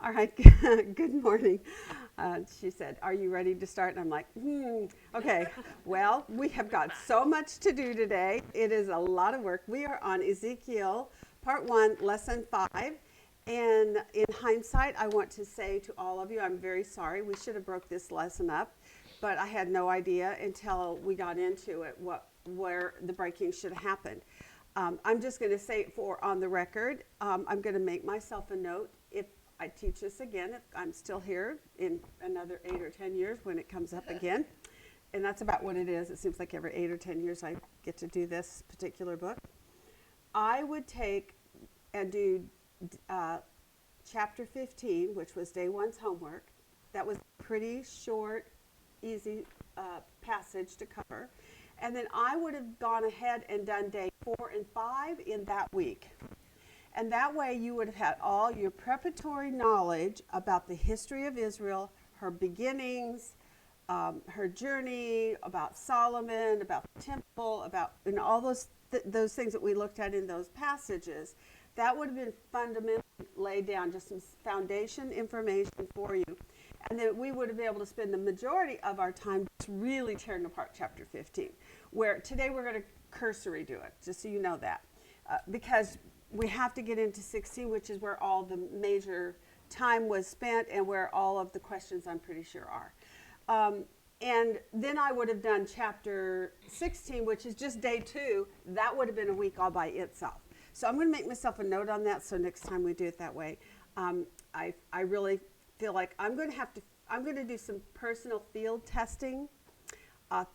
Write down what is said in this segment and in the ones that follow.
All right, good morning. She said, "Are you ready to start?" And I'm like, okay. Well, we have got so much to do today. It is a lot of work. We are on Ezekiel, part 1, lesson 5. And in hindsight, I want to say to all of you, I'm very sorry. We should have broke this lesson up, but I had no idea until we got into it where the breaking should have happened. I'm just going to say it on the record. I'm going to make myself a note. If I teach this again, if I'm still here in another 8 or 10 years when it comes up again, and that's about what it is. It seems like every 8 or 10 years I get to do this particular book. I would take and do chapter 15, which was day 1's homework. That was a pretty short, easy passage to cover. And then I would have gone ahead and done day 4 and 5 in that week. And that way you would have had all your preparatory knowledge about the history of Israel, her beginnings, her journey, about Solomon, about the temple, about all those things that we looked at in those passages. That would have been fundamentally laid down, just some foundation information for you. And then we would have been able to spend the majority of our time just really tearing apart chapter 15, where today we're going to cursory do it, just so you know that. Because we have to get into 16, which is where all the major time was spent and where all of the questions I'm pretty sure are. And then I would have done chapter 16, which is just day 2. That would have been a week all by itself. So I'm going to make myself a note on that so next time we do it that way. I really feel like I'm going to do some personal field testing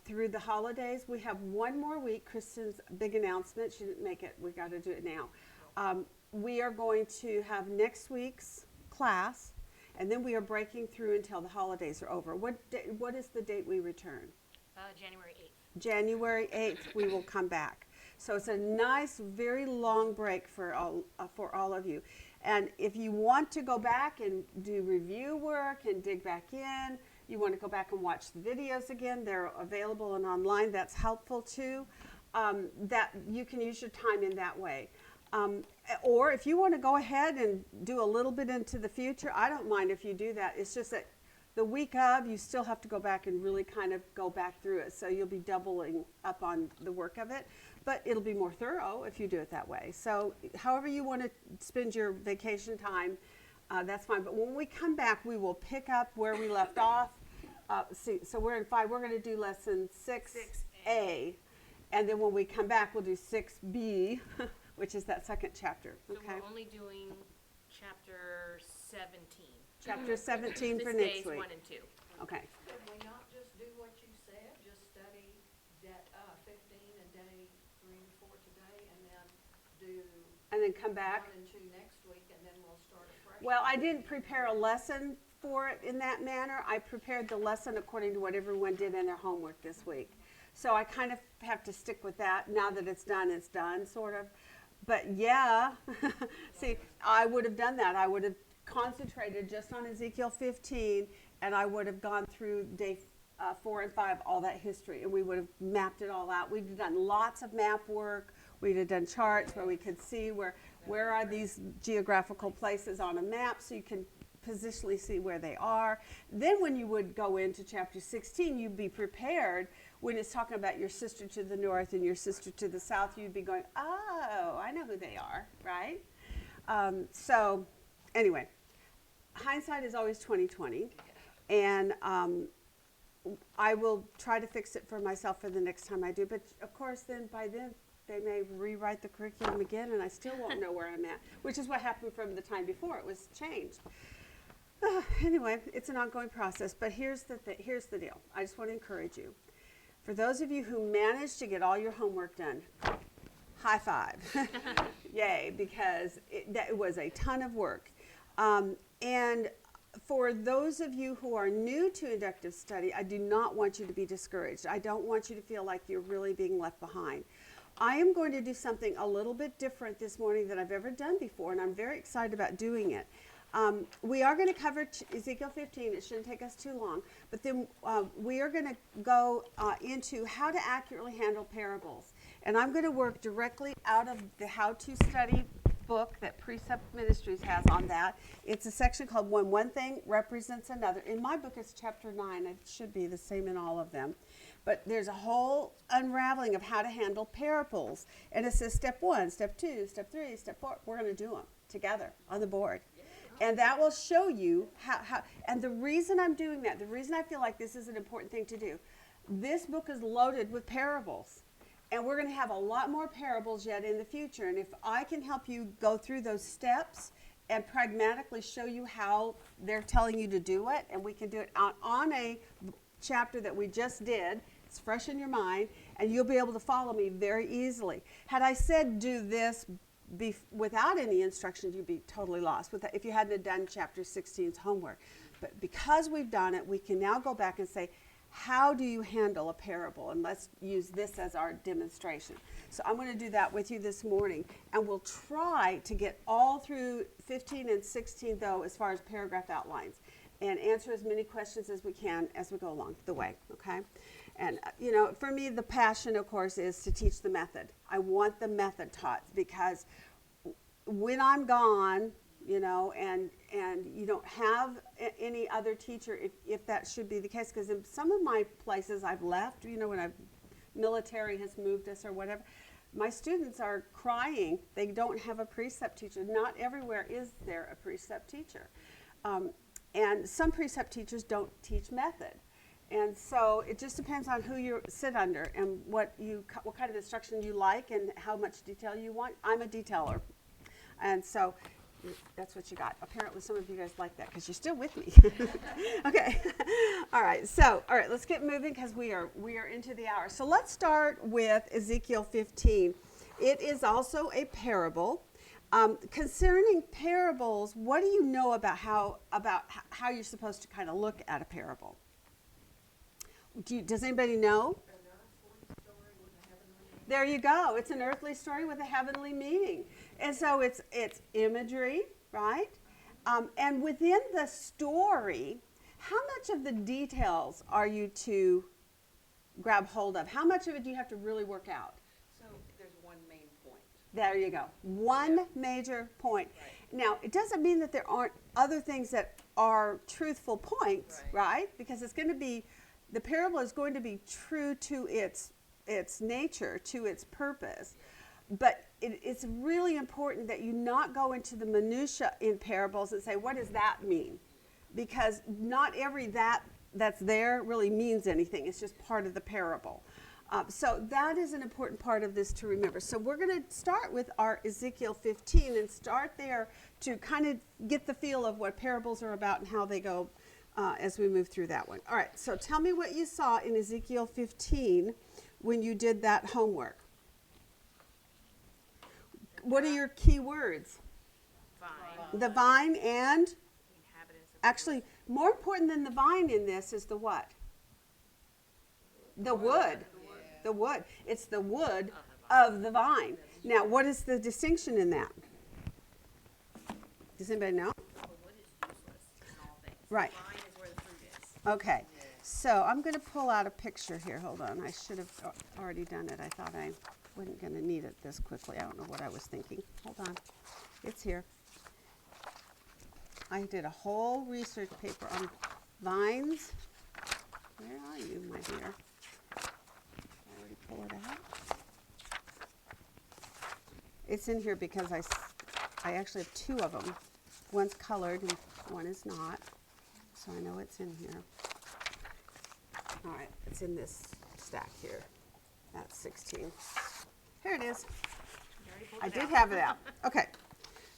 through the holidays. We have one more week. Kristen's big announcement. She didn't make it. We got to do it now. We are going to have next week's class, and then we are breaking through until the holidays are over. What is the date we return? January 8th. January 8th, we will come back. So it's a nice, very long break for all of you. And if you want to go back and do review work and dig back in, you want to go back and watch the videos again, they're available and online. That's helpful too. That you can use your time in that way. Or if you want to go ahead and do a little bit into the future, I don't mind if you do that. It's just that the week of, you still have to go back and really kind of go back through it. So you'll be doubling up on the work of it. But it'll be more thorough if you do it that way. So however you want to spend your vacation time, that's fine. But when we come back, we will pick up where we left off. So we're in 5. We're going to do lesson 6A. And then when we come back, we'll do 6B, which is that second chapter. So we're only doing chapter 17. Chapter 17 for next week. Days 1 and 2. Okay. Could we not just do what you said, just study that 15 and day 3 and 4 today, and then do And then come back. 1 and 2 next week, and then we'll start afresh? Well, I didn't prepare a lesson for it in that manner. I prepared the lesson according to what everyone did in their homework this week. So I kind of have to stick with that. Now that it's done, sort of. But yeah, see, I would have done that. I would have concentrated just on Ezekiel 15, and I would have gone through day 4 and 5, all that history, and we would have mapped it all out. We'd have done lots of map work. We'd have done charts where we could see where are these geographical places on a map, so you can positionally see where they are. Then when you would go into chapter 16, you'd be prepared. When it's talking about your sister to the north and your sister to the south, you'd be going, oh, I know who they are, right? So anyway, hindsight is always 20/20, and I will try to fix it for myself for the next time I do. But of course, by then they may rewrite the curriculum again, and I still won't know where I'm at, which is what happened from the time before. It was changed. Anyway, it's an ongoing process. But here's the deal. I just want to encourage you. For those of you who managed to get all your homework done, high five. Yay, because it was a ton of work. And for those of you who are new to inductive study, I do not want you to be discouraged. I don't want you to feel like you're really being left behind. I am going to do something a little bit different this morning than I've ever done before, and I'm very excited about doing it. We are going to cover Ezekiel 15. It shouldn't take us too long. But then we are going to go into how to accurately handle parables. And I'm going to work directly out of the how-to study book that Precept Ministries has on that. It's a section called When One Thing Represents Another. In my book, it's chapter 9. It should be the same in all of them. But there's a whole unraveling of how to handle parables. And it says step 1, step 2, step 3, step 4. We're going to do them together on the board. And that will show you how, and the reason I'm doing that, the reason I feel like this is an important thing to do, this book is loaded with parables. And we're going to have a lot more parables yet in the future. And if I can help you go through those steps and pragmatically show you how they're telling you to do it, and we can do it on a chapter that we just did, it's fresh in your mind, and you'll be able to follow me very easily. Had I said do this without any instructions, you'd be totally lost if you hadn't done chapter 16's homework. But because we've done it, we can now go back and say, how do you handle a parable? And let's use this as our demonstration. So I'm going to do that with you this morning. And we'll try to get all through 15 and 16, though, as far as paragraph outlines, and answer as many questions as we can as we go along the way, okay? And, you know, for me, the passion, of course, is to teach the method. I want the method taught because when I'm gone, you know, and you don't have any other teacher, if that should be the case, because in some of my places I've left, you know, when military has moved us or whatever, my students are crying. They don't have a precept teacher. Not everywhere is there a precept teacher. And some precept teachers don't teach method. And so it just depends on who you sit under and what kind of instruction you like and how much detail you want. I'm a detailer. And so that's what you got. Apparently some of you guys like that because you're still with me. Okay. All right. So, all right, let's get moving because we are into the hour. So let's start with Ezekiel 15. It is also a parable. Concerning parables, what do you know about how you're supposed to kind of look at a parable? Does anybody know? There you go. It's an earthly story with a heavenly meaning. And so it's imagery, right? And within the story, how much of the details are you to grab hold of? How much of it do you have to really work out? So there's one main point. There you go. One major point. Right. Now, it doesn't mean that there aren't other things that are truthful points, right? Because it's going to be, the parable is going to be true to its nature, to its purpose. But it's really important that you not go into the minutia in parables and say, what does that mean? Because not every that's there really means anything. It's just part of the parable. So that is an important part of this to remember. So we're going to start with our Ezekiel 15 and start there to kind of get the feel of what parables are about and how they go as we move through that one. All right, so tell me what you saw in Ezekiel 15 when you did that homework. What are your key words? Vine. The vine and? Inhabitants of Actually, more important than the vine in this is the what? The wood. The wood. It's the wood of the vine. Now, what is the distinction in that? Does anybody know? the wood is useless in all things. Right. The vine is where the fruit is. Okay. So I'm going to pull out a picture here. Hold on. I should have already done it. I thought I wasn't going to need it this quickly. I don't know what I was thinking. Hold on. It's here. I did a whole research paper on vines. Where are you, my dear? I already pull it out. It's in here because I actually have two of them. One's colored and one is not. So I know it's in here. All right, it's in this stack here. That's 16. Here it is. You already pulled I it did out. have it out. Okay,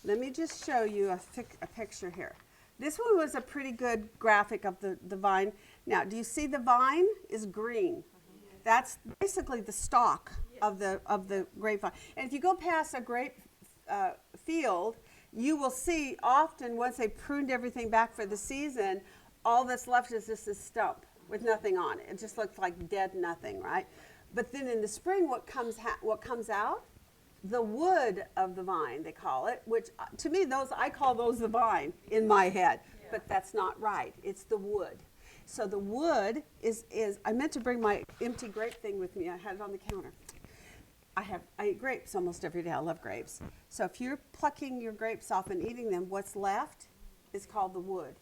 let me just show you a picture here. This one was a pretty good graphic of the vine. Now, do you see the vine is green? That's basically the stalk of the grapevine. And if you go past a grape field, you will see often once they pruned everything back for the season, all that's left is just this stump with nothing on it. It just looks like dead nothing, right? But then in the spring, what comes out? The wood of the vine, they call it, which to me, I call those the vine in my head, but that's not right. It's the wood. So the wood is I meant to bring my empty grape thing with me. I had it on the counter. I eat grapes almost every day. I love grapes. So if you're plucking your grapes off and eating them, what's left is called the wood.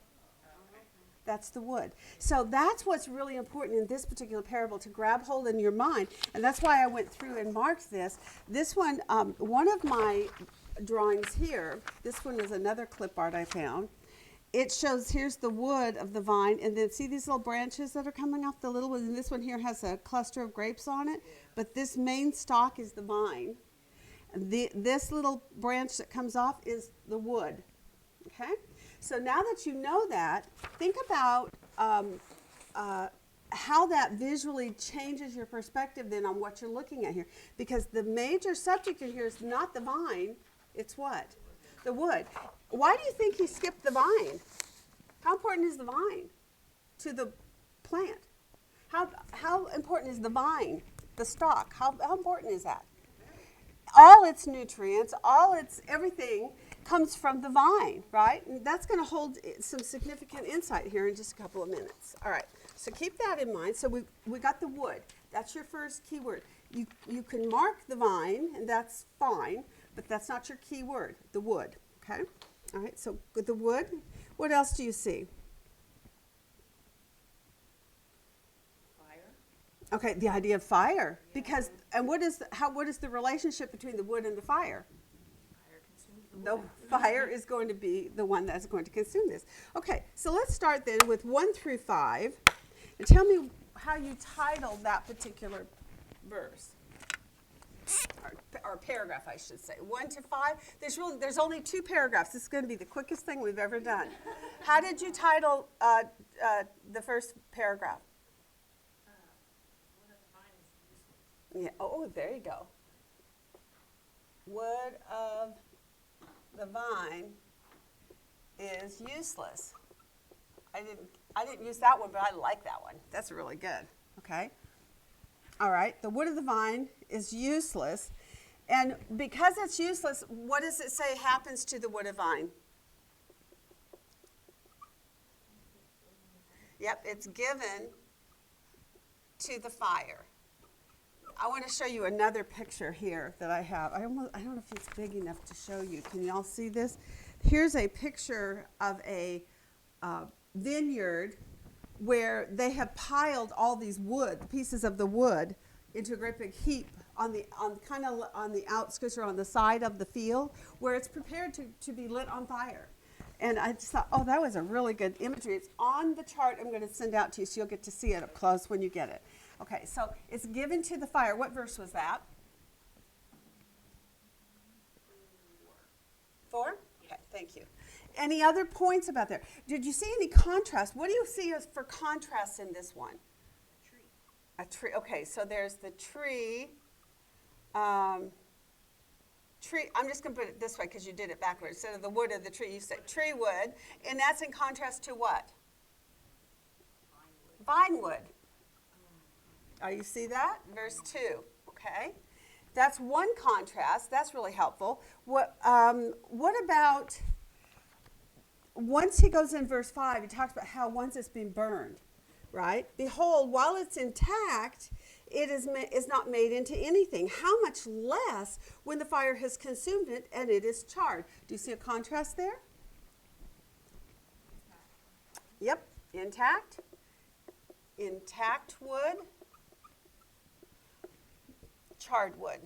That's the wood. So that's what's really important in this particular parable, to grab hold in your mind. And that's why I went through and marked this. This one, one of my drawings here, this one is another clip art I found. It shows, here's the wood of the vine, and then see these little branches that are coming off the little ones, and this one here has a cluster of grapes on it, but this main stalk is the vine. This little branch that comes off is the wood, okay? So now that you know that, think about how that visually changes your perspective then on what you're looking at here, because the major subject in here is not the vine, it's what? The wood. Why do you think he skipped the vine? How important is the vine to the plant? How important is the vine, the stalk? How important is that? All its nutrients, all its everything comes from the vine, right? And that's going to hold some significant insight here in just a couple of minutes. All right, so keep that in mind. So we got the wood. That's your first key word. You can mark the vine, and that's fine, but that's not your key word, the wood, okay? All right, so with the wood, what else do you see? Fire. Okay, the idea of fire, because, and what is the relationship between the wood and the fire? Fire consumes the The wood. fire is going to be the one that's going to consume this. Okay, so let's start then with 1 through 5, and tell me how you titled that particular verse. Or paragraph, I should say. 1 to 5. There's only 2 paragraphs. This is going to be the quickest thing we've ever done. How did you title the first paragraph? Wood of the vine is useless. Yeah. Oh, there you go. Wood of the vine is useless. I didn't use that one, but I like that one. That's really good. Okay. All right. The wood of the vine is useless. And because it's useless, what does it say happens to the wood of vine? Yep, it's given to the fire. I want to show you another picture here that I have. I don't know if it's big enough to show you. Can you all see this? Here's a picture of a vineyard where they have piled all these pieces of the wood into a great big heap on the outskirts or on the side of the field, where it's prepared to be lit on fire. And I just thought, oh, that was a really good imagery. It's on the chart I'm going to send out to you, so you'll get to see it up close when you get it. Okay, so it's given to the fire. What verse was that? 4? Okay, thank you. Any other points about there? Did you see any contrast? What do you see as for contrast in this one? A tree. Okay, so there's the tree. Tree. I'm just going to put it this way because you did it backwards. Instead of the wood of the tree, you said tree wood, and that's in contrast to what? Vine wood. Oh, you see that? Verse 2. Okay, that's one contrast. That's really helpful. What about once he goes in verse 5? He talks about how once it's been burned. Right? Behold, while it's intact, it is not made into anything. How much less when the fire has consumed it and it is charred? Do you see a contrast there? Yep, intact. Intact wood. Charred wood.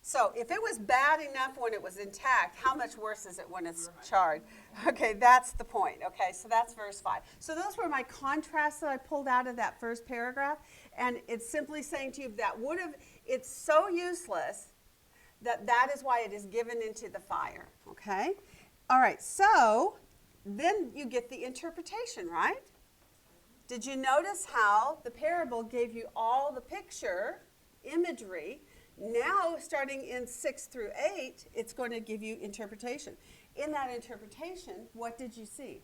So if it was bad enough when it was intact, how much worse is it when it's charred? Okay, that's the point. Okay, so that's verse 5. So those were my contrasts that I pulled out of that first paragraph. And it's simply saying to you that it's so useless that is why it is given into the fire. Okay? All right, so then you get the interpretation, right? Did you notice how the parable gave you all the picture, imagery? Now, starting in 6 through 8, it's going to give you interpretation. In that interpretation, what did you see?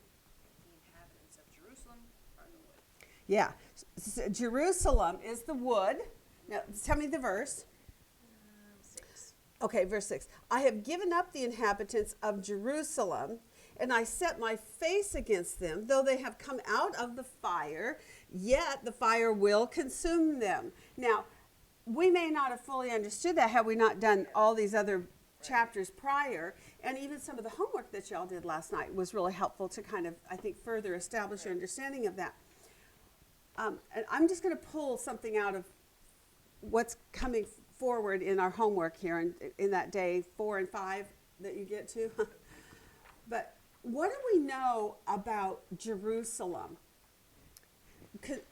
The inhabitants of Jerusalem are the wood. Yeah. Jerusalem is the wood. Now, tell me the verse. 6. Okay, verse 6. I have given up the inhabitants of Jerusalem, and I set my face against them. Though they have come out of the fire, yet the fire will consume them. Now, we may not have fully understood that had we not done all these other chapters prior, and even some of the homework that y'all did last night was really helpful to kind of, I think, further establish your understanding of that. And I'm just going to pull something out of what's coming forward in our homework here in that day 4 and 5 that you get to. But what do we know about Jerusalem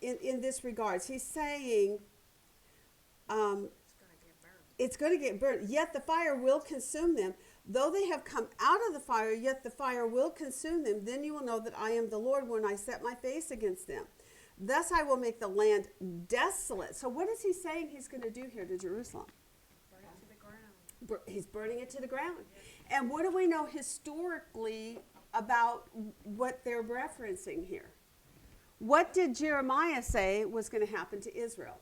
in this regards? He's saying, it's going to get burned, yet the fire will consume them. Though they have come out of the fire, yet the fire will consume them. Then you will know that I am the Lord when I set my face against them. Thus I will make the land desolate. So what is he saying he's going to do here to Jerusalem? Burn it to the ground. He's burning it to the ground. And what do we know historically about what they're referencing here? What did Jeremiah say was going to happen to Israel?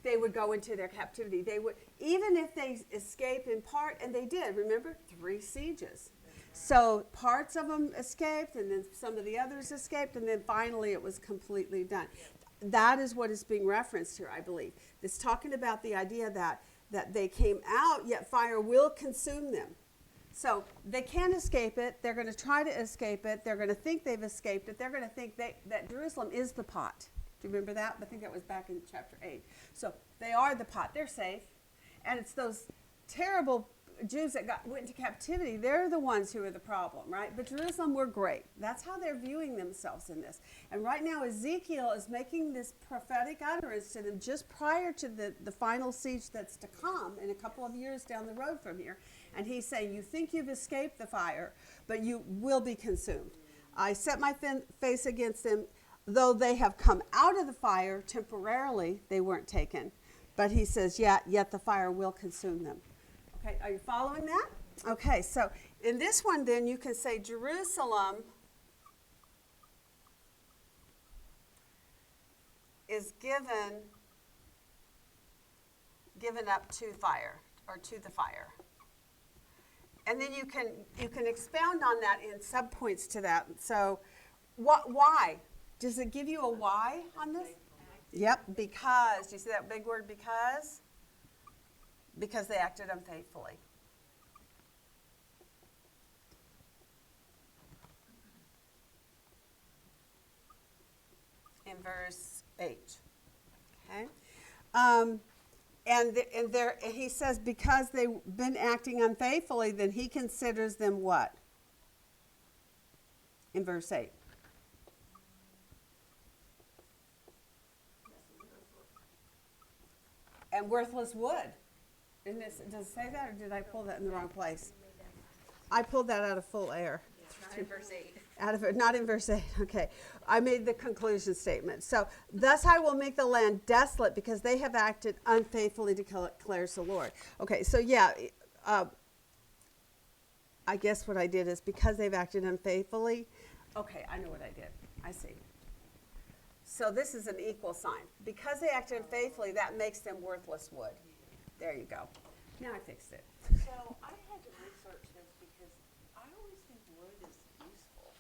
They would go into their captivity. They would, even if they escape in part, and they did, remember, 3 sieges. So parts of them escaped, and then some of the others escaped, and then finally it was completely done. That is what is being referenced here, I believe. It's talking about the idea that they came out, yet fire will consume them. So they can't escape it. They're going to try to escape it. They're going to think they've escaped it. They're going to think that Jerusalem is the pot. Do you remember that? I think that was back in chapter 8. So they are the pot. They're safe. And it's those terrible Jews that went into captivity. They're the ones who are the problem, right? But Jerusalem, we're great. That's how they're viewing themselves in this. And right now, Ezekiel is making this prophetic utterance to them just prior to the final siege that's to come in a couple of years down the road from here. And he's saying, you think you've escaped the fire, but you will be consumed. I set my face against them. Though they have come out of the fire temporarily, they weren't taken. But he says, yet the fire will consume them. Okay, are you following that? Okay, so in this one then you can say Jerusalem is given up to fire, or to the fire. And then you can expound on that in subpoints to that. So why? Does it give you a why on this? Yep, because. Do you see that big word, because? Because they acted unfaithfully. In verse 8. Okay. And he says, because they've been acting unfaithfully, then he considers them what? In verse 8. And worthless wood. Does it say that, or did I pull that in the wrong place? I pulled that out of full air. Not in verse 8. Not in verse 8. Okay. I made the conclusion statement. So, thus I will make the land desolate because they have acted unfaithfully, declares the Lord. Okay, so I guess what I did is because they've acted unfaithfully. Okay, I know what I did. I see. So this is an equal sign. Because they acted unfaithfully, that makes them worthless wood. There you go. Now I fixed it. So I had to research this because I always think wood is useful.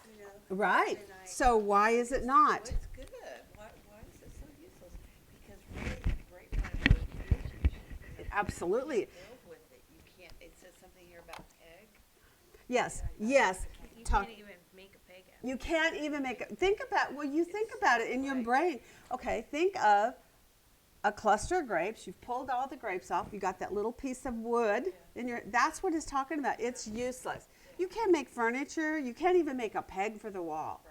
You know? Right. So why is it not? Wood's good. Why is it so useless? Because really, grapevine wood is useful. Absolutely. You build with it. You can't. It says something here about peg. Yes. You can't even make a peg out. You can't even make it. Think about it in your brain. Okay, think of a cluster of grapes. You've pulled all the grapes off. You got that little piece of wood in your. That's what it's talking about. It's useless. You can't make furniture. You can't even make a peg for the wall.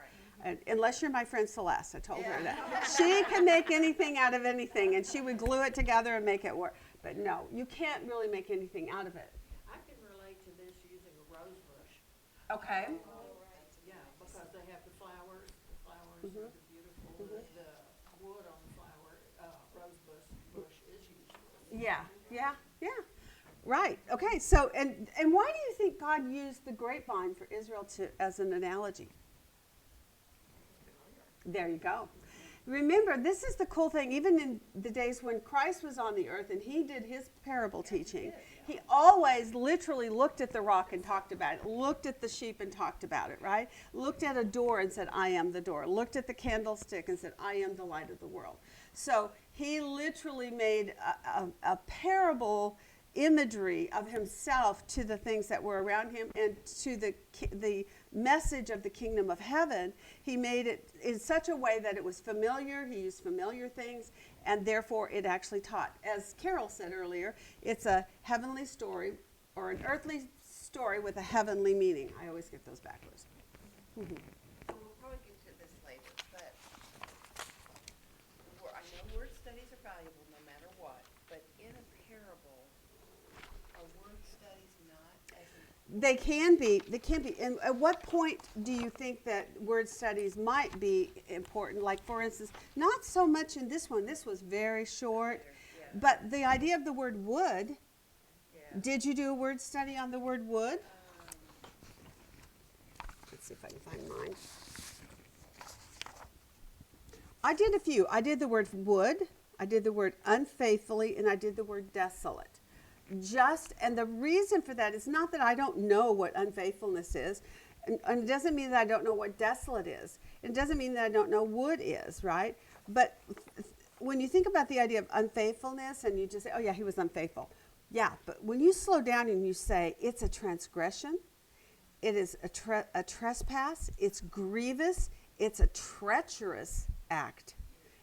And unless you're my friend Celeste, I told her that. She can make anything out of anything, and she would glue it together and make it work. But no, you can't really make anything out of it. I can relate to this using a rose bush. Okay. Yeah, because they have the flowers. The flowers are beautiful. The wood on the rose bush is useful. Yeah. Right. Okay. So, and why do you think God used the grapevine for Israel as an analogy? There you go. Remember, this is the cool thing. Even in the days when Christ was on the earth and he did his parable teaching, he always literally looked at the rock and talked about it, looked at the sheep and talked about it, right? Looked at a door and said, I am the door. Looked at the candlestick and said, I am the light of the world. So he literally made a parable imagery of himself to the things that were around him and to the message of the kingdom of heaven. He made it in such a way that it was familiar. He used familiar things, and therefore it actually taught. As Carol said earlier, it's a heavenly story or an earthly story with a heavenly meaning. I always get those backwards. So we'll probably get to this later, but I know word studies are valuable no matter what, but in a parable, are word studies not as important? They can be. They can be. And at what point do you think that word studies might be important? Like, for instance, not so much in this one. This was very short. Yeah. But the idea of the word wood, Yeah. did you do a word study on the word wood? Let's see if I can find mine. I did a few. I did the word wood, I did the word unfaithfully, and I did the word desolate. And the reason for that is not that I don't know what unfaithfulness is, and it doesn't mean that I don't know what desolate is. It doesn't mean that I don't know wood is, right? But when you think about the idea of unfaithfulness and you just say, oh yeah, he was unfaithful. Yeah, but when you slow down and you say it's a transgression, it is a trespass, it's grievous, it's a treacherous act.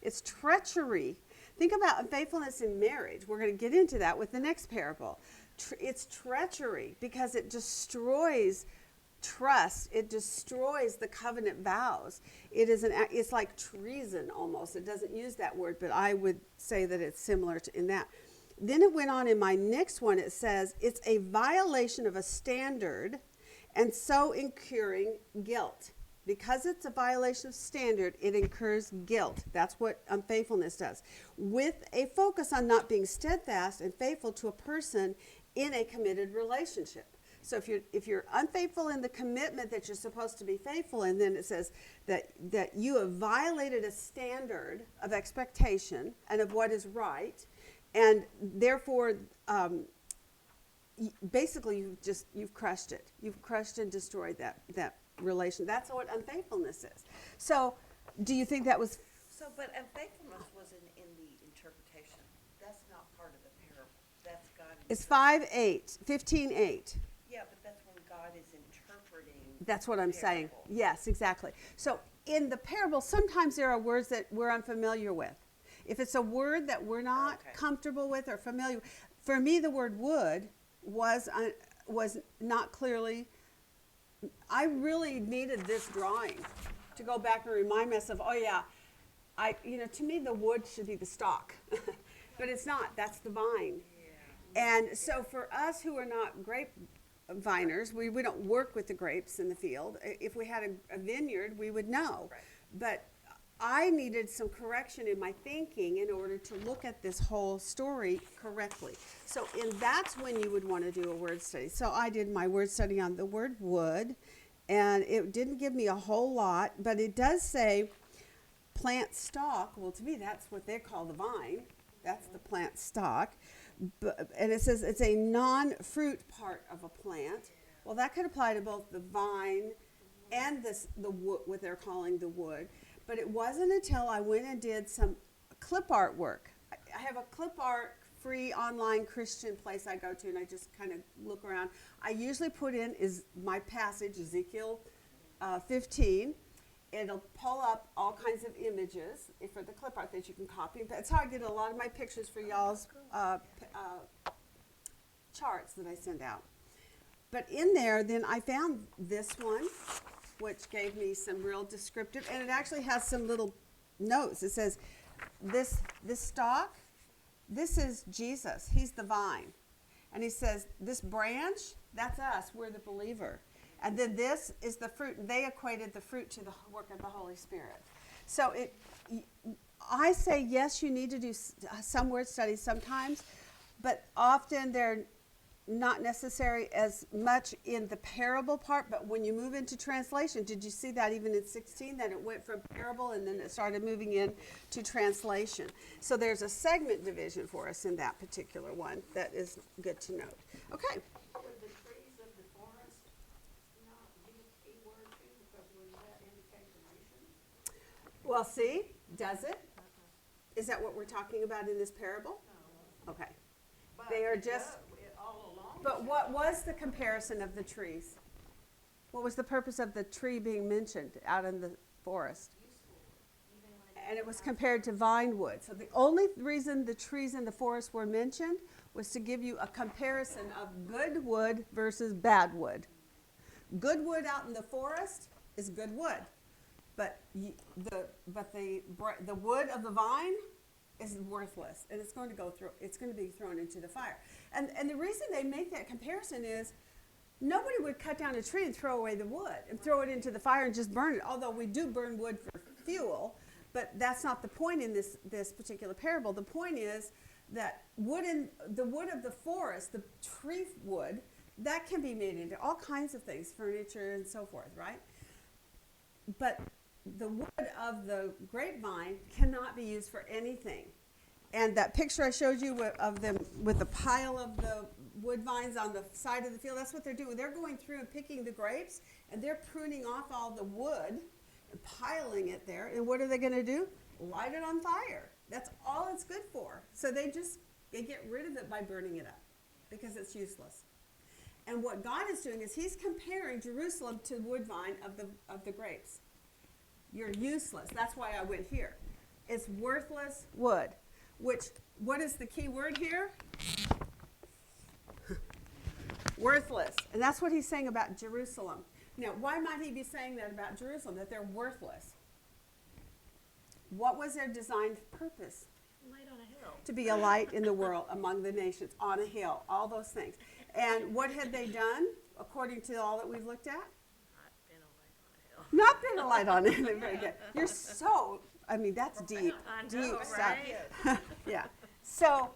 It's treachery. Think about unfaithfulness in marriage. We're going to get into that with the next parable. It's treachery because it destroys trust. It destroys the covenant vows. It's like treason almost. It doesn't use that word, but I would say that it's similar to in that. Then it went on in my next one. It says it's a violation of a standard and so incurring guilt. Because it's a violation of standard, it incurs guilt. That's what unfaithfulness does. With a focus on not being steadfast and faithful to a person in a committed relationship. So if you're unfaithful in the commitment that you're supposed to be faithful in, then it says that you have violated a standard of expectation and of what is right, and therefore basically you've crushed it. You've crushed and destroyed that relation. That's what unfaithfulness is. So do you think that was But unfaithfulness was in the interpretation. That's not part of the parable. That's God. it's 15:8. Yeah, but that's when God is interpreting. That's what the I'm saying. parable. Yes, exactly. So in the parable, sometimes there are words that we're unfamiliar with. If it's a word that we're not comfortable with or familiar with, for me the word would was not clearly. I really needed this drawing to go back and remind myself, oh yeah, to me the wood should be the stalk, but it's not. That's the vine. Yeah. And so for us who are not grape viners, we don't work with the grapes in the field. If we had a vineyard, we would know. Right. But I needed some correction in my thinking in order to look at this whole story correctly. So that's when you would want to do a word study. So I did my word study on the word wood, and it didn't give me a whole lot, but it does say plant stalk. Well, to me, that's what they call the vine. That's the plant stalk. And it says it's a non-fruit part of a plant. Well, that could apply to both the vine and the wood, what they're calling the wood. But it wasn't until I went and did some clip art work. I have a clip art free online Christian place I go to, and I just kind of look around. I usually put in is my passage, Ezekiel 15. It'll pull up all kinds of images for the clip art that you can copy. That's how I get a lot of my pictures for y'all's charts that I send out. But in there, then I found this one, which gave me some real descriptive, and it actually has some little notes. It says, this stalk, this is Jesus. He's the vine. And he says, this branch, that's us. We're the believer. And then this is the fruit. They equated the fruit to the work of the Holy Spirit. So I say, yes, you need to do some word studies sometimes, but often they're not necessary as much in the parable part, but when you move into translation, did you see that even in 16, that it went from parable and then it started moving in to translation? So there's a segment division for us in that particular one that is good to note. Okay. Would the trees of the forest not be a key word too, because wouldn't that indicate the nation? Well, see, does it? Is that what we're talking about in this parable? No. Okay. But They are it just- does, all along. But what was the comparison of the trees? What was the purpose of the tree being mentioned out in the forest? And it was compared to vine wood. So the only reason the trees in the forest were mentioned was to give you a comparison of good wood versus bad wood. Good wood out in the forest is good wood, but the wood of the vine is worthless, and it's going to be thrown into the fire. And the reason they make that comparison is nobody would cut down a tree and throw away the wood and throw it into the fire and just burn it. Although we do burn wood for fuel, but that's not the point in this particular parable. The point is that the wood of the forest, the tree wood, that can be made into all kinds of things, furniture and so forth, right? But the wood of the grapevine cannot be used for anything. And that picture I showed you of them with the pile of the wood vines on the side of the field, that's what they're doing. They're going through and picking the grapes, and they're pruning off all the wood and piling it there. And what are they going to do? Light it on fire. That's all it's good for. So they get rid of it by burning it up because it's useless. And what God is doing is he's comparing Jerusalem to the wood vine of the grapes. You're useless. That's why I went here. It's worthless wood. What is the key word here? Worthless. And that's what he's saying about Jerusalem. Now, why might he be saying that about Jerusalem, that they're worthless? What was their designed purpose? Light on a hill. To be a light in the world among the nations, on a hill, all those things. And what had they done, according to all that we've looked at? Not been a light on a hill. Very good. You're so, that's deep, I know, deep stuff. right? Yeah. So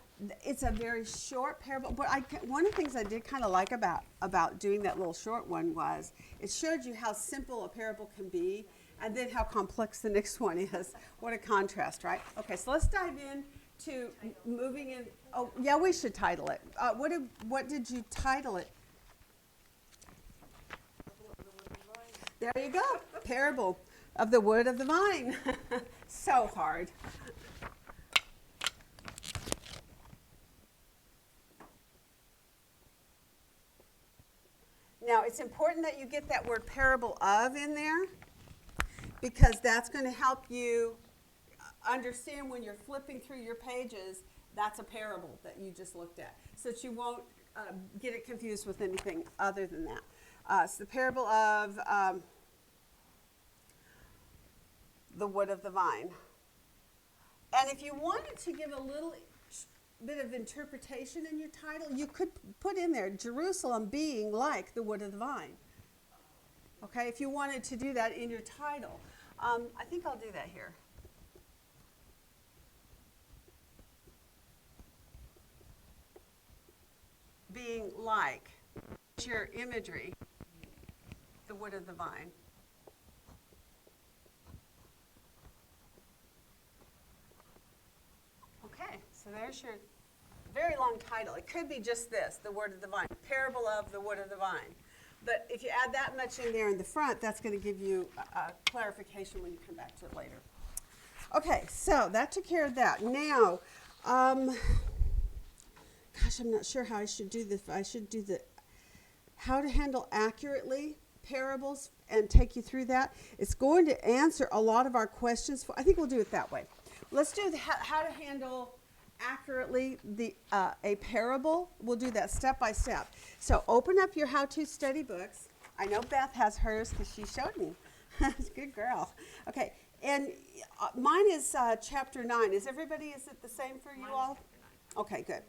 it's a very short parable. But one of the things I did kind of like about doing that little short one was it showed you how simple a parable can be, and then how complex the next one is. What a contrast, right? Okay, so let's dive in to moving in. Oh, yeah, we should title it. What did you title it? There you go. Parable of the wood of the vine. So hard. Now, it's important that you get that word parable of in there, because that's going to help you understand when you're flipping through your pages, that's a parable that you just looked at, so that you won't get it confused with anything other than that. It's the parable of the wood of the vine. And if you wanted to give a little bit of interpretation in your title, you could put in there, Jerusalem being like the wood of the vine. Okay, if you wanted to do that in your title. I think I'll do that here. Being like, your imagery, the wood of the vine. Okay, so there's your very long title. It could be just this, the word of the vine, parable of the wood of the vine. But if you add that much in there in the front, that's going to give you a clarification when you come back to it later. Okay, so that took care of that. Now, gosh, I'm not sure how I should do this. I should do how to handle accurately parables and take you through that. It's going to answer a lot of our questions. I think we'll do it that way. Let's do how to handle accurately a parable. We'll do that step by step. So open up your how-to study books. I know Beth has hers because she showed me. Good girl. Okay, and mine is chapter 9. Is it the same for you all? Okay, good.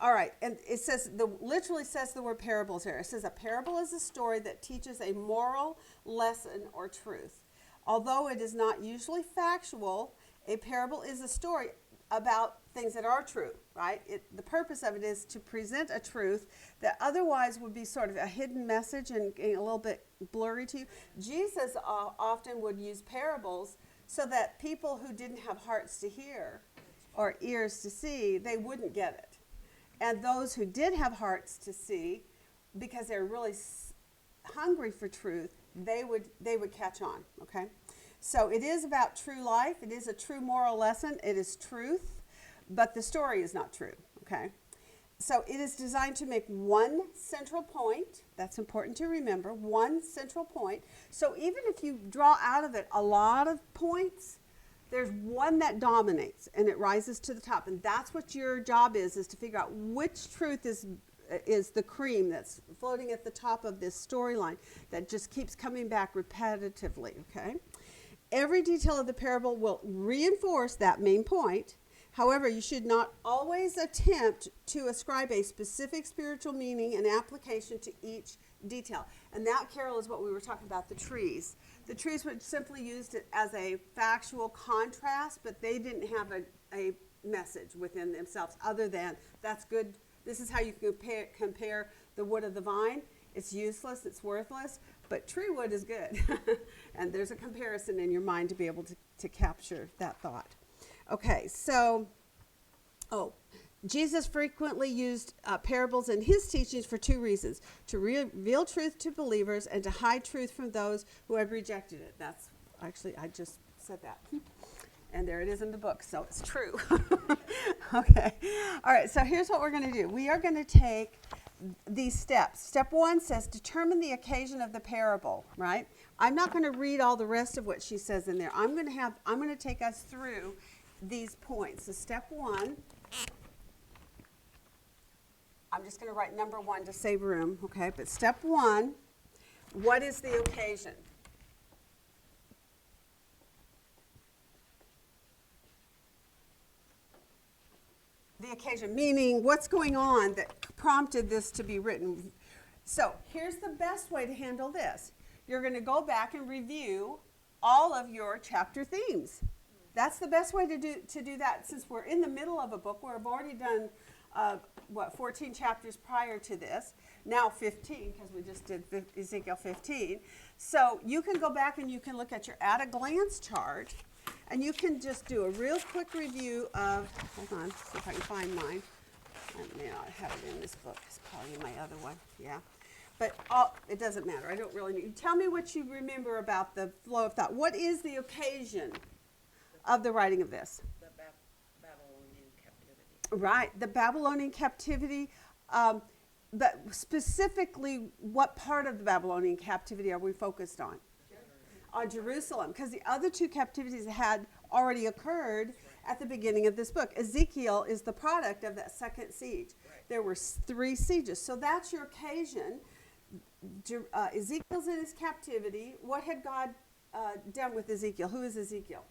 All right, and it says, literally says the word parables here. It says a parable is a story that teaches a moral lesson or truth. Although it is not usually factual, a parable is a story about things that are true, right? The purpose of it is to present a truth that otherwise would be sort of a hidden message and a little bit blurry to you. Jesus often would use parables so that people who didn't have hearts to hear or ears to see, they wouldn't get it. And those who did have hearts to see, because they're really hungry for truth, they would catch on, okay? So it is about true life. It is a true moral lesson. It is truth, but the story is not true, okay? So it is designed to make one central point. That's important to remember, one central point. So even if you draw out of it a lot of points, there's one that dominates and it rises to the top. And that's what your job is to figure out which truth is the cream that's floating at the top of this storyline that just keeps coming back repetitively, okay? Every detail of the parable will reinforce that main point. However, you should not always attempt to ascribe a specific spiritual meaning and application to each detail. And that, Carol, is what we were talking about, the trees. The trees were simply used as a factual contrast, but they didn't have a message within themselves other than, that's good. This is how you compare the wood of the vine. It's useless, it's worthless, but tree wood is good. And there's a comparison in your mind to be able to capture that thought. Okay, so, Jesus frequently used parables in his teachings for two reasons: to reveal truth to believers and to hide truth from those who have rejected it. That's actually, I just said that. And there it is in the book, so it's true. Okay. All right, so here's what we're going to do. We are going to take these steps. Step 1 says, determine the occasion of the parable, right? I'm not going to read all the rest of what she says in there. I'm going to take us through these points. So step 1, I'm just going to write number 1 to save room, okay? But step 1, what is the occasion? The occasion, meaning what's going on that prompted this to be written. So here's the best way to handle this. You're going to go back and review all of your chapter themes. That's the best way to do that. Since we're in the middle of a book, we've already done 14 chapters prior to this. Now 15, because we just did Ezekiel 15. So you can go back and you can look at your at-a-glance chart, and you can just do a real quick review of, hold on, see if I can find mine. I may not have it in this book. It's probably in my other one, yeah. But it doesn't matter. I don't really need. Tell me what you remember about the flow of thought. What is the occasion of the writing of this? The Babylonian captivity. Right, the Babylonian captivity. But specifically, what part of the Babylonian captivity are we focused on? On Jerusalem, because the other two captivities had already occurred at the beginning of this book. Ezekiel is the product of that second siege. Right. There were 3 sieges. So that's your occasion. Ezekiel's in his captivity. What had God done with Ezekiel? Who is Ezekiel?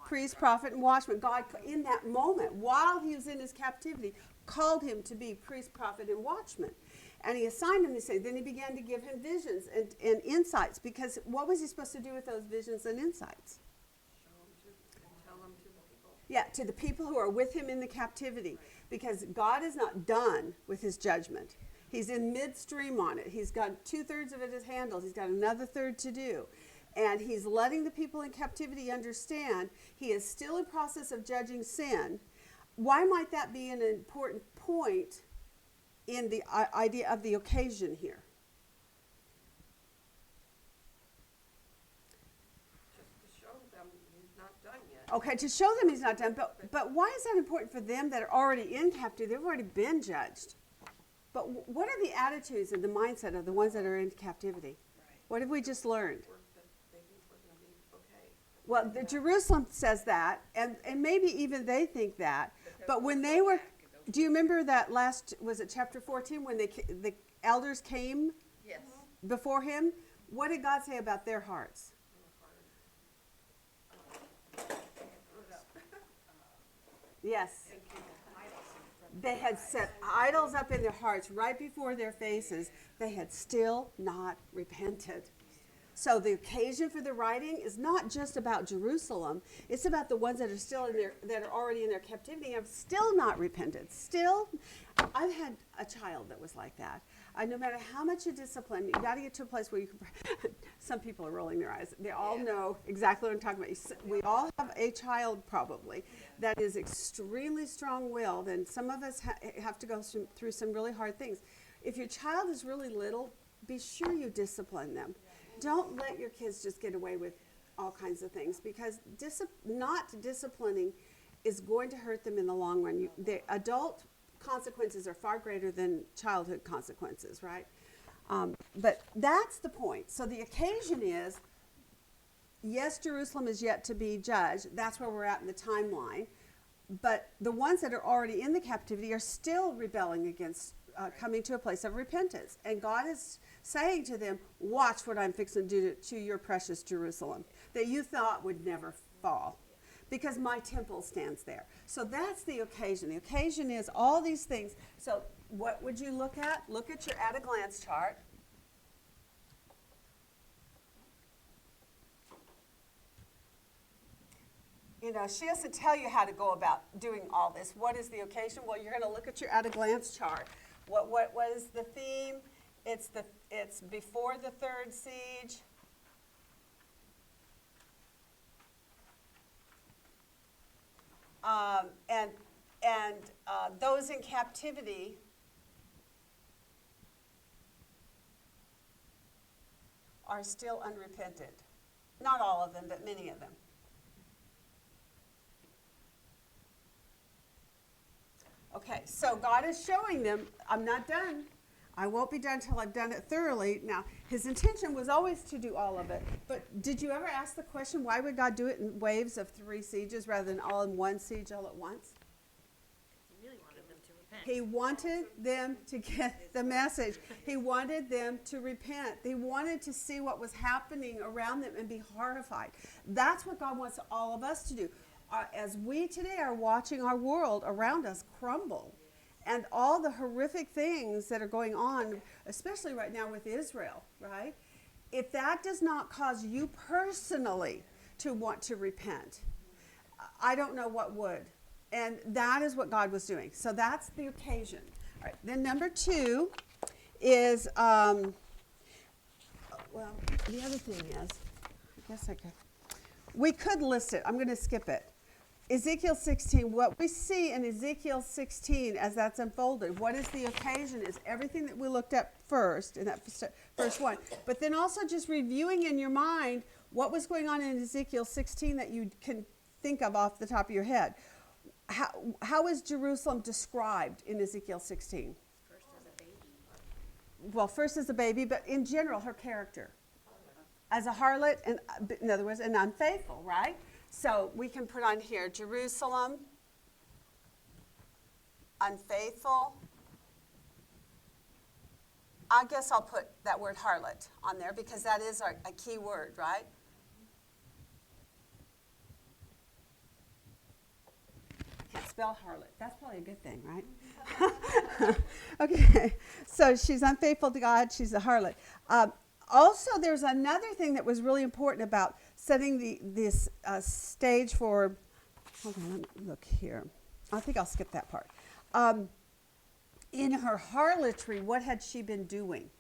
Priest, prophet, and watchman. God, in that moment, while he was in his captivity, called him to be priest, prophet, and watchman. And he assigned him to say, then he began to give him visions and insights, because what was he supposed to do with those visions and insights? Tell them to the people. Yeah, to the people who are with him in the captivity, because God is not done with his judgment. He's in midstream on it. He's got 2/3 of it is handled. He's got another third to do. And he's letting the people in captivity understand he is still in process of judging sin. Why might that be an important point in the idea of the occasion here? Just to show them he's not done yet. Okay, to show them he's not done. But why is that important for them that are already in captivity? They've already been judged. But what are the attitudes and the mindset of the ones that are in captivity? Right. What have we just learned? They think we're going to be okay. Well, the Jerusalem says that, and maybe even they think that. But when they were, do you remember that was it chapter 14, when the elders came Yes. before him? What did God say about their hearts? Yes. They had set idols up in their hearts right before their faces. They had still not repented. So the occasion for the writing is not just about Jerusalem. It's about the ones that are still in that are already in their captivity and have still not repented. Still, I've had a child that was like that. No matter how much you discipline, you got to get to a place where you can. Some people are rolling their eyes. They all know exactly what I'm talking about. We all have a child probably that is extremely strong-willed, and some of us have to go through some really hard things. If your child is really little, be sure you discipline them. Don't let your kids just get away with all kinds of things, because not disciplining is going to hurt them in the long run. The adult consequences are far greater than childhood consequences, right? But that's the point. So the occasion is, yes, Jerusalem is yet to be judged. That's where we're at in the timeline. But the ones that are already in the captivity are still rebelling against coming to a place of repentance. And God is saying to them, watch what I'm fixing to do to your precious Jerusalem that you thought would never fall, because my temple stands there. So that's the occasion. The occasion is all these things. So what would you look at? Look at your at-a-glance chart. You know, she doesn't tell you how to go about doing all this. What is the occasion? Well, you're going to look at your at-a-glance chart. What is the theme? It's before the third siege. And those in captivity are still unrepentant. Not all of them, but many of them. Okay, so God is showing them, I'm not done. I won't be done until I've done it thoroughly. Now, his intention was always to do all of it. But did you ever ask the question, why would God do it in waves of 3 sieges rather than all in one siege all at once? He really wanted them to repent. He wanted them to get the message. He wanted them to repent. They wanted to see what was happening around them and be horrified. That's what God wants all of us to do. As we today are watching our world around us crumble, and all the horrific things that are going on, especially right now with Israel, right? If that does not cause you personally to want to repent, I don't know what would. And that is what God was doing. So that's the occasion. All right. Then number 2 is, well, the other thing is, we could list it. I'm going to skip it. Ezekiel 16, what we see in Ezekiel 16 as that's unfolded, what is the occasion is everything that we looked at first in that first one. But then also just reviewing in your mind what was going on in Ezekiel 16 that you can think of off the top of your head. How is Jerusalem described in Ezekiel 16? First as a baby. Well, first as a baby, but in general, her character. As a harlot, and in other words, an unfaithful, right? So we can put on here, Jerusalem, unfaithful. I guess I'll put that word harlot on there because that is a key word, right? I can't spell harlot. That's probably a good thing, right? Okay, so she's unfaithful to God. She's a harlot. Also, there's another thing that was really important about setting this stage for, hold on, let me look here. I think I'll skip that part. In her harlotry, what had she been doing?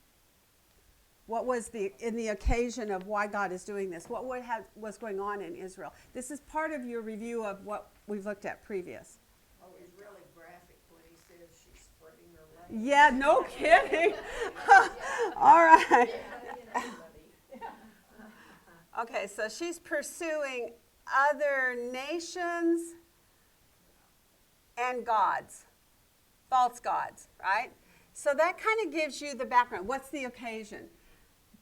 What was in the occasion of why God is doing this? What was going on in Israel? This is part of your review of what we've looked at previous. Oh, it's really graphic when he says she's spreading her legs. Yeah, no kidding. All right. Okay, so she's pursuing other nations and gods, false gods, right? So that kind of gives you the background. What's the occasion?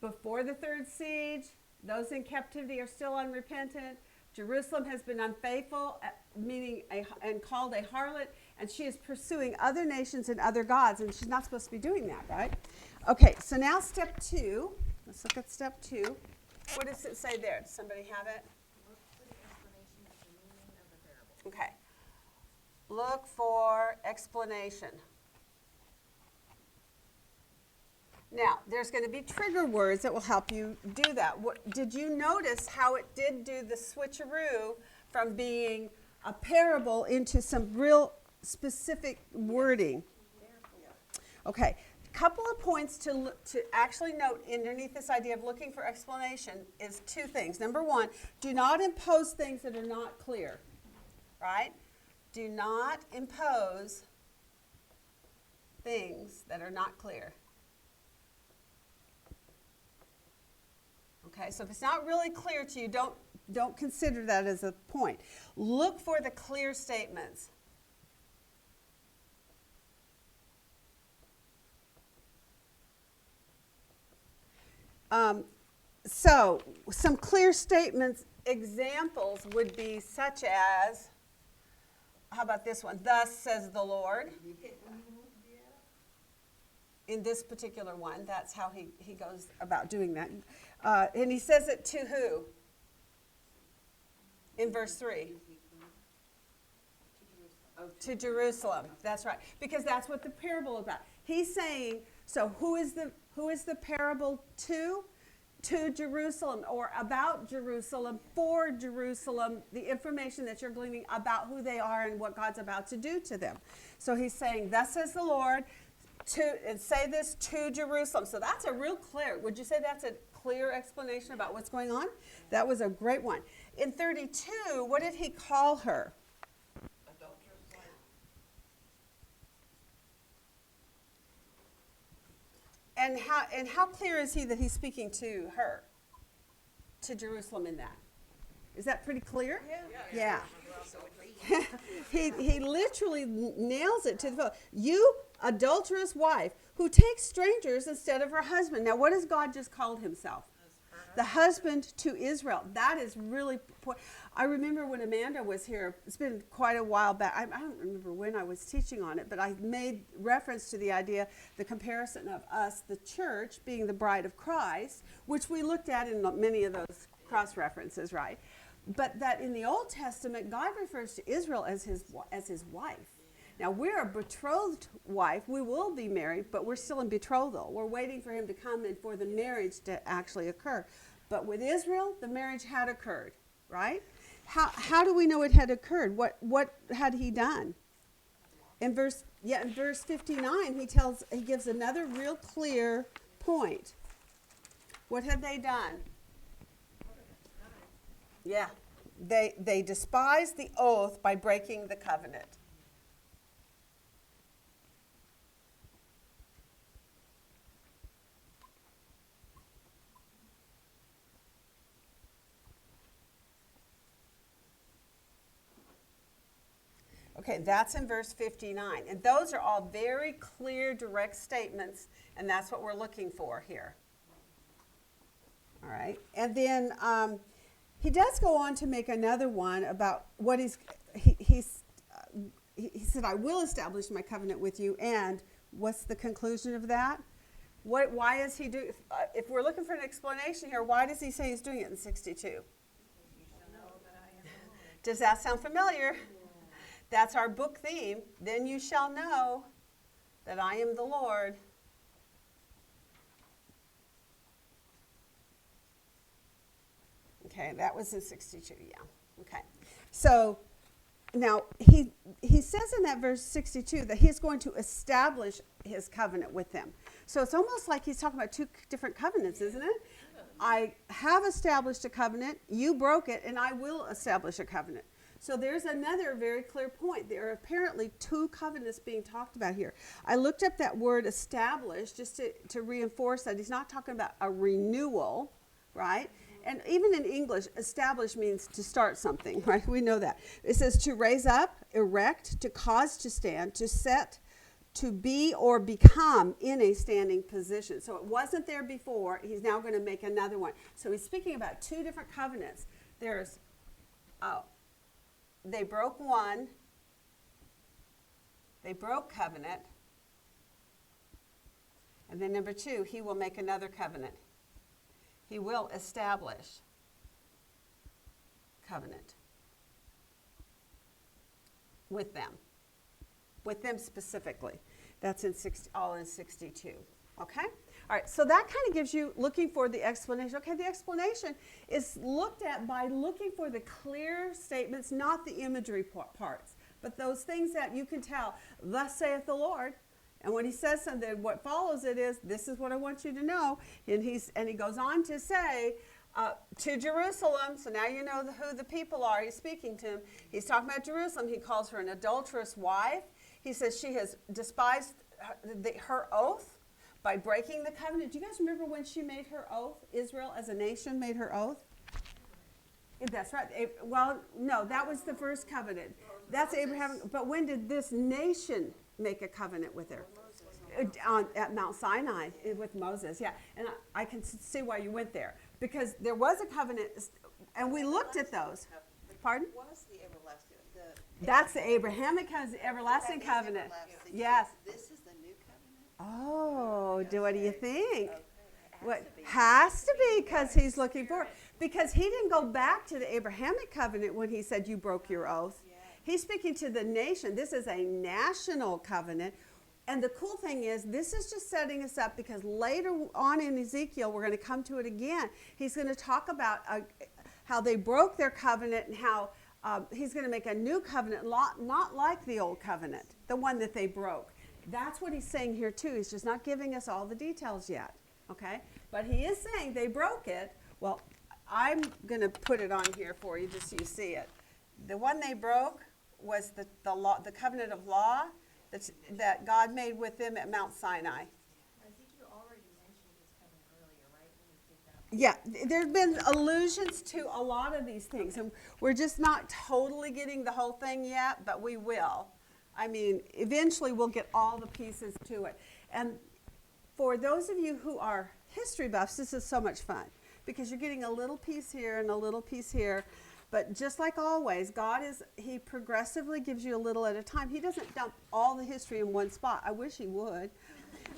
Before the third siege, those in captivity are still unrepentant. Jerusalem has been unfaithful, meaning and called a harlot, and she is pursuing other nations and other gods, and she's not supposed to be doing that, right? Okay, so now step 2. Let's look at step 2. What does it say there? Does somebody have it? Look for the explanation of the meaning of the parable. Okay. Look for explanation. Now, there's going to be trigger words that will help you do that. Did you notice how it did do the switcheroo from being a parable into some real specific wording? Okay, a couple of points to actually note underneath this idea of looking for explanation is two things. Number one, do not impose things that are not clear, right? Do not impose things that are not clear. Okay, so if it's not really clear to you, don't consider that as a point. Look for the clear statements. So some clear statements, examples would be such as, how about this one? Thus says the Lord. In this particular one, that's how he goes about doing that. And he says it to who? In verse 3. To Jerusalem. That's right. Because that's what the parable is about. He's saying, so who is the parable to? To Jerusalem, or about Jerusalem, for Jerusalem, the information that you're gleaning about who they are and what God's about to do to them. So he's saying, thus says the Lord, and say this to Jerusalem. So that's a real clear, would you say that's a clear explanation about what's going on? That was a great one. In 32, what did he call her? Adulterous wife. And how clear is he that he's speaking to her, to Jerusalem in that? Is that pretty clear? Yeah. He literally nails it to the phone. You adulterous wife who takes strangers instead of her husband. Now, what has God just called himself? The husband to Israel. That is really, I remember when Amanda was here, it's been quite a while back. I don't remember when I was teaching on it, but I made reference to the idea, the comparison of us, the church, being the bride of Christ, which we looked at in many of those cross references, right? But that in the Old Testament, God refers to Israel as his wife. Now, we're a betrothed wife. We will be married, but we're still in betrothal. We're waiting for him to come and for the marriage to actually occur. But with Israel, the marriage had occurred, right? How do we know it had occurred? What had he done? In verse 59, he gives another real clear point. What had they done? Yeah. They despised the oath by breaking the covenant. Okay, that's in verse 59. And those are all very clear, direct statements, and that's what we're looking for here. All right. And then he does go on to make another one about what he said, I will establish my covenant with you. And what's the conclusion of that? Why is he doing, if we're looking for an explanation here, why does he say he's doing it in 62? Does that sound familiar? That's our book theme. Then you shall know that I am the Lord. Okay, that was in 62, yeah. Okay. So now he says in that verse 62 that he's going to establish his covenant with them. So it's almost like he's talking about two different covenants, isn't it? I have established a covenant, you broke it, and I will establish a covenant. So there's another very clear point. There are apparently two covenants being talked about here. I looked up that word establish just to reinforce that he's not talking about a renewal, right? And even in English, establish means to start something, right? We know that. It says to raise up, erect, to cause to stand, to set, to be or become in a standing position. So it wasn't there before. He's now going to make another one. So he's speaking about two different covenants. There's, they broke one. They broke covenant. And then number two, he will make another covenant. He will establish covenant with them specifically. That's all in 62. Okay? All right, so that kind of gives you looking for the explanation. Okay, the explanation is looked at by looking for the clear statements, not the imagery parts, but those things that you can tell, thus saith the Lord. And when he says something, what follows it is, this is what I want you to know. And he goes on to say, to Jerusalem, so now you know who the people are he's speaking to. He's talking about Jerusalem. He calls her an adulterous wife. He says she has despised her oath by breaking the covenant. Do you guys remember when she made her oath? Israel as a nation made her oath? That's right. Well, no, that was the first covenant. That's Abraham. But when did this nation make a covenant with her? At Mount Sinai with Moses, yeah. And I can see why you went there. Because there was a covenant, and we looked at those. Pardon? What was the everlasting? That's the Abrahamic covenant, the everlasting covenant. Yes. This is the new covenant? Oh, what do you think? Okay. What has to be, because he's looking for, because he didn't go back to the Abrahamic covenant when he said you broke your oath. He's speaking to the nation. This is a national covenant. And the cool thing is, this is just setting us up because later on in Ezekiel, we're going to come to it again. He's going to talk about how they broke their covenant and how he's going to make a new covenant, not like the old covenant, the one that they broke. That's what he's saying here too. He's just not giving us all the details yet, okay? But he is saying they broke it. Well, I'm going to put it on here for you just so you see it. The one they broke was the law, the covenant of law that God made with them at Mount Sinai. Ezekiel already mentioned this coming earlier, right? When we did that. Yeah, there have been allusions to a lot of these things, and we're just not totally getting the whole thing yet, but we will. I mean, eventually we'll get all the pieces to it. And for those of you who are history buffs, this is so much fun because you're getting a little piece here and a little piece here. But just like always, he progressively gives you a little at a time. He doesn't dump all the history in one spot. I wish he would.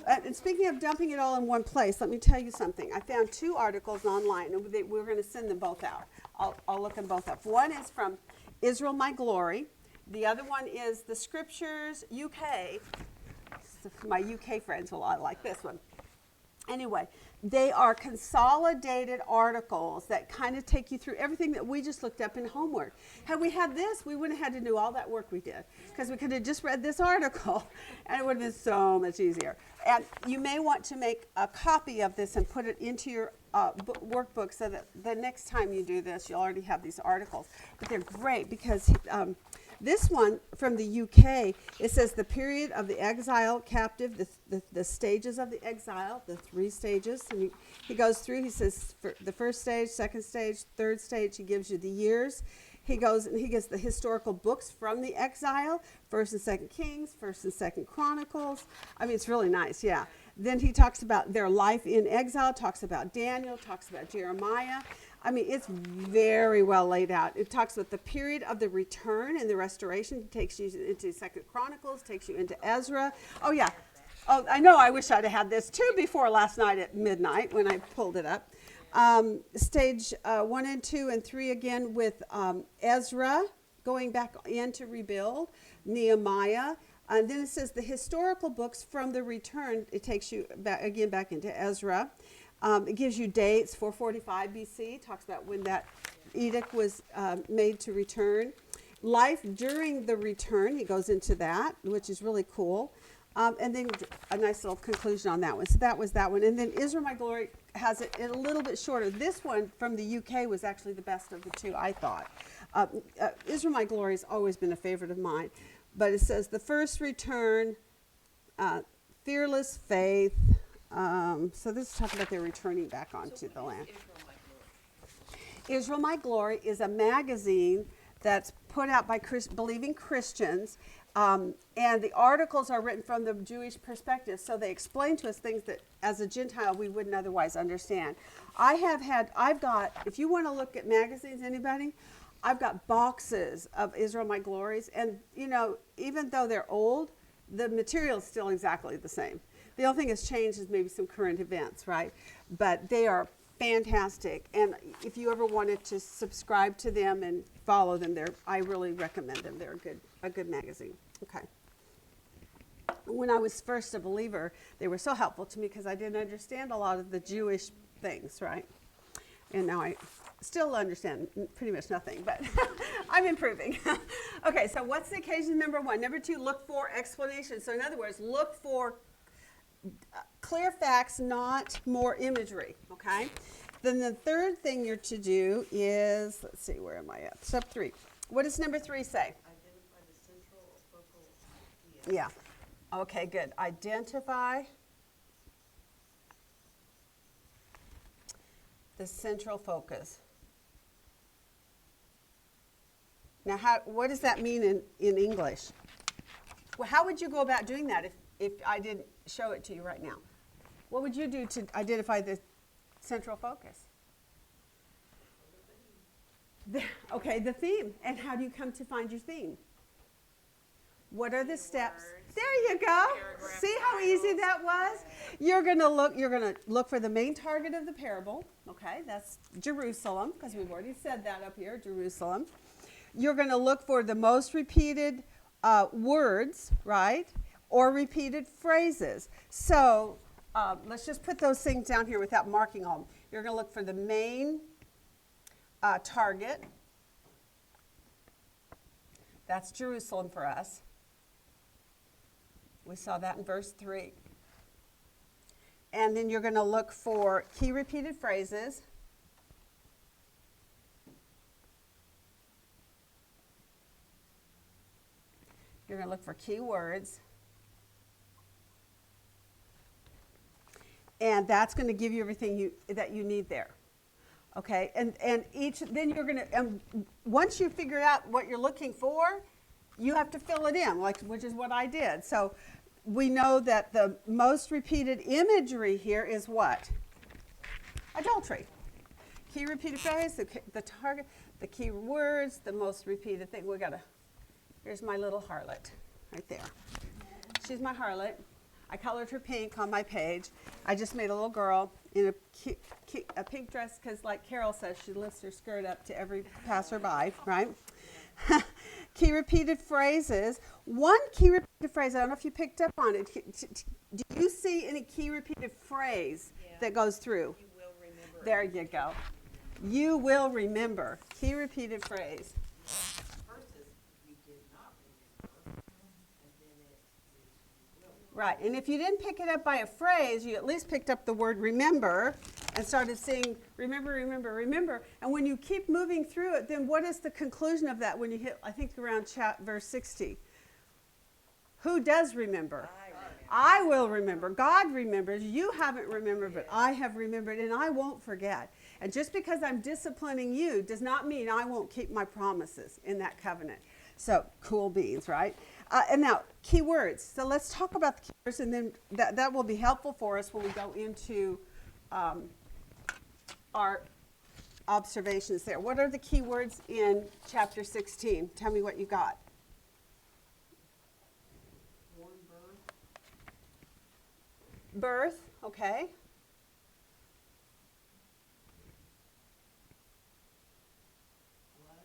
And speaking of dumping it all in one place, let me tell you something. I found 2 articles online, and we're going to send them both out. I'll look them both up. One is from Israel My Glory. The other one is the Scriptures UK. My UK friends will like this one. Anyway, they are consolidated articles that kind of take you through everything that we just looked up in homework. Had we had this, we wouldn't have had to do all that work we did because we could have just read this article and it would have been so much easier. And you may want to make a copy of this and put it into your workbook so that the next time you do this, you'll already have these articles. But they're great because this one from the UK, it says the period of the exile captive, the stages of the exile, the 3 stages. And he goes through, he says for the first stage, second stage, third stage, he gives you the years. He goes and he gives the historical books from the exile, 1st and 2nd Kings, 1st and 2nd Chronicles. I mean, it's really nice, yeah. Then he talks about their life in exile, talks about Daniel, talks about Jeremiah. I mean, it's very well laid out. It talks about the period of the return and the restoration. It takes you into 2nd Chronicles, takes you into Ezra. Oh, yeah. Oh, I know I wish I'd have had this too before last night at midnight when I pulled it up. Stage 1 and 2 and 3 again with Ezra going back in to rebuild, Nehemiah. And then it says the historical books from the return. It takes you back into Ezra. It gives you dates, 445 BC, talks about when that edict was made to return. Life during the return, he goes into that, which is really cool. And then a nice little conclusion on that one. So that was that one. And then Israel My Glory has it a little bit shorter. This one from the UK was actually the best of the 2, I thought. Israel My Glory has always been a favorite of mine. But it says the first return, fearless faith. So this is talking about their returning back onto the land. Israel My Glory is a magazine that's put out by believing Christians. And the articles are written from the Jewish perspective, so they explain to us things that as a Gentile we wouldn't otherwise understand. I've got, if you want to look at magazines, anybody, I've got boxes of Israel My Glories, and you know, even though they're old, the material is still exactly the same. The only thing that's changed is maybe some current events, right? But they are fantastic, and if you ever wanted to subscribe to them and follow them, I really recommend them. They're a good magazine. Okay. when I was first a believer, they were so helpful to me because I didn't understand a lot of the Jewish things, right? And now I still understand pretty much nothing, but I'm improving. Okay, so what's the occasion number one? Number two, look for explanations. So in other words, look for clear facts, not more imagery, okay? Then the third thing you're to do is, let's see, where am I at? Step 3. What does number 3 say? Identify the central or focal idea. Yeah. Okay, good. Identify the central focus. Now, what does that mean in English? Well, how would you go about doing that if I didn't show it to you right now? What would you do to identify the central focus? Okay, the theme. And how do you come to find your theme? What are the steps? There you go. See how easy that was? You're going to look for the main target of the parable. Okay, that's Jerusalem, because we've already said that up here, Jerusalem. You're going to look for the most repeated words, right? Or repeated phrases. So let's just put those things down here without marking them. You're going to look for the main target. That's Jerusalem for us. We saw that in verse 3. And then you're going to look for key repeated phrases. You're going to look for key words. And that's going to give you everything that you need there. Okay, then you're going to, once you figure out what you're looking for, you have to fill it in, which is what I did. So we know that the most repeated imagery here is what? Adultery. Key repeated phrase, the target, the key words, the most repeated thing. Here's my little harlot right there. She's my harlot. I colored her pink on my page. I just made a little girl in a pink dress because, like Carol says, she lifts her skirt up to every passerby, right? Key repeated phrases. One key repeated phrase, I don't know if you picked up on it. Do you see any key repeated phrase that goes through? You will remember. There you go. You will remember. Key repeated phrase. First is you did not remember, and then it is you will. Right, and if you didn't pick it up by a phrase, you at least picked up the word remember and started saying, remember, remember, remember. And when you keep moving through it, then what is the conclusion of that when you hit, I think, around verse 60? Who does remember? I will remember. God remembers. You haven't remembered, but I have remembered, and I won't forget. And just because I'm disciplining you does not mean I won't keep my promises in that covenant. So, cool beans, right? And now, key words. So let's talk about the key words, and then that will be helpful for us when we go into our observations there. What are the key words in chapter 16? Tell me what you got. Born, birth, Birth, okay. blood,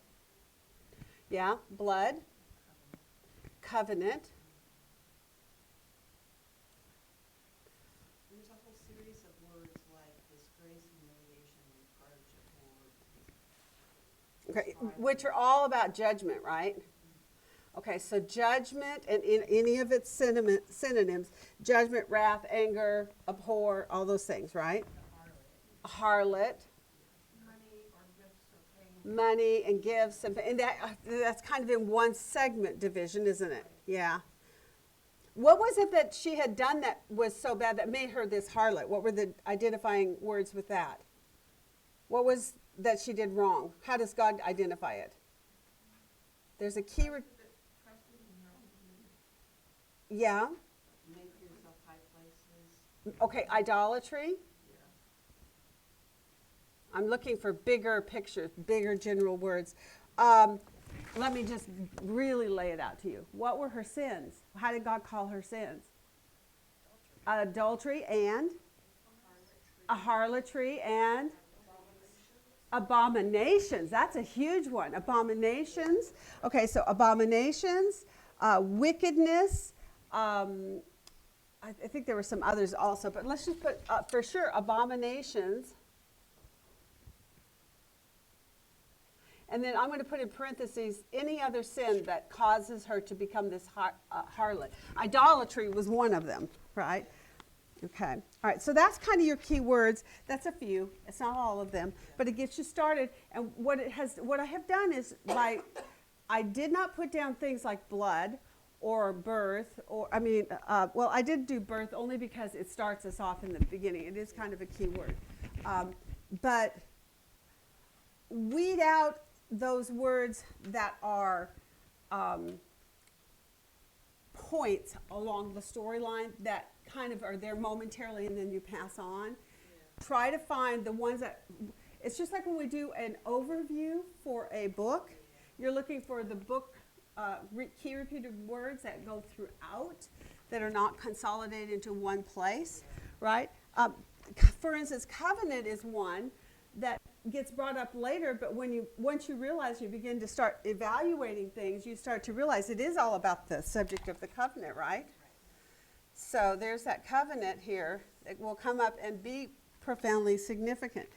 Yeah, blood. Covenant. There's a whole series of words like disgrace, humiliation, reproach, abhorred. Okay, which are all about judgment, right? Okay, so judgment and in any of its synonyms, judgment, wrath, anger, abhor, all those things, right? Harlot. Money and gifts, and that's kind of in one segment division, isn't it? Yeah. What was it that she had done that was so bad that made her this harlot? What were the identifying words with that? What was that she did wrong? How does God identify it? There's a key. Yeah. Make yourself high places. Okay, idolatry. I'm looking for bigger pictures, bigger general words. Let me just really lay it out to you. What were her sins? How did God call her sins? Adultery and harlotry and abominations. That's a huge one. Abominations. Okay, so abominations, wickedness, I think there were some others also, but let's just put, for sure, abominations. And then I'm going to put in parentheses any other sin that causes her to become this harlot. Idolatry was one of them, right? Okay. All right. So that's kind of your key words. That's a few. It's not all of them, but it gets you started. And what I have done is I did not put down things like blood or birth, or I did do birth only because it starts us off in the beginning. It is kind of a key word, but weed out those words that are points along the storyline that kind of are there momentarily and then you pass on. Yeah. Try to find the ones that, it's just like when we do an overview for a book, you're looking for the book key repeated words that go throughout, that are not consolidated into one place, right? For instance, covenant is one that gets brought up later, but once you realize, you begin to start evaluating things, you start to realize it is all about the subject of the covenant, right? So there's that covenant here that will come up and be profoundly significant.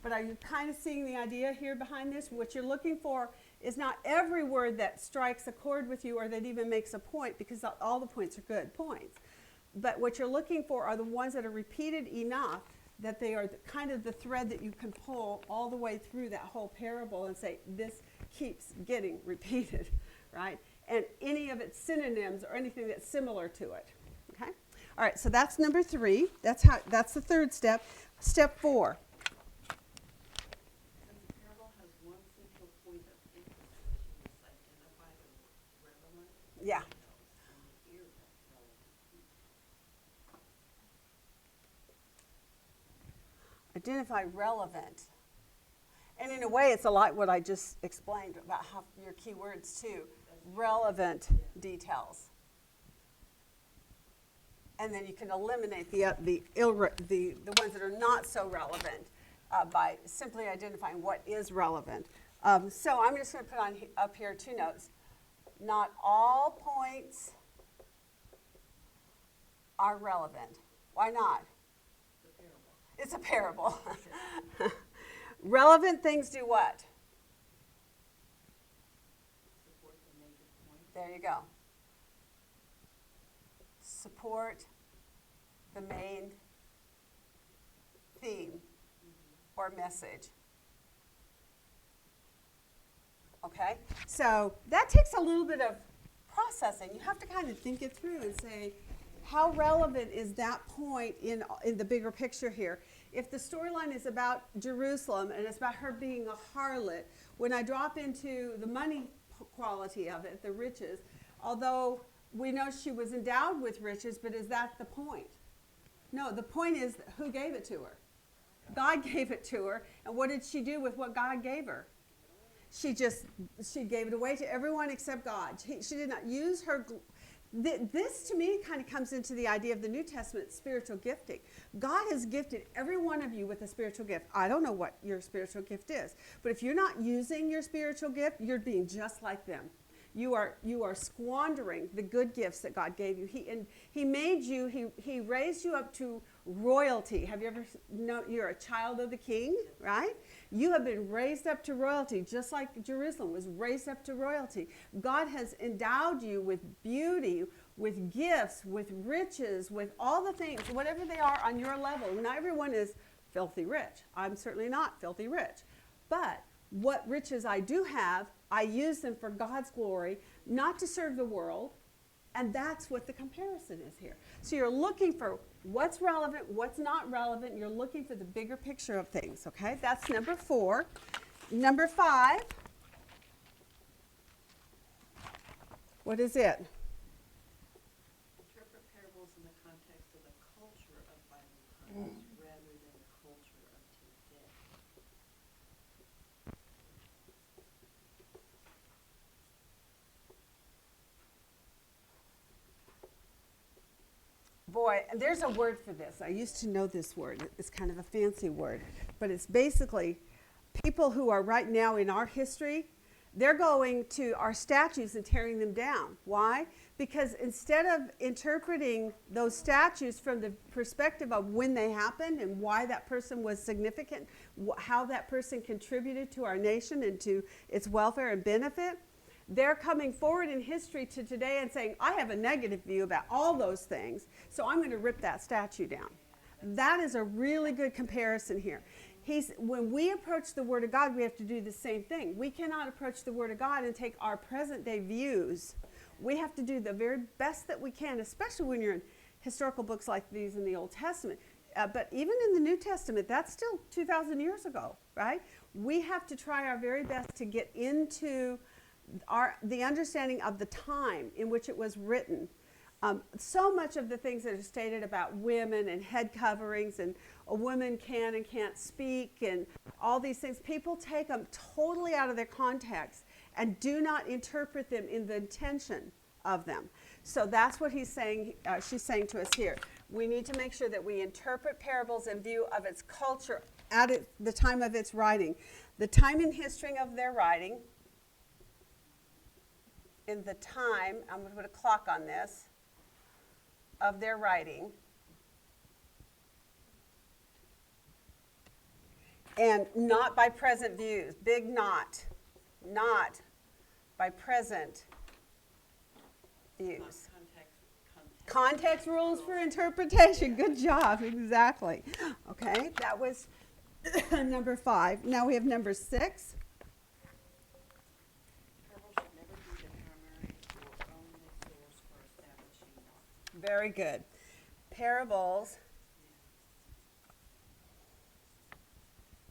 But are you kind of seeing the idea here behind this? What you're looking for is not every word that strikes a chord with you or that even makes a point, because all the points are good points. But what you're looking for are the ones that are repeated enough that they are kind of the thread that you can pull all the way through that whole parable and say, this keeps getting repeated, right? And any of its synonyms or anything that's similar to it, okay? All right, so that's number 3. That's the third step. Step 4. Since the parable has one central point of emphasis, you must identify the relevant Yeah. details and the irrelevant details. Identify relevant. And in a way, it's a lot what I just explained about how your key words too. Relevant details. And then you can eliminate the ones that are not so relevant by simply identifying what is relevant. So I'm just going to put on up here 2 notes. Not all points are relevant. Why not? It's a parable. Relevant things do what? Support the major point. There you go. Support the main theme or message. Okay? So that takes a little bit of processing. You have to kind of think it through and say, how relevant is that point in the bigger picture here? If the storyline is about Jerusalem and it's about her being a harlot, when I drop into the money quality of it, the riches, although we know she was endowed with riches, but is that the point? No, the point is who gave it to her? God gave it to her. And what did she do with what God gave her? She gave it away to everyone except God. She did not use her. This to me kind of comes into the idea of the New Testament spiritual gifting. God has gifted every one of you with a spiritual gift. I don't know what your spiritual gift is, but if you're not using your spiritual gift, you're being just like them. You are squandering the good gifts that God gave you. He made you, he raised you up to royalty. Have you ever known you're a child of the King, right? You have been raised up to royalty, just like Jerusalem was raised up to royalty. God has endowed you with beauty, with gifts, with riches, with all the things, whatever they are on your level. Not everyone is filthy rich. I'm certainly not filthy rich. But what riches I do have, I use them for God's glory, not to serve the world. And that's what the comparison is here. So you're looking for what's relevant, what's not relevant. You're looking for the bigger picture of things, okay? That's number 4. Number 5. What is it? Interpret parables in the context of the culture of Bible times rather than the culture of today. Boy, and there's a word for this. I used to know this word. It's kind of a fancy word, but it's basically people who are right now in our history They're going to our statutes and tearing them down. Why? Because instead of interpreting those statutes from the perspective of when they happened and why that person was significant, how that person contributed to our nation and to its welfare and benefit, they're coming forward in history to today and saying, I have a negative view about all those things, so I'm going to rip that statue down. That is a really good comparison here. When we approach the Word of God, we have to do the same thing. We cannot approach the Word of God and take our present day views. We have to do the very best that we can, especially when you're in historical books like these in the Old Testament. But even in the New Testament, that's still 2,000 years ago, right? We have to try our very best to get into the understanding of the time in which it was written. So much of the things that are stated about women and head coverings and a woman can and can't speak and all these things, people take them totally out of their context and do not interpret them in the intention of them. So that's what he's saying. She's saying to us here. We need to make sure that we interpret parables in view of its culture at the time of its writing. The time in history of their writing, in the time, I'm going to put a clock on this, of their writing, and not by present views, big not by present views. Context rules for interpretation. Good job, exactly. Okay, that was number 5. Now we have number 6. Parables should never be the primary or only source for establishing doctrine. Very good. Parables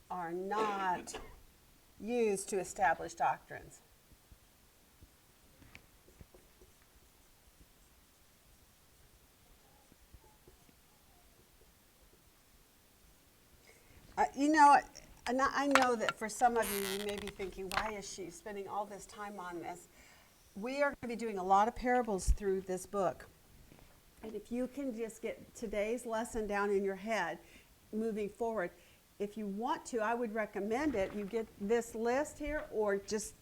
are not used to establish doctrines. And I know that for some of you, you may be thinking, why is she spending all this time on this? We are going to be doing a lot of parables through this book. And if you can just get today's lesson down in your head, moving forward, if you want to, I would recommend it. You get this list here, or just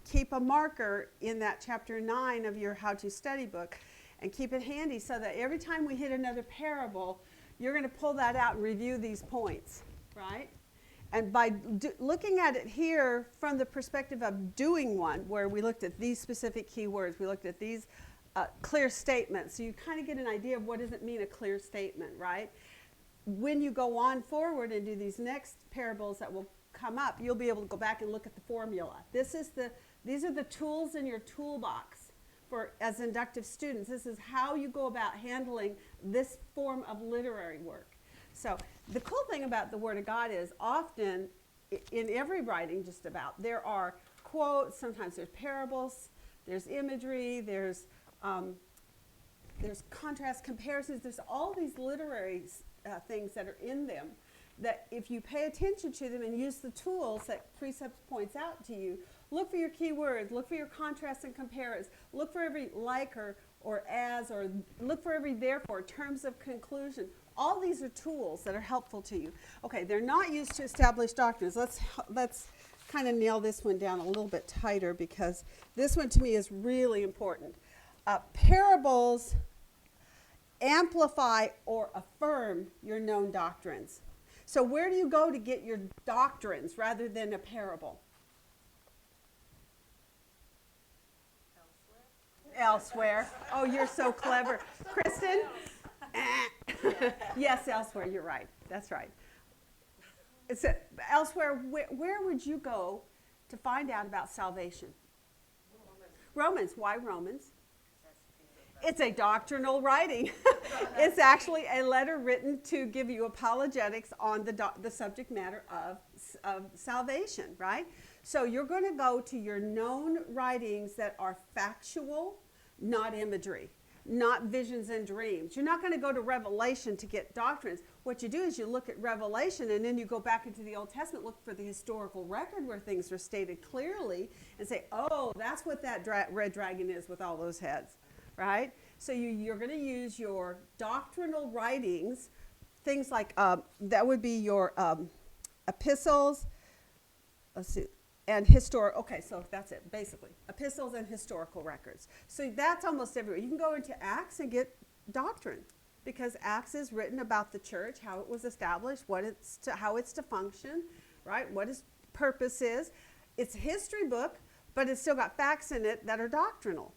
keep a marker in that chapter 9 of your How to Study book and keep it handy so that every time we hit another parable, you're going to pull that out and review these points, right? And by looking at it here from the perspective of doing one, where we looked at these specific key words, we looked at these clear statements, so you kind of get an idea of what does it mean, a clear statement, right? When you go on forward and do these next parables that will come up, you'll be able to go back and look at the formula. These are the tools in your toolbox as inductive students. This is how you go about handling this form of literary work. So the cool thing about the Word of God is often in every writing just about, there are quotes, sometimes there's parables, there's imagery, there's contrast comparisons, there's all these literary things that are in them that if you pay attention to them and use the tools that Precept points out to you, look for your key words, look for your contrast and comparisons, look for every like or as, or look for every therefore, terms of conclusion. All these are tools that are helpful to you. Okay, they're not used to establish doctrines. Let's kind of nail this one down a little bit tighter, because this one to me is really important. Parables amplify or affirm your known doctrines. So where do you go to get your doctrines rather than a parable? Elsewhere. Oh, you're so clever. Kristen? Yes, elsewhere. You're right. That's right. It's elsewhere. Where would you go to find out about salvation? Romans. Why Romans? It's a doctrinal writing. It's actually a letter written to give you apologetics on the subject matter of salvation, right? So you're going to go to your known writings that are factual, not imagery, not visions and dreams. You're not going to go to Revelation to get doctrines. What you do is you look at Revelation and then you go back into the Old Testament, look for the historical record where things are stated clearly and say, oh, that's what that red dragon is with all those heads, right? So you're going to use your doctrinal writings, things like, that would be your epistles. Let's see. and historic. Okay, so that's it, basically. Epistles and historical records. So that's almost everywhere. You can go into Acts and get doctrine, because Acts is written about the church, how it was established, how it's to function, right? What its purpose is. It's a history book, but it's still got facts in it that are doctrinal.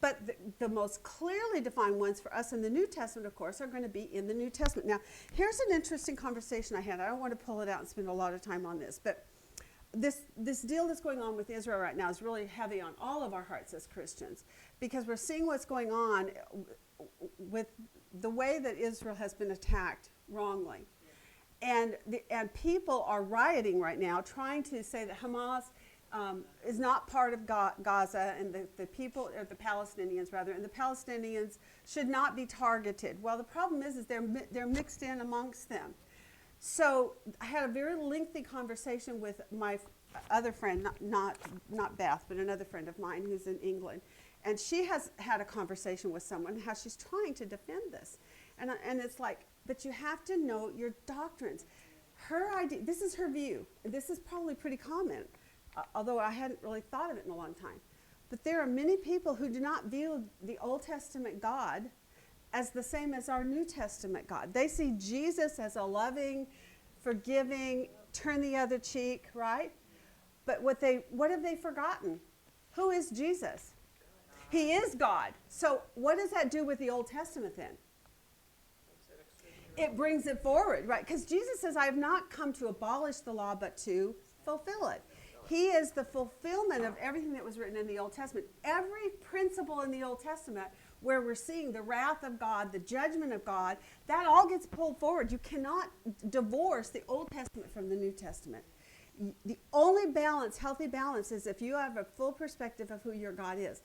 But the most clearly defined ones for us in the New Testament, of course, are going to be in the New Testament. Now, here's an interesting conversation I had. I don't want to pull it out and spend a lot of time on this, but this deal that's going on with Israel right now is really heavy on all of our hearts as Christians, because we're seeing what's going on with the way that Israel has been attacked wrongly. And people are rioting right now, trying to say that Hamas is not part of Gaza, and the people, or the Palestinians rather, and the Palestinians should not be targeted. Well, the problem is they're mixed in amongst them. So I had a very lengthy conversation with my other friend, not Beth, but another friend of mine who's in England. And she has had a conversation with someone how she's trying to defend this. And it's like, but you have to know your doctrines. Her idea, this is her view. This is probably pretty common, although I hadn't really thought of it in a long time. But there are many people who do not view the Old Testament God as the same as our New Testament God. They see Jesus as a loving, forgiving, turn the other cheek, right? But what have they forgotten? Who is Jesus? He is God. So what does that do with the Old Testament then? It brings it forward, right? Because Jesus says, I have not come to abolish the law, but to fulfill it. He is the fulfillment of everything that was written in the Old Testament. Every principle in the Old Testament where we're seeing the wrath of God, the judgment of God, that all gets pulled forward. You cannot divorce the Old Testament from the New Testament. The only balance, healthy balance, is if you have a full perspective of who your God is.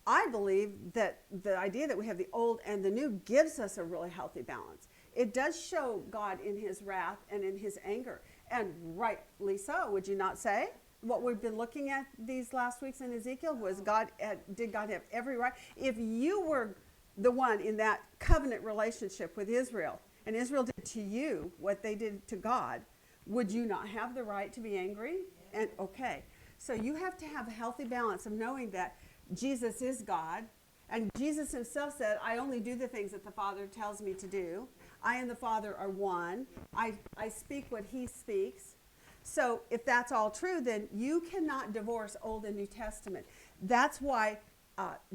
I believe that the idea that we have the old and the new gives us a really healthy balance. It does show God in his wrath and in his anger, and rightly so, would you not say? What we've been looking at these last weeks in Ezekiel was did God have every right? If you were the one in that covenant relationship with Israel, and Israel did to you what they did to God, would you not have the right to be angry? And okay, so you have to have a healthy balance of knowing that Jesus is God, and Jesus himself said, I only do the things that the Father tells me to do. I and the Father are one. I speak what he speaks. So if that's all true, then you cannot divorce Old and New Testament. That's why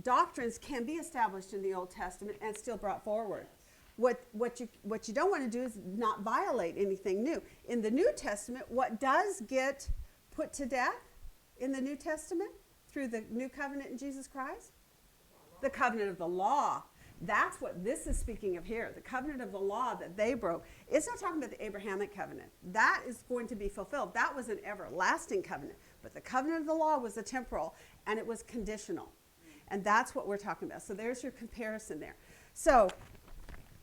doctrines can be established in the Old Testament and still brought forward. What you don't want to do is not violate anything new. In the New Testament, what does get put to death in the New Testament through the new covenant in Jesus Christ? The covenant of the law. That's what this is speaking of here. The covenant of the law that they broke. It's not talking about the Abrahamic covenant. That is going to be fulfilled. That was an everlasting covenant. But the covenant of the law was a temporal, and it was conditional. And that's what we're talking about. So there's your comparison there. So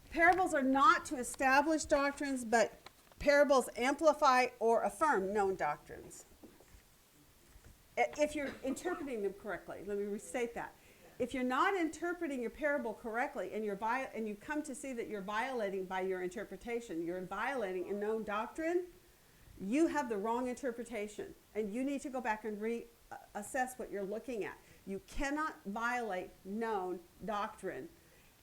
parables are not to establish doctrines, but parables amplify or affirm known doctrines. If you're interpreting them correctly. Let me restate that. If you're not interpreting your parable correctly, and you come to see that you're violating by your interpretation, you're violating a known doctrine, you have the wrong interpretation, and you need to go back and reassess what you're looking at. You cannot violate known doctrine.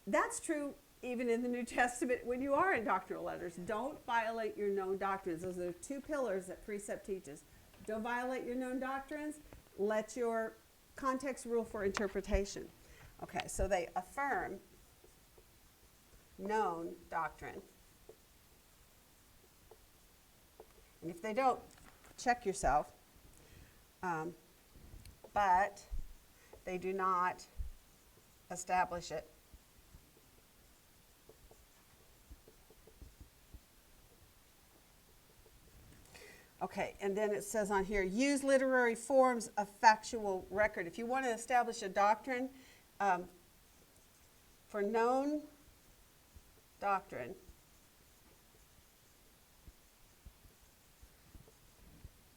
That's true even in the New Testament when you are in doctrinal letters. Don't violate your known doctrines. Those are two pillars that Precept teaches. Don't violate your known doctrines. Let your context rule for interpretation. Okay, so they affirm known doctrine. And if they don't, check yourself. But they do not establish it. Okay, and then it says on here, use literary forms of factual record. If you want to establish a doctrine, for known doctrine,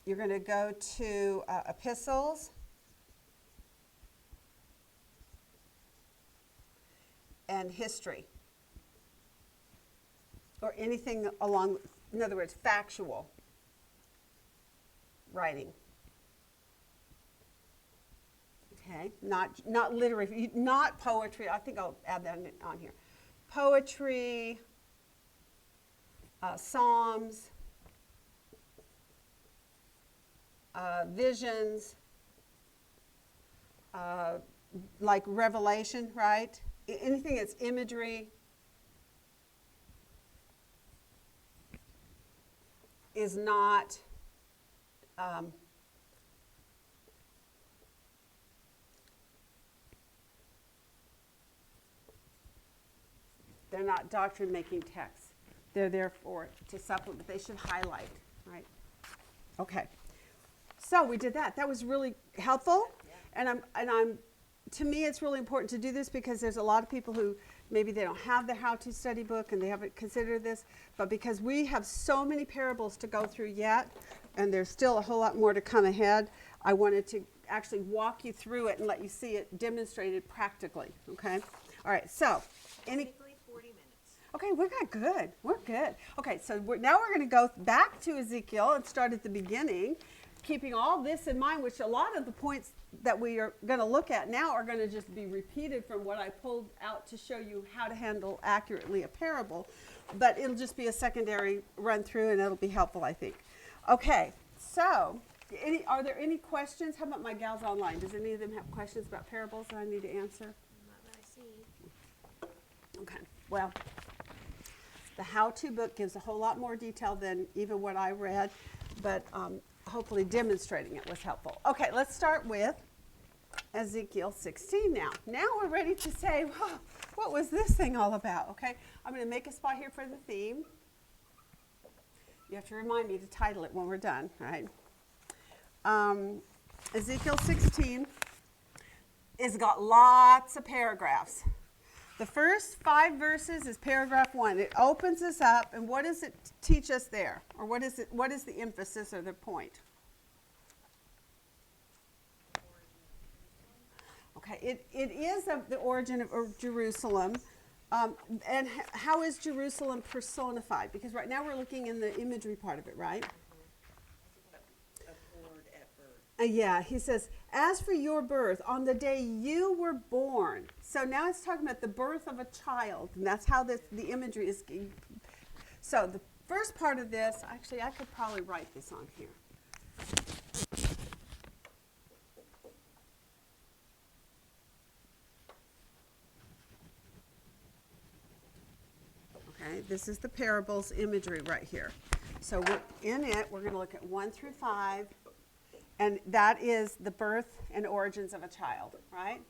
you're going to go to epistles and history, or anything along, in other words, factual. writing. Okay, not literary, not poetry. I think I'll add that on here. Poetry, psalms, visions, like Revelation, right? Anything that's imagery is not they're not doctrine-making texts. They're there to supplement. They should highlight, right? Okay. So we did that. That was really helpful. Yeah. And I'm to me it's really important to do this because there's a lot of people who maybe they don't have the how-to study book and they haven't considered this, but because we have so many parables to go through yet, and there's still a whole lot more to come ahead, I wanted to actually walk you through it and let you see it demonstrated practically, okay? All right, so Typically 40 minutes. okay, we're good. We're good. Okay, so now we're going to go back to Ezekiel and start at the beginning, keeping all this in mind, which a lot of the points that we are going to look at now are going to just be repeated from what I pulled out to show you how to handle accurately a parable, but it'll just be a secondary run through and it'll be helpful, I think. Okay, so are there any questions? How about my gals online? Does any of them have questions about parables that I need to answer? Not that I see. Okay, well, the how-to book gives a whole lot more detail than even what I read, but hopefully demonstrating it was helpful. Okay, let's start with Ezekiel 16 now. Now we're ready to say, whoa, what was this thing all about? Okay, I'm going to make a spot here for the theme. You have to remind me to title it when we're done, right? Ezekiel 16 has got lots of paragraphs. The first 5 verses is paragraph 1. It opens us up, and what does it teach us there? Or what is the emphasis or the point? Okay, it is the origin of Jerusalem. And how is Jerusalem personified? Because right now we're looking in the imagery part of it, right? Abhorred at birth. Yeah, he says, as for your birth, on the day you were born. So now it's talking about the birth of a child, and that's how the imagery is. So the first part of this, actually, I could probably write this on here. Okay, this is the parables imagery right here. So in it, we're going to look at 1 through 5. And that is the birth and origins of a child, right?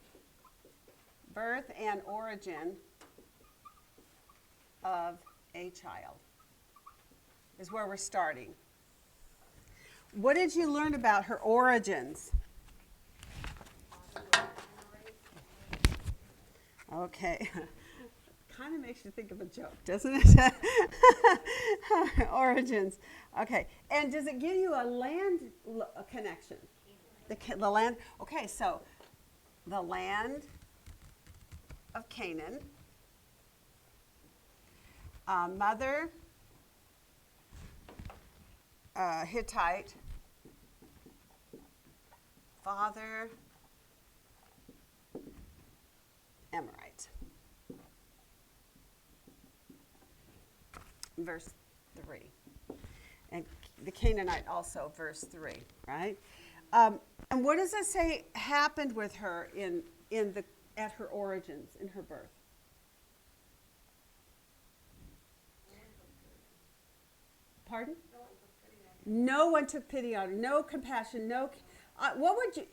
Birth and origin of a child is where we're starting. What did you learn about her origins? Okay. Kind of makes you think of a joke, doesn't it? Origins. Okay. And does it give you a land connection? The land. Okay, so the land of Canaan. Mother, Hittite. Father, Amorite. Verse 3. And the Canaanite also, verse 3, right? And what does it say happened with her at her origins, in her birth? Pardon? No one took pity on her. No compassion. No. What would you,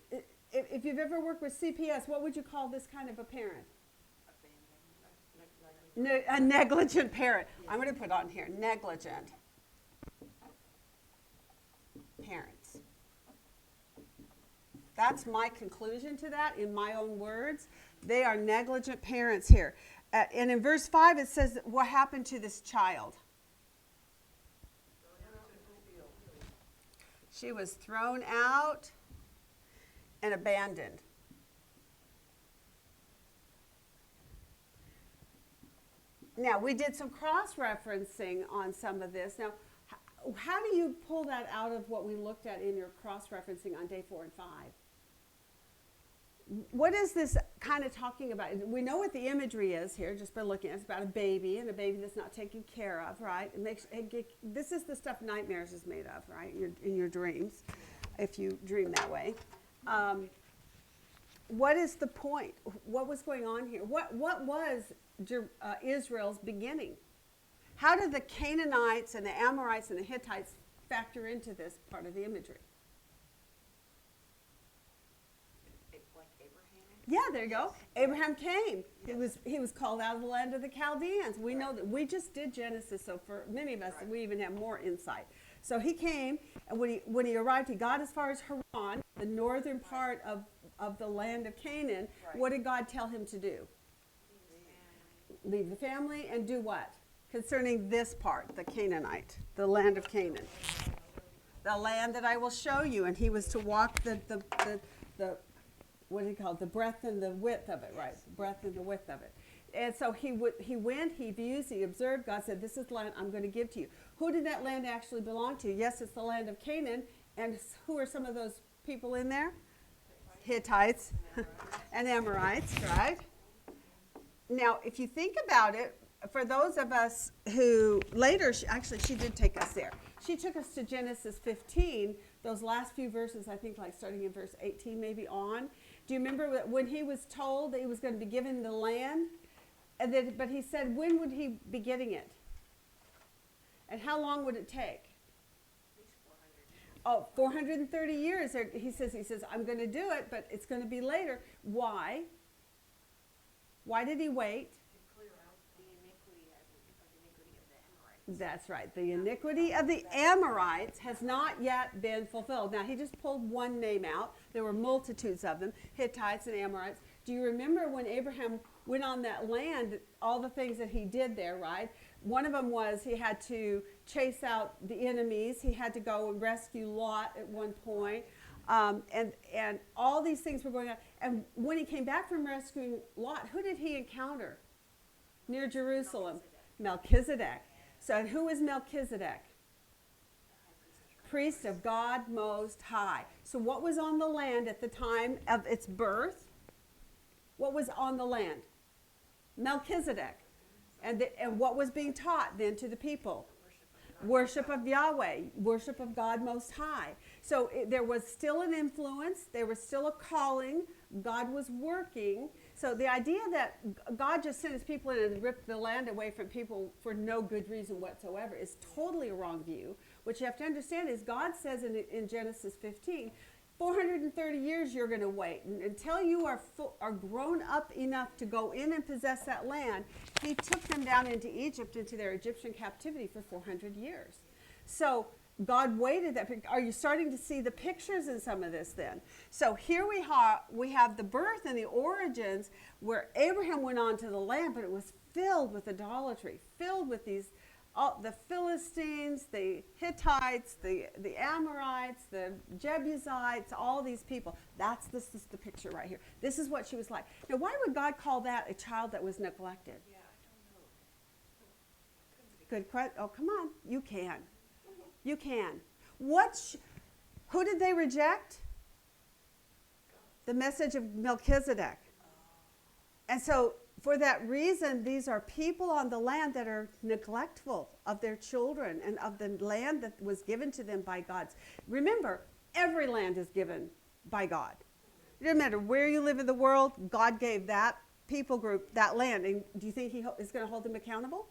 if you've ever worked with CPS, what would you call this kind of a parent? A negligent parent. I'm going to put on here, negligent parents. That's my conclusion to that in my own words. They are negligent parents here. And in verse 5 it says, what happened to this child? She was thrown out and abandoned. Now, we did some cross-referencing on some of this. Now, how do you pull that out of what we looked at in your cross-referencing on day 4 and 5? What is this kind of talking about? We know what the imagery is here, just by looking at it. It's about a baby and a baby that's not taken care of, right? This is the stuff nightmares is made of, right? In your dreams, if you dream that way. What is the point? What was going on here? What was Israel's beginning? How did the Canaanites and the Amorites and the Hittites factor into this part of the imagery? Like Abraham? Yeah, there you go. Abraham came. He was called out of the land of the Chaldeans. We know that. We just did Genesis, so for many of us, we even have more insight. So he came, and when he arrived, he got as far as Haran, the northern part of the land of Canaan. Right. What did God tell him to do? Leave the family and do what? Concerning this part, the Canaanite, the land of Canaan. The land that I will show you. And he was to walk the what do you call it? The breadth and the width of it, right? The breadth and the width of it. And so he went, he views, he observed. God said, this is the land I'm going to give to you. Who did that land actually belong to? Yes, it's the land of Canaan. And who are some of those people in there? Hittites and Amorites, right? Now, if you think about it, for those of us who later, she did take us there. She took us to Genesis 15, those last few verses, I think like starting in verse 18 maybe on. Do you remember when he was told that he was going to be given the land? But he said, when would he be getting it? And how long would it take? Oh, 430 years. He says, I'm going to do it, but it's going to be later. Why? Why did he wait? That's right. The iniquity of the Amorites has not yet been fulfilled. Now, he just pulled one name out. There were multitudes of them, Hittites and Amorites. Do you remember when Abraham went on that land, all the things that he did there, right? One of them was he had to chase out the enemies. He had to go and rescue Lot at one point. And all these things were going on. And when he came back from rescuing Lot, who did he encounter near Jerusalem? Melchizedek. So who is Melchizedek? Priest of God Most High. So what was on the land at the time of its birth? What was on the land? Melchizedek. And what was being taught then to the people? Worship of Yahweh, worship of God Most High. So there was still an influence, there was still a calling, God was working. So the idea that God just sent his people in and ripped the land away from people for no good reason whatsoever is totally a wrong view. What you have to understand is God says in Genesis 15, 430 years you're going to wait. And until you are grown up enough to go in and possess that land, he took them down into Egypt, into their Egyptian captivity for 400 years. So God waited that. Are you starting to see the pictures in some of this then? So here we have the birth and the origins where Abraham went onto the land, but it was filled with idolatry, filled with the Philistines, the Hittites, the Amorites, the Jebusites, all these people. This is the picture right here. This is what she was like. Now, why would God call that a child that was neglected? Yeah, I don't know. Good question. Oh, come on. You can. You can. Who did they reject? The message of Melchizedek. And so, for that reason, these are people on the land that are neglectful of their children and of the land that was given to them by God. Remember, every land is given by God. It doesn't matter where you live in the world, God gave that people group that land. And do you think he is going to hold them accountable?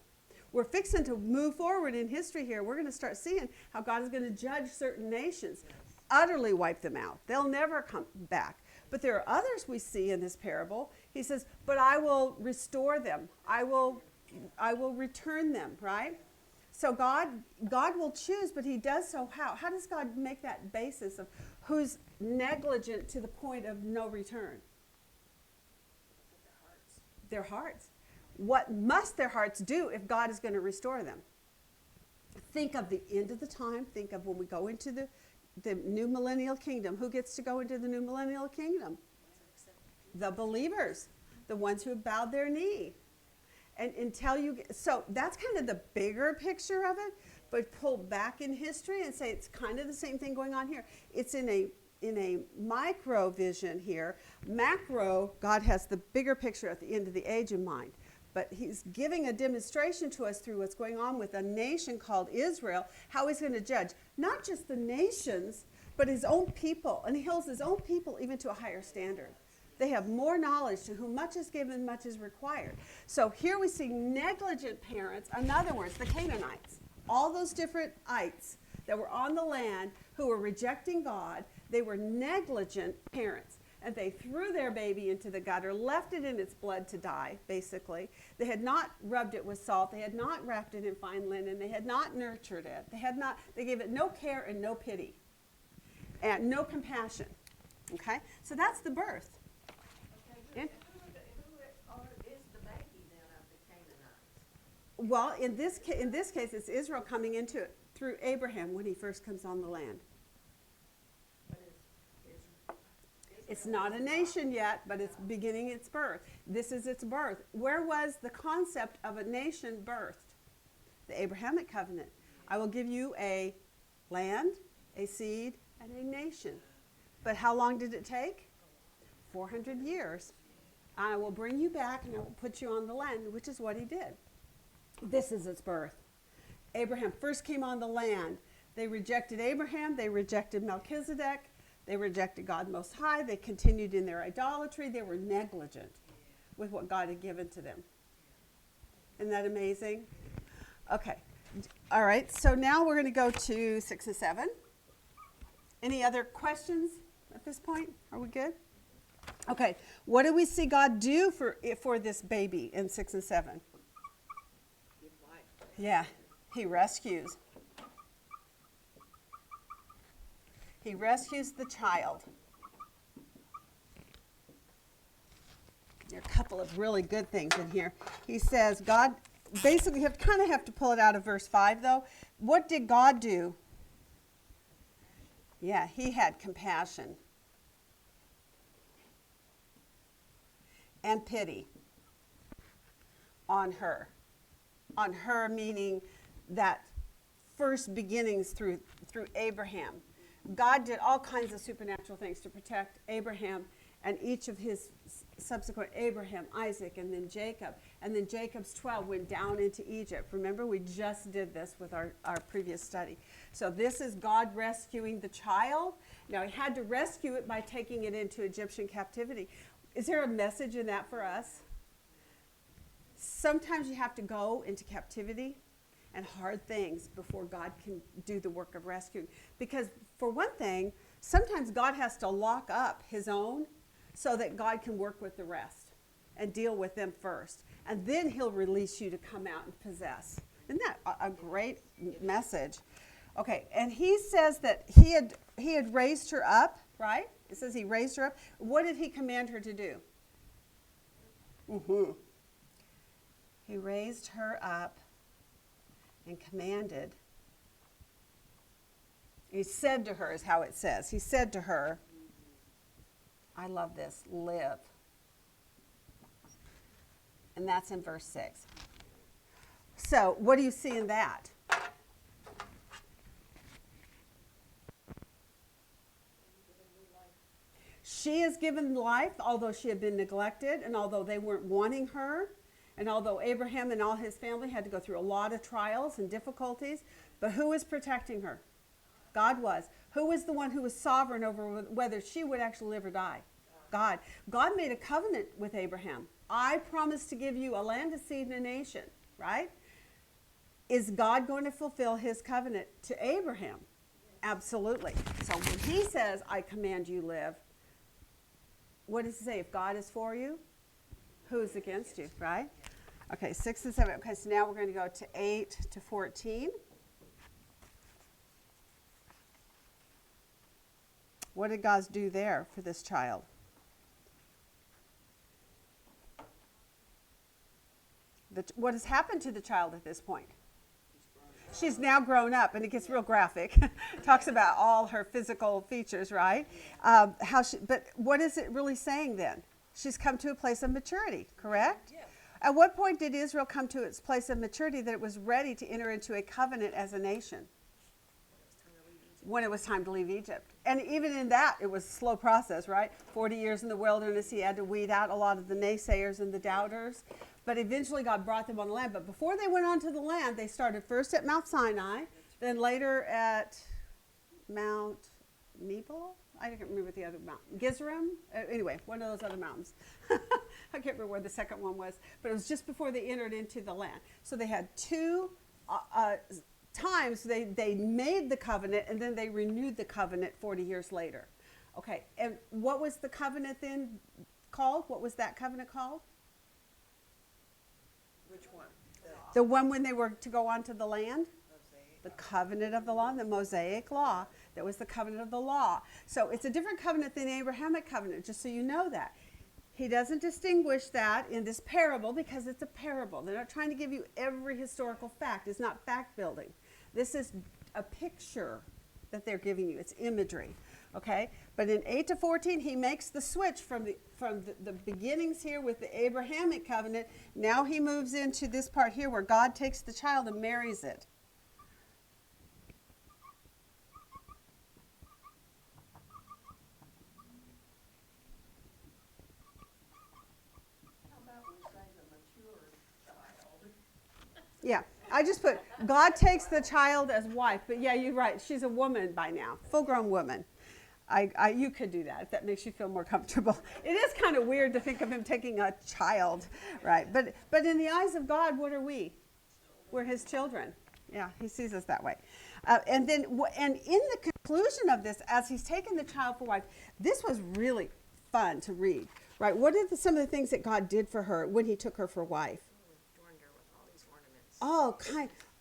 We're fixing to move forward in history here. We're going to start seeing how God is going to judge certain nations, utterly wipe them out. They'll never come back. But there are others we see in this parable. He says, but I will restore them. I will return them, right? So God will choose, but he does so how? How does God make that basis of who's negligent to the point of no return? Their hearts. What must their hearts do if God is going to restore them? Think of the end of the time. Think of when we go into the new millennial kingdom. Who gets to go into the new millennial kingdom? The believers, the ones who have bowed their knee. And until you so that's kind of the bigger picture of it. but pull back in history and say it's kind of the same thing going on here. It's in a micro vision here. Macro, God has the bigger picture at the end of the age in mind. But he's giving a demonstration to us through what's going on with a nation called Israel, how he's going to judge not just the nations, but his own people. And he holds his own people even to a higher standard. They have more knowledge, to whom much is given, much is required. So here we see negligent parents, in other words, the Canaanites, all those different ites that were on the land who were rejecting God. They were negligent parents. And they threw their baby into the gutter, left it in its blood to die, basically. They had not rubbed it with salt. They had not wrapped it in fine linen. They had not nurtured it. They gave it no care and no pity and no compassion. Okay? So that's the birth. Okay, And- who is the baby then of the Canaanites? Well, in this case, it's Israel coming into it through Abraham when he first comes on the land. But It's not a nation yet, but it's beginning its birth. This is its birth. Where was the concept of a nation birthed? The Abrahamic covenant. I will give you a land, a seed, and a nation. But how long did it take? 400 years. I will bring you back and I will put you on the land, which is what he did. This is its birth. Abraham first came on the land. They rejected Abraham. They rejected Melchizedek. They rejected God Most High. They continued in their idolatry. They were negligent with what God had given to them. Isn't that amazing? Okay. All right. So now we're going to go to 6 and 7. Any other questions at this point? Are we good? Okay. What do we see God do for this baby in 6 and 7? Yeah. He rescues. He rescues the child. There are a couple of really good things in here. He says, God, basically, you kind of have to pull it out of verse 5, though. What did God do? Yeah, he had compassion and pity on her. On her meaning that first beginnings through Abraham. God did all kinds of supernatural things to protect Abraham and each of his subsequent Abraham, Isaac, and then Jacob. And then Jacob's 12 went down into Egypt. Remember, we just did this with our previous study. So this is God rescuing the child. Now, he had to rescue it by taking it into Egyptian captivity. Is there a message in that for us? Sometimes you have to go into captivity and hard things before God can do the work of rescuing. Because for one thing, sometimes God has to lock up his own so that God can work with the rest and deal with them first. And then he'll release you to come out and possess. Isn't that a great message? Okay, and he says that he had raised her up, right? It says he raised her up. What did he command her to do? He raised her up and commanded. He said to her, is how it says. He said to her, I love this, live. And that's in verse 6. So, what do you see in that? She is given life, although she had been neglected, and although they weren't wanting her, and although Abraham and all his family had to go through a lot of trials and difficulties, but who was protecting her? God was. Who was the one who was sovereign over whether she would actually live or die? God. God made a covenant with Abraham. I promise to give you a land, a seed, and a nation, right? Is God going to fulfill his covenant to Abraham? Absolutely. So when he says, I command you live, what does he say? If God is for you, who is against you, right? Okay, 6 and 7. Okay, so now we're going to go to 8 to 14. What did God do there for this child? What has happened to the child at this point? She's now grown up, and it gets real graphic. Talks about all her physical features, right? But what is it really saying then? She's come to a place of maturity, correct? Yeah. At what point did Israel come to its place of maturity that it was ready to enter into a covenant as a nation? When it was time to leave Egypt. And even in that, it was a slow process, right? 40 years in the wilderness, he had to weed out a lot of the naysayers and the doubters. But eventually God brought them on the land. But before they went onto the land, they started first at Mount Sinai, then later at Mount Nebo? I can't remember the other mountain. Gizrim? Anyway, one of those other mountains. I can't remember where the second one was. But it was just before they entered into the land. So they had two times they made the covenant, and then they renewed the covenant 40 years later. Okay, and what was the covenant then called? What was that covenant called? Which one? The one when they were to go onto the land? Mosaic. The covenant of the law, the Mosaic law. That was the covenant of the law. So it's a different covenant than the Abrahamic covenant, just so you know that. He doesn't distinguish that in this parable because it's a parable. They're not trying to give you every historical fact. It's not fact building. This is a picture that they're giving you. It's imagery, okay? But in 8 to 14, he makes the switch from the beginnings here with the Abrahamic covenant. Now he moves into this part here where God takes the child and marries it. How about we say the mature child? Yeah, I just put, God takes the child as wife. But yeah, you're right. She's a woman by now, full-grown woman. You could do that if that makes you feel more comfortable. It is kind of weird to think of him taking a child, right? But in the eyes of God, what are we? We're his children. Yeah, he sees us that way. And in the conclusion of this, as he's taken the child for wife, this was really fun to read, right? What are some of the things that God did for her when he took her for wife? Adorned her with all these ornaments. Oh,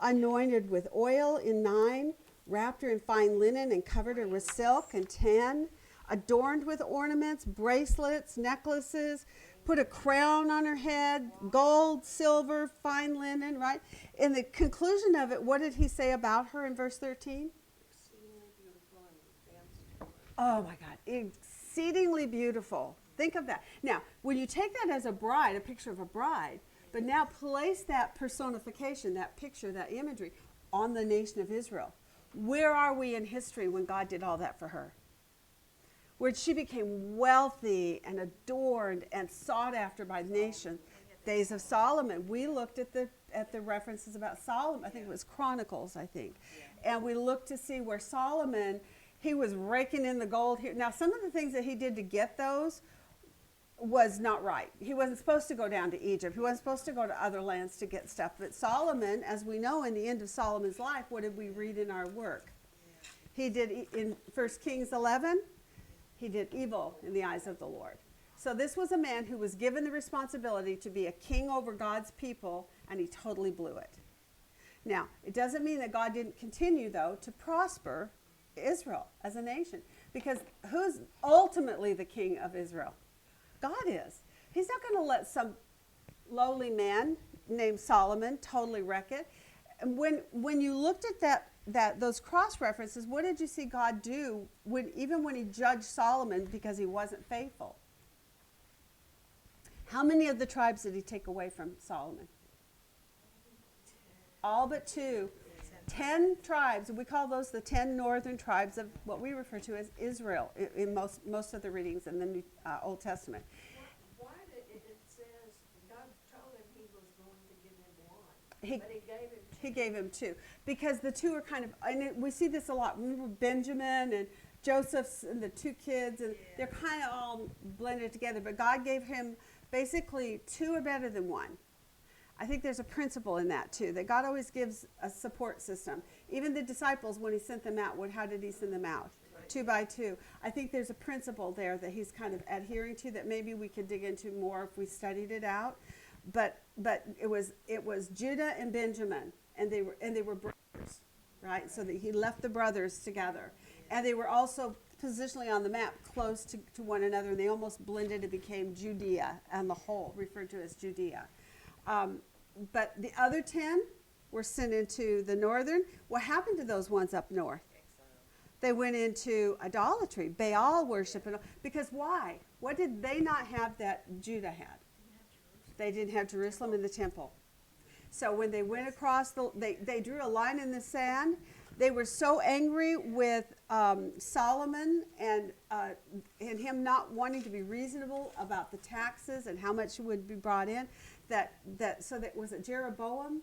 anointed with oil in 9, wrapped her in fine linen and covered her with silk in 10, adorned with ornaments, bracelets, necklaces, put a crown on her head, gold, silver, fine linen, right? In the conclusion of it, what did he say about her in verse 13? Exceedingly beautiful and danced. Oh my God, exceedingly beautiful. Think of that. Now, when you take that as a bride, a picture of a bride, but now place that personification, that picture, that imagery on the nation of Israel. Where are we in history when God did all that for her? Where she became wealthy and adored and sought after by the nation. Days of Solomon. We looked at the references about Solomon. I think it was Chronicles, I think. And we looked to see where Solomon, he was raking in the gold here. Now, some of the things that he did to get those was not right. He wasn't supposed to go down to Egypt. He wasn't supposed to go to other lands to get stuff. But Solomon, as we know in the end of Solomon's life, what did we read in our work? He did, in 1 Kings 11, he did evil in the eyes of the Lord. So this was a man who was given the responsibility to be a king over God's people, and he totally blew it. Now, it doesn't mean that God didn't continue, though, to prosper Israel as a nation. Because who's ultimately the king of Israel? God is. He's not going to let some lowly man named Solomon totally wreck it. And when you looked at those cross references, what did you see God do even when he judged Solomon because he wasn't faithful? How many of the tribes did he take away from Solomon? All but 2. 10 tribes. We call those the 10 northern tribes of what we refer to as Israel in most of the readings in the New, Old Testament. Why did it says God told him he was going to give him one, but he gave him 2. He gave him 2 because the 2 are kind of, we see this a lot. Remember Benjamin and Joseph's and the 2 kids, and they're kind of all blended together. But God gave him basically 2 are better than 1. I think there's a principle in that too, that God always gives a support system. Even the disciples, when he sent them out, how did he send them out? 2 by 2. I think there's a principle there that he's kind of adhering to that maybe we could dig into more if we studied it out. But it was Judah and Benjamin, and they were brothers, right? So that he left the brothers together, and they were also positionally on the map close to one another, and they almost blended and became Judea on the whole, referred to as Judea. But the other 10 were sent into the northern. What happened to those ones up north? They went into idolatry, Baal worship. Because why? What did they not have that Judah had? They didn't have Jerusalem in the temple. So when they went across, they drew a line in the sand. They were so angry with Solomon and him not wanting to be reasonable about the taxes and how much would be brought in, that was it Jeroboam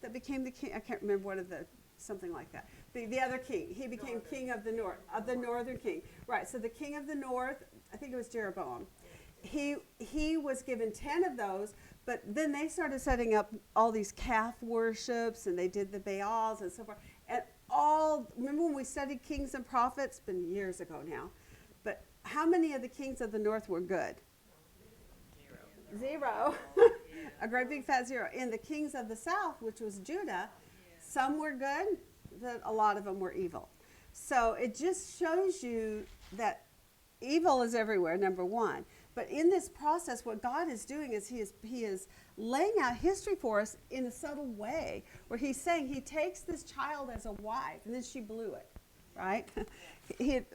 that became the king? I can't remember something like that. The other king, he became king of the north, of the northern king. Right, so the king of the north, I think it was Jeroboam. He was given 10 of those, but then they started setting up all these calf worships, and they did the Baals and so forth. And remember when we studied kings and prophets? It's been years ago now. But how many of the kings of the north were good? Zero. A great big fat zero. In the kings of the south, which was Judah, some were good, but a lot of them were evil. So it just shows you that evil is everywhere, number one. But in this process, what God is doing is he is laying out history for us in a subtle way, where he's saying he takes this child as a wife, and then she blew it, right?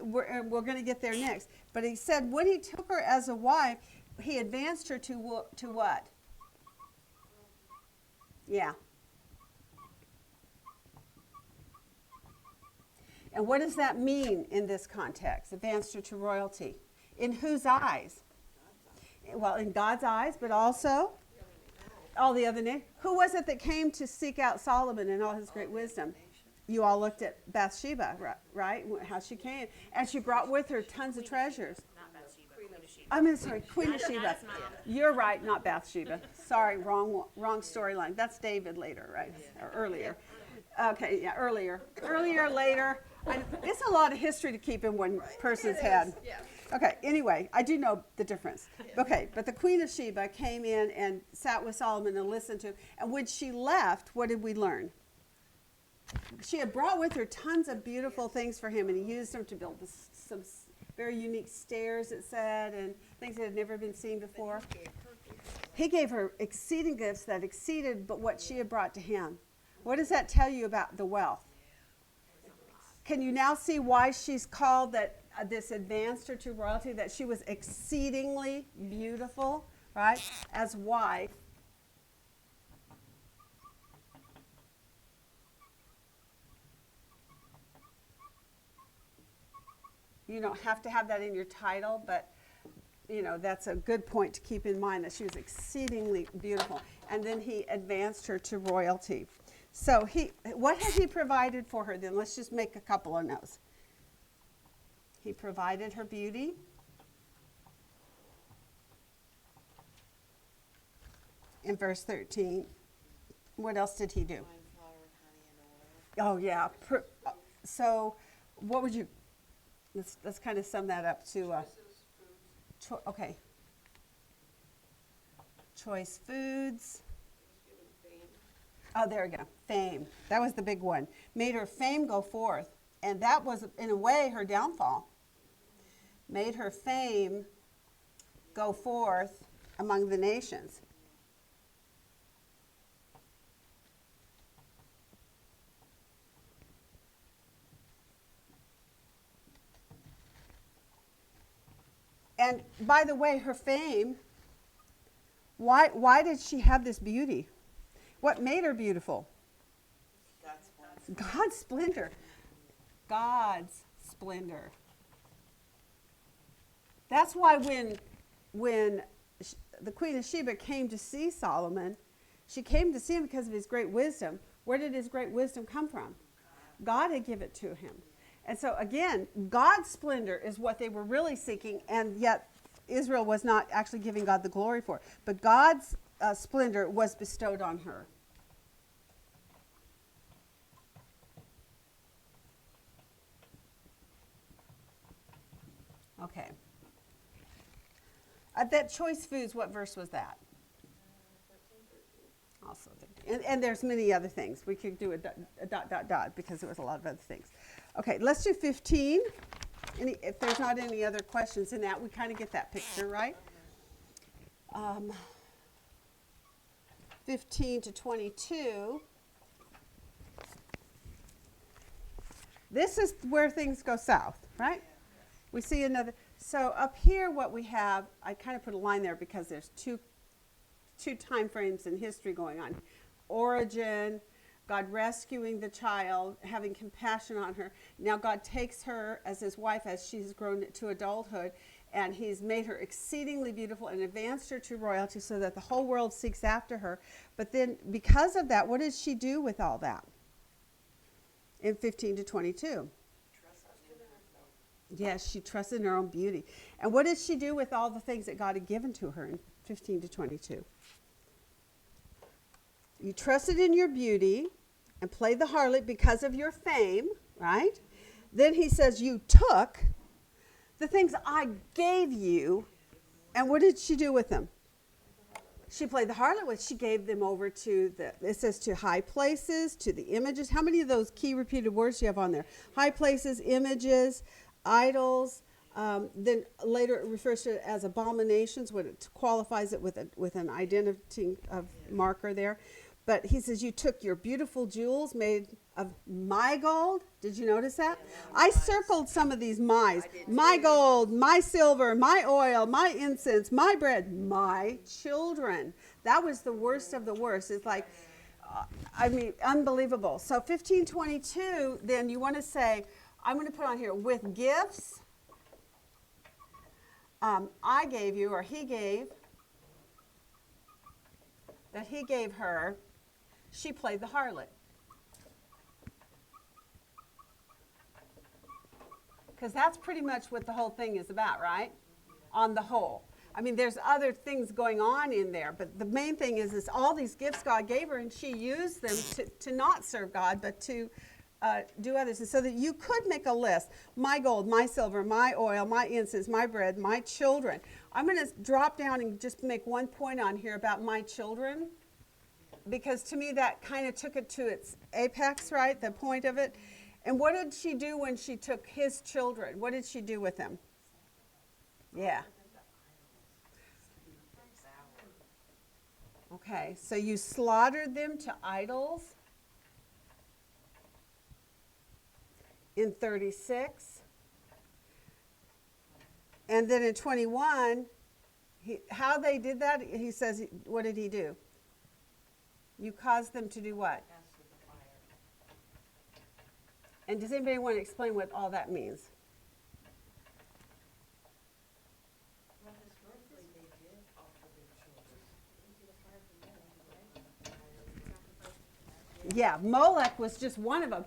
We're going to get there next. But he said when he took her as a wife, he advanced her to what? Yeah. And what does that mean in this context? Advanced her to royalty. In whose eyes? Well, in God's eyes, but also all the other nations. Who was it that came to seek out Solomon and all his great wisdom? You all looked at Bathsheba, right? How she came. And she brought with her tons of treasures. Not Bathsheba, Queen of Sheba. I mean, sorry, Queen of Sheba. That's mom. You're right, not Bathsheba. Sorry, wrong storyline. That's David later, right? Or earlier. Okay, yeah, earlier, later. It's a lot of history to keep in one person's head. Yeah. Okay, anyway, I do know the difference. Okay, but the Queen of Sheba came in and sat with Solomon and listened to him. And when she left, what did we learn? She had brought with her tons of beautiful things for him, and he used them to build some very unique stairs, it said, and things that had never been seen before. He gave her exceeding gifts that exceeded but what she had brought to him. What does that tell you about the wealth? Can you now see why she's called that? This advanced her to royalty, that she was exceedingly beautiful, right, as wife. You don't have to have that in your title, but that's a good point to keep in mind, that she was exceedingly beautiful. And then he advanced her to royalty. So what has he provided for her then? Let's just make a couple of notes. He provided her beauty. In verse 13, what else did he do? Wine, flour, honey, and oil. Oh, yeah. So what would you, let's kind of sum that up to, okay. Choice foods. Oh, there we go. Fame. That was the big one. Made her fame go forth. And that was, in a way, her downfall. Made her fame go forth among the nations. And by the way, her fame, why did she have this beauty? What made her beautiful? God's splendor. God's splendor. That's why when the Queen of Sheba came to see Solomon, she came to see him because of his great wisdom. Where did his great wisdom come from? God had given it to him. And so again, God's splendor is what they were really seeking, and yet Israel was not actually giving God the glory for it. But God's splendor was bestowed on her. Okay. That choice foods, what verse was that? 13. Also, and there's many other things. We could do a dot, because there was a lot of other things. Okay, let's do 15. If there's not any other questions in that, we kind of get that picture, right? 15 to 22. This is where things go south, right? We see another. So up here what we have, I kind of put a line there because there's two two time frames in history going on. Origin, God rescuing the child, having compassion on her. Now God takes her as his wife as she's grown to adulthood, and he's made her exceedingly beautiful and advanced her to royalty so that the whole world seeks after her. But then because of that, what did she do with all that? In 15 to 22. Yes, she trusted in her own beauty. And what did she do with all the things that God had given to her in 15 to 22? You trusted in your beauty and played the harlot because of your fame, right? Then he says you took the things I gave you, and what did she do with them? She played the harlot with. She gave them over to it says to high places, to the images. How many of those key repeated words do you have on there? High places, images, idols. Then later it refers to it as abominations when it qualifies it with an identity of marker there. But he says you took your beautiful jewels made of my gold. Did you notice that? I circled some of these my's. My gold, my silver, my oil, my incense, my bread, my children. That was the worst of the worst. It's like, unbelievable. So 1522, then you want to say, I'm going to put on here, with gifts I gave you, or he gave, that he gave her, she played the harlot. Because that's pretty much what the whole thing is about, right? On the whole. I mean, there's other things going on in there, but the main thing is all these gifts God gave her, and she used them to not serve God, but to do others. And so that you could make a list. My gold, my silver, my oil, my incense, my bread, my children. I'm going to drop down and just make one point on here about my children, because to me that kind of took it to its apex, right? The point of it. And what did she do when she took his children? What did she do with them? Yeah. Okay, so you slaughtered them to idols in 36. And then in 21, how they did that, he says, what did he do? You caused them to do what? And does anybody want to explain what all that means? Well, historically, they did offer their children. Yeah, Molech was just one of them.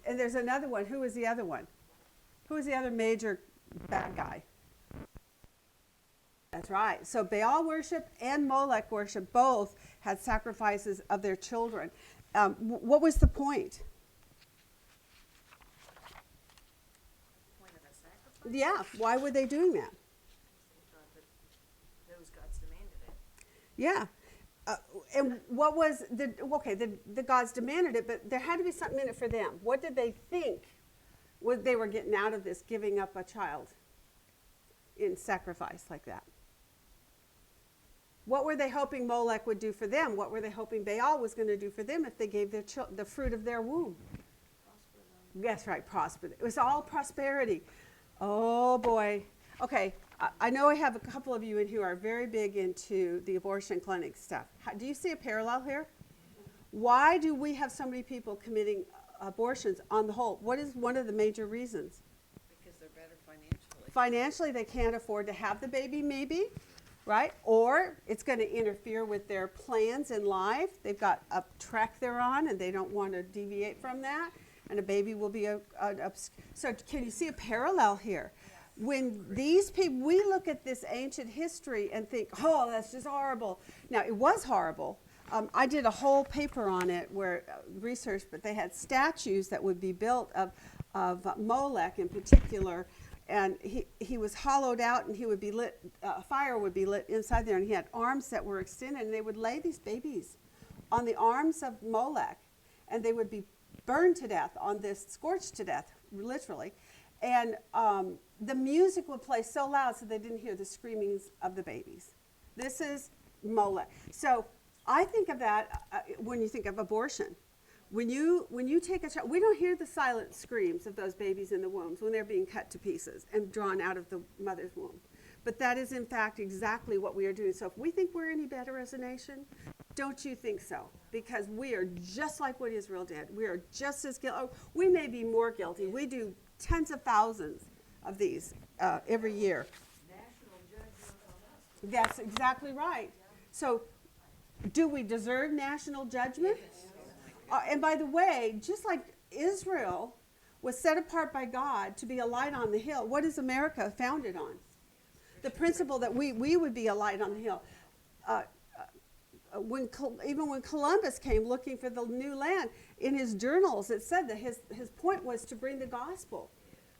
And there's another one. Who was the other one? Who was the other major bad guy? That's right. So Baal worship and Molech worship both had sacrifices of their children. What was the point? Yeah, why were they doing that? Those gods demanded it. Yeah. And what was the gods demanded it, but there had to be something in it for them. What did they think they were getting out of this, giving up a child in sacrifice like that? What were they hoping Molech would do for them? What were they hoping Baal was going to do for them if they gave their the fruit of their womb? Prosper them. Yes, right, prosper. It was all prosperity. Oh, boy. Okay, I know I have a couple of you in who are very big into the abortion clinic stuff. Do you see a parallel here? Why do we have so many people committing abortions on the whole? What is one of the major reasons? Because they're better financially. Financially, they can't afford to have the baby, maybe, right? Or it's going to interfere with their plans in life. They've got a track they're on, and they don't want to deviate from that. And a baby will be so can you see a parallel here? When these people, we look at this ancient history and think, oh, that's just horrible. Now, it was horrible. I did a whole paper on it where research, but they had statues that would be built of Molech in particular, and he was hollowed out, and he would be lit, fire would be lit inside there, and he had arms that were extended, and they would lay these babies on the arms of Molech, and they would be burned to death on this, scorched to death, literally. And the music would play so loud so they didn't hear the screamings of the babies. This is Molech. So I think of that when you think of abortion. When you take a child, we don't hear the silent screams of those babies in the wombs when they're being cut to pieces and drawn out of the mother's womb. But that is, in fact, exactly what we are doing. So if we think we're any better as a nation, don't you think so? Because we are just like what Israel did. We are just as guilty. Oh, we may be more guilty. We do tens of thousands of these every year. National judgment on us. That's exactly right. So do we deserve national judgment? And by the way, just like Israel was set apart by God to be a light on the hill, what is America founded on? The principle that we would be a light on the hill. Even when Columbus came looking for the new land, in his journals it said that his point was to bring the gospel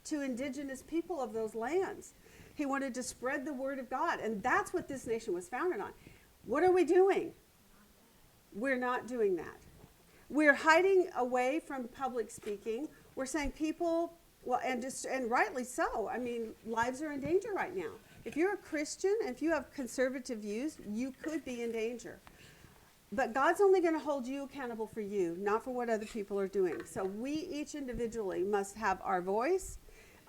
to indigenous people of those lands. He wanted to spread the word of God, and that's what this nation was founded on. What are we doing? We're not doing that. We're hiding away from public speaking. We're saying people, well, and rightly so. I mean, lives are in danger right now. If you're a Christian, if you have conservative views, you could be in danger. But God's only going to hold you accountable for you, not for what other people are doing. So we each individually must have our voice.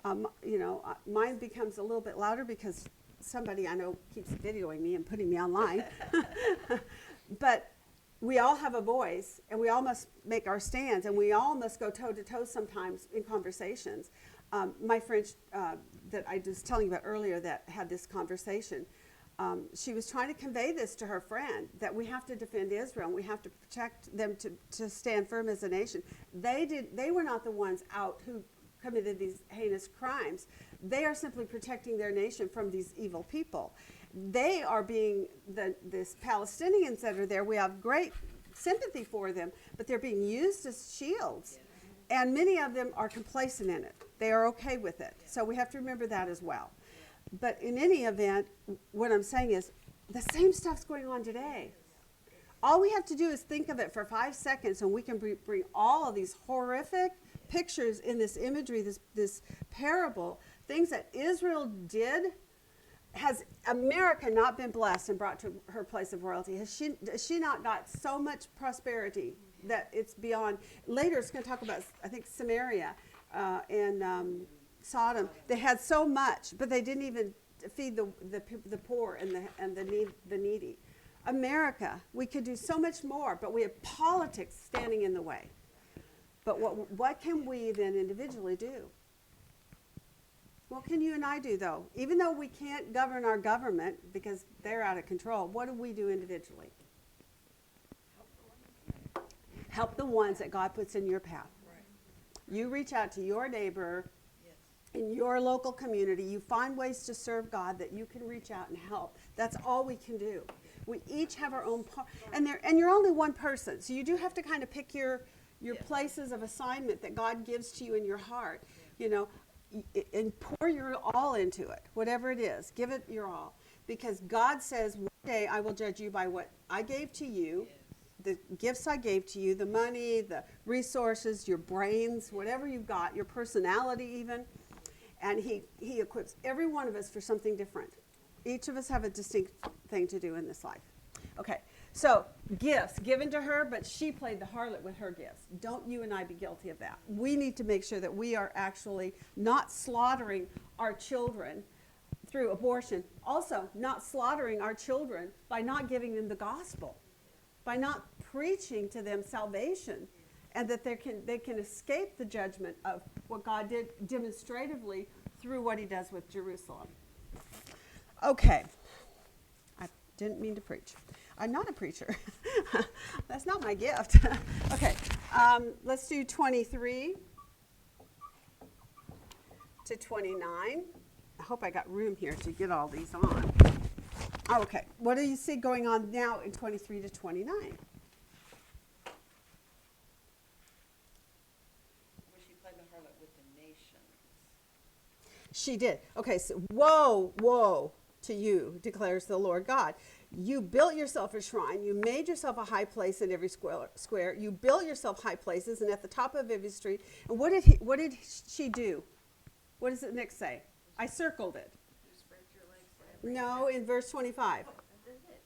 Mine becomes a little bit louder because somebody I know keeps videoing me and putting me online. But we all have a voice, and we all must make our stands, and we all must go toe-to-toe sometimes in conversations. My friend that I was telling you about earlier that had this conversation, she was trying to convey this to her friend, that we have to defend Israel, and we have to protect them to stand firm as a nation. They were not the ones out who committed these heinous crimes. They are simply protecting their nation from these evil people. They are being, this Palestinians that are there, we have great sympathy for them, but they're being used as shields. And many of them are complacent in it. They are okay with it. So we have to remember that as well. But in any event, what I'm saying is the same stuff's going on today. All we have to do is think of it for 5 seconds, and we can bring all of these horrific pictures in this imagery, this parable, things that Israel did. Has America not been blessed and brought to her place of royalty? Has she not got so much prosperity that it's beyond? Later it's going to talk about, I think, Samaria and Sodom. They had so much, but they didn't even feed the poor and the needy. America, we could do so much more, but we have politics standing in the way. But what can we then individually do? What can you and I do, though? Even though we can't govern our government because they're out of control, what do we do individually? Help the ones that God puts in your path. Right. You reach out to your neighbor, yes, in your local community. You find ways to serve God that you can reach out and help. That's all we can do. We each have our own part. And you're only one person, so you do have to kind of pick your places of assignment that God gives to you in your heart. You know, and pour your all into it, whatever it is. Give it your all. Because God says, one day I will judge you by what I gave to you, yes, the gifts I gave to you, the money, the resources, your brains, whatever you've got, your personality even. And he equips every one of us for something different. Each of us have a distinct thing to do in this life. Okay, so gifts given to her, but she played the harlot with her gifts. Don't you and I be guilty of that. We need to make sure that we are actually not slaughtering our children through abortion. Also, not slaughtering our children by not giving them the gospel, by not preaching to them salvation, and that they can escape the judgment of what God did demonstratively through what he does with Jerusalem. Okay, I didn't mean to preach. I'm not a preacher. That's not my gift. Okay, let's do 23 to 29. I hope I got room here to get all these on. Okay, what do you see going on now in 23 to 29? Where she played the harlot with the nations. She did. Okay, so woe to you, declares the Lord God. You built yourself a shrine. You made yourself a high place in every square. You built yourself high places and at the top of every street. And what did she do? What does it next say? I circled it. You spread your legs for every. No, in verse 25. That's it.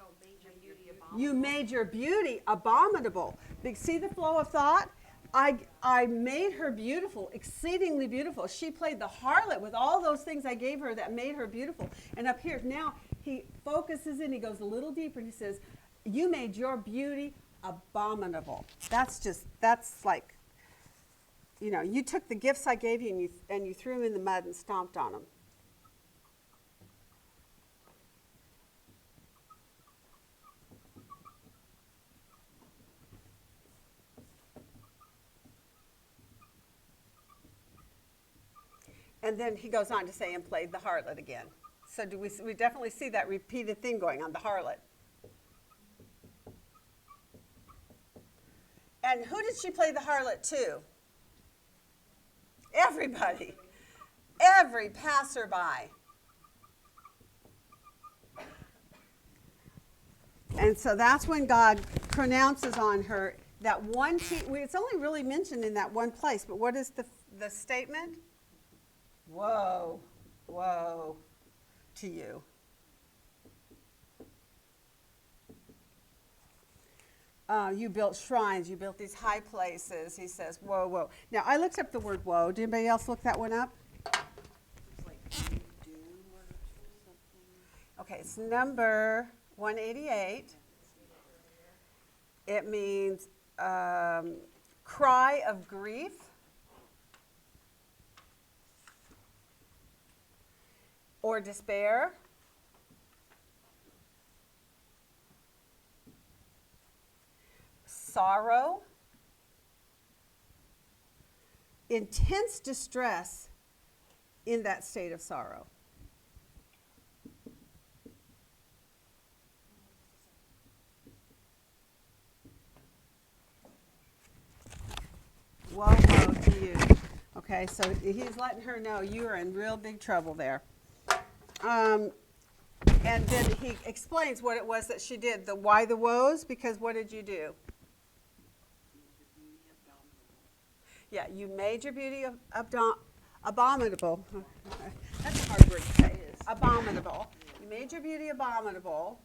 Oh, made your beauty You made your beauty abominable. See the flow of thought? I made her beautiful, exceedingly beautiful. She played the harlot with all those things I gave her that made her beautiful. And up here, now he focuses in, he goes a little deeper, and he says, you made your beauty abominable. That's like, you know, you took the gifts I gave you and you threw them in the mud and stomped on them. And then he goes on to say, and played the harlot again. So we definitely see that repeated thing going on, the harlot. And who did she play the harlot to? Everybody. Every passerby. And so that's when God pronounces on her that one, it's only really mentioned in that one place, but what is the statement? Woe, woe to you. You built shrines, you built these high places. He says, whoa, whoa. Now, I looked up the word woe. Did anybody else look that one up? It's like doom or something. Okay, it's number 188. It means cry of grief. Or despair. Sorrow. Intense distress in that state of sorrow. Woe, woe to you. Okay, so he's letting her know you are in real big trouble there. And then he explains what it was that she did. Why the woes? Because what did you do? Yeah, you made your beauty abominable. That's a hard word to say. Abominable. You made your beauty abominable.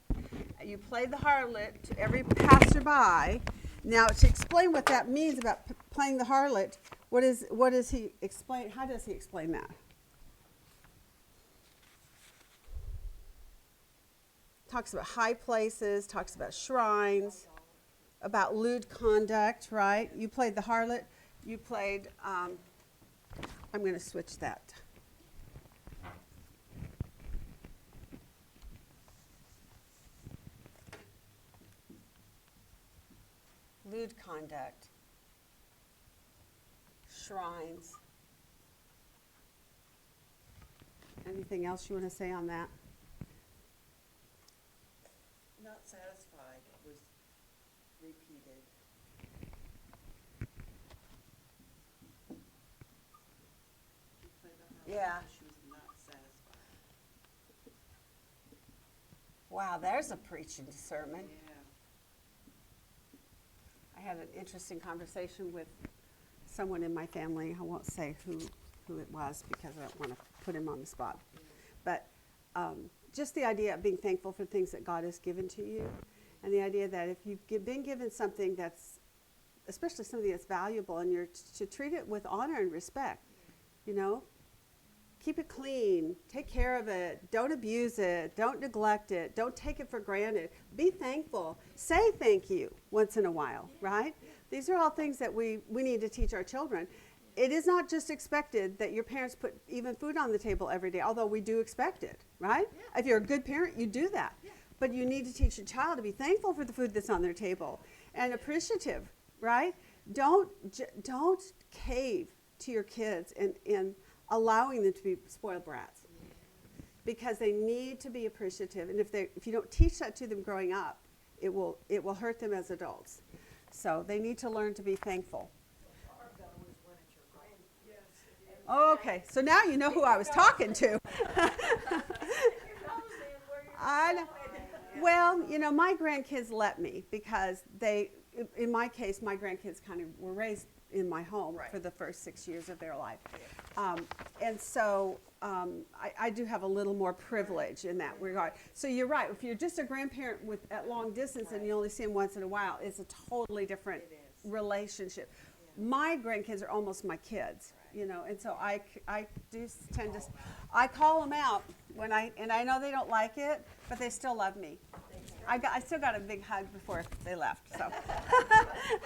You played the harlot to every passerby. Now, to explain what that means about playing the harlot, what does he explain? How does he explain that? Talks about high places, talks about shrines, about lewd conduct, right? You played the harlot. You played, I'm going to switch that. Lewd conduct, shrines. Anything else you want to say on that? Not satisfied was repeated. She played the harlot. Yeah. She was not satisfied. Wow, there's a preaching sermon. Yeah. I had an interesting conversation with someone in my family. I won't say who it was because I don't want to put him on the spot. But just the idea of being thankful for things that God has given to you, and the idea that if you've been given something that's, especially something that's valuable, and you're to treat it with honor and respect, you know, keep it clean, take care of it, don't abuse it, don't neglect it, don't take it for granted. Be thankful. Say thank you once in a while, right? These are all things that we need to teach our children. It is not just expected that your parents put even food on the table every day, although we do expect it, right? Yeah. If you're a good parent, you do that. Yeah. But you need to teach your child to be thankful for the food that's on their table and appreciative, right? Don't cave to your kids in allowing them to be spoiled brats, because they need to be appreciative. And if you don't teach that to them growing up, it will hurt them as adults. So they need to learn to be thankful. Okay, so now you know who I was talking to. I know. Well, you know, my grandkids let me, because in my case, my grandkids kind of were raised in my home for the first 6 years of their life. And so I do have a little more privilege in that regard. So you're right. If you're just a grandparent at long distance and you only see them once in a while, it's a totally different relationship. my grandkids are almost my kids, you know, and so I do tend to, I call them out when and I know they don't like it, but they still love me. I still got a big hug before they left, so. But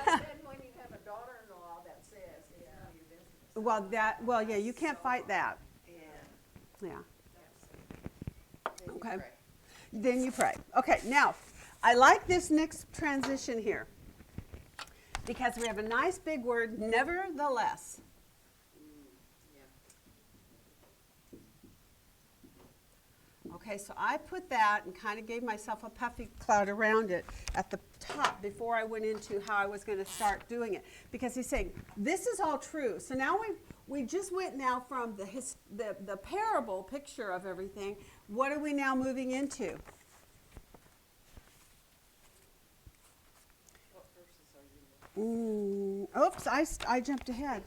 then when you have a daughter-in-law that says it's none of your business. Well, yeah, you can't fight that. Yeah. Yeah. Then you Okay. pray. Then you pray. Okay, now, I like this next transition here because we have a nice big word, nevertheless. Okay, so I put that and kind of gave myself a puffy cloud around it at the top before I went into how I was going to start doing it. Because he's saying, this is all true. So now we just went now from the parable picture of everything. What are we now moving into? What verses are you looking Oops, I jumped ahead.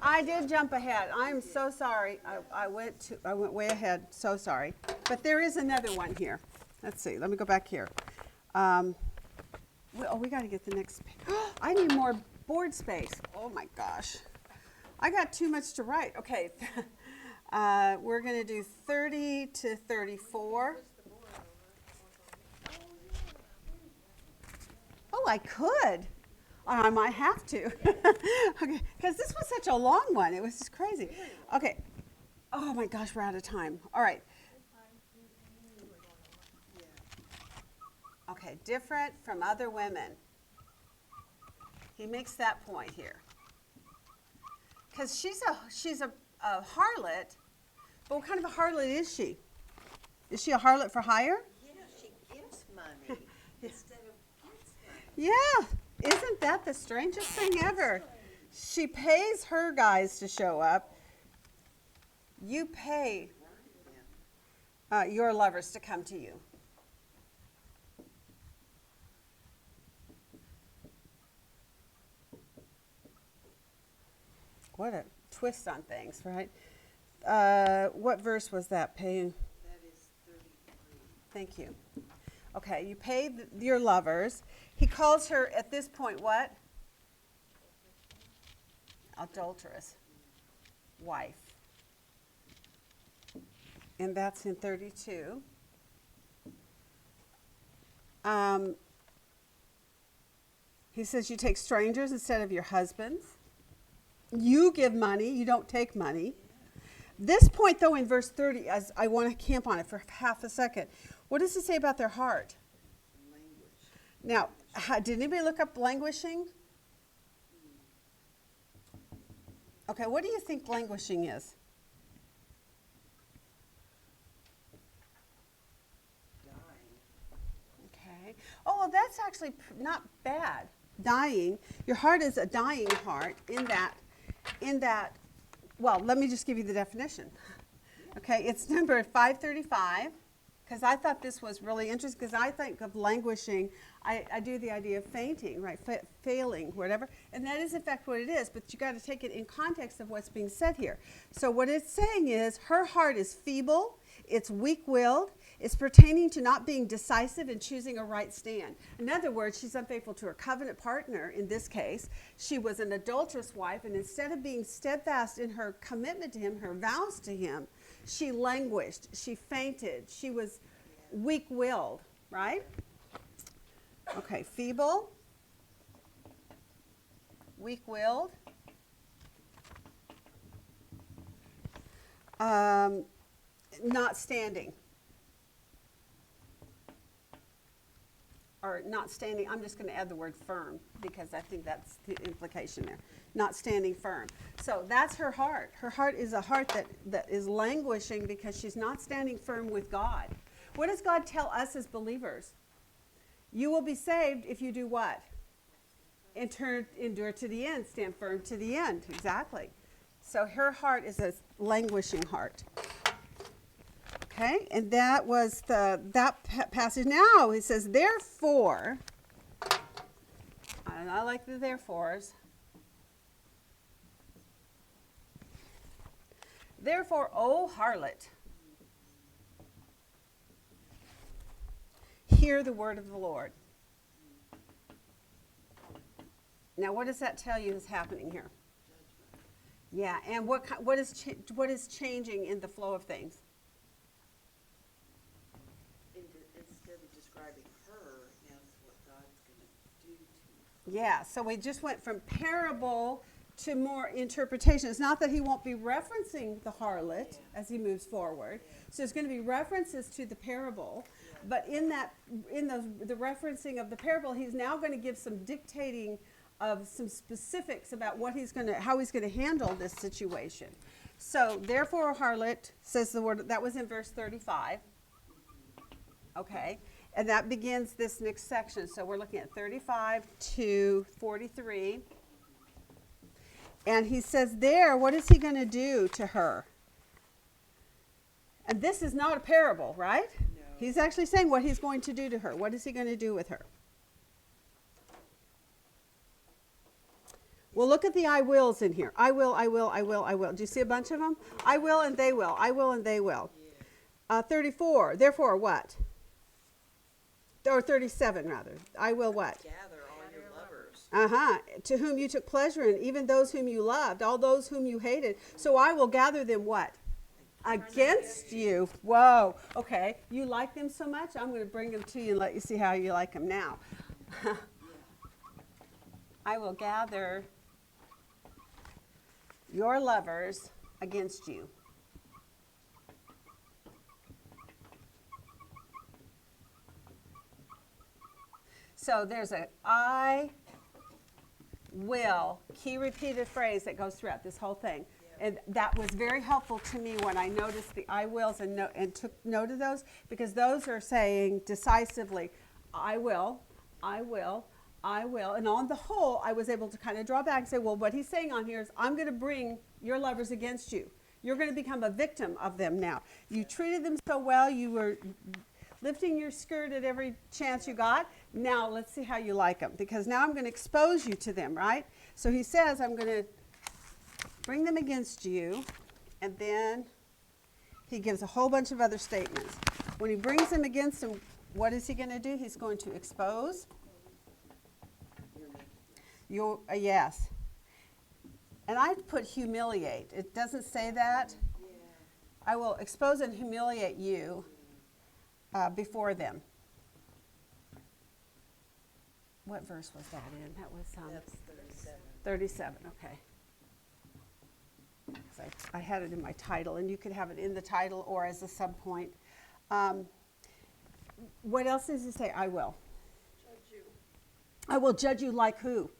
I did jump ahead. I'm so sorry. I went way ahead. So sorry. But there is another one here. Let's see. Let me go back here. We got to get the next page. I need more board space. Oh my gosh. I got too much to write. Okay. We're going to do 30 to 34. Oh, I could. I might have to. Okay, because this was such a long one. It was just crazy. Okay. Oh my gosh, we're out of time. All right. Okay, different from other women. He makes that point here. Because she's a harlot, but what kind of a harlot is she? Is she a harlot for hire? Yeah, she gives money instead of gets money. Yeah. Isn't that the strangest thing ever? She pays her guys to show up. You pay your lovers to come to you. What a twist on things, right? What verse was that? Paying. That is 33. Thank you. Okay, you pay your lovers. He calls her at this point what? Adulterous wife. And that's in 32. He says you take strangers instead of your husbands. You give money, you don't take money. This point, though, in verse 30, as I want to camp on it for half a second, what does it say about their heart? Now, did anybody look up languishing? Okay, what do you think languishing is? Okay. Oh, well, that's actually not bad. Dying. Your heart is a dying heart in that, well, let me just give you the definition. Okay, it's number 535, because I thought this was really interesting, because I think of languishing, I do the idea of fainting, right, failing, whatever, and that is in fact what it is, but you got to take it in context of what's being said here. So what it's saying is her heart is feeble, it's weak-willed, it's pertaining to not being decisive and choosing a right stand. In other words, she's unfaithful to her covenant partner in this case. She was an adulterous wife, and instead of being steadfast in her commitment to him, her vows to him, she languished, she fainted, she was weak-willed, right? Okay, feeble, weak-willed, not standing. Or not standing, I'm just going to add the word firm because I think that's the implication there. Not standing firm. So that's her heart. Her heart is a heart that is languishing because she's not standing firm with God. What does God tell us as believers? You will be saved if you do what? Endure to the end. Stand firm to the end. Exactly. So her heart is a languishing heart. Okay, and that was that passage. Now it says, therefore, and I like the therefores. Therefore, O harlot, hear the word of the Lord. Now, what does that tell you is happening here? Yeah, and what is changing in the flow of things? Instead of describing her, now it's what God's going to do to her. Yeah, so we just went from parable to more interpretation. It's not that he won't be referencing the harlot as he moves forward. So there's going to be references to the parable, but in the referencing of the parable, he's now going to give some dictating of some specifics about how he's going to handle this situation. So therefore, a harlot, says the word, that was in verse 35. Okay, and that begins this next section. So we're looking at 35 to 43. And he says there, what is he going to do to her? And this is not a parable, right? No. He's actually saying what he's going to do to her. What is he going to do with her? Well, look at the I wills in here. I will, I will, I will, I will. Do you see a bunch of them? I will and they will. I will and they will. 34. Therefore, what? Or 37, rather. I will what? Gather all your lovers. To whom you took pleasure in, even those whom you loved, all those whom you hated. So I will gather them what? Against you. Whoa. Okay. You like them so much, I'm going to bring them to you and let you see how you like them now. I will gather your lovers against you. So there's a I will, key repeated phrase that goes throughout this whole thing. And that was very helpful to me when I noticed the I wills and took note of those, because those are saying decisively, I will, I will, I will. And on the whole, I was able to kind of draw back and say, well, what he's saying on here is, I'm going to bring your lovers against you. You're going to become a victim of them now. You treated them so well. You were lifting your skirt at every chance you got. Now let's see how you like them, because now I'm going to expose you to them, right? So he says, I'm going to bring them against you, and then he gives a whole bunch of other statements. When he brings them against him, what is he going to do? He's going to expose. Yes. And I put humiliate. It doesn't say that. I will expose and humiliate you before them. What verse was that in? That was That's 37. 37, okay. So I had it in my title, and you could have it in the title or as a subpoint. What else does it say? I will. Judge you. I will judge you like who?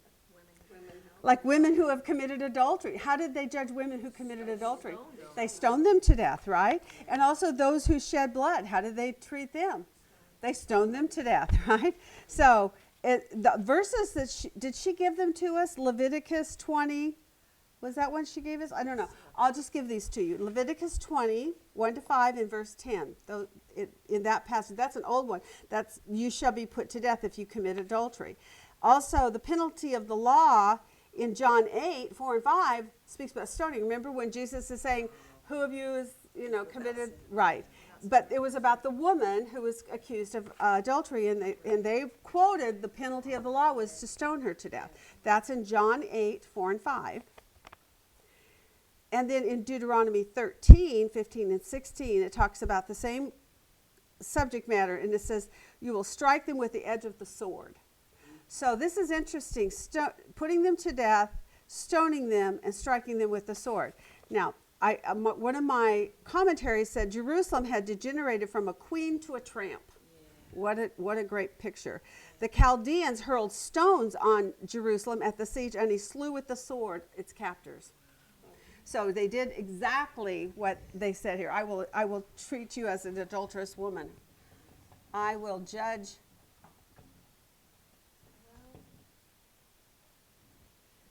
Women. Like women who have committed adultery. How did they judge women who committed adultery? They stoned them to death, right? And also those who shed blood, how did they treat them? They stoned them to death, right? So the verses that did she give them to us? Leviticus 20. Was that one she gave us? I don't know. I'll just give these to you. Leviticus 20, 1 to 5, and verse 10. In that passage, that's an old one. That's, you shall be put to death if you commit adultery. Also, the penalty of the law in John 8, 4 and 5 speaks about stoning. Remember when Jesus is saying, who of you is, committed? Right. But it was about the woman who was accused of adultery, and they quoted the penalty of the law was to stone her to death. That's in John 8, 4 and 5. And then in Deuteronomy 13, 15 and 16, it talks about the same subject matter, and it says, you will strike them with the edge of the sword. So this is interesting, putting them to death, stoning them, and striking them with the sword. Now, one of my commentaries said Jerusalem had degenerated from a queen to a tramp. Yeah. What a great picture. The Chaldeans hurled stones on Jerusalem at the siege, and he slew with the sword its captors. So they did exactly what they said here. I will treat you as an adulterous woman. I will judge.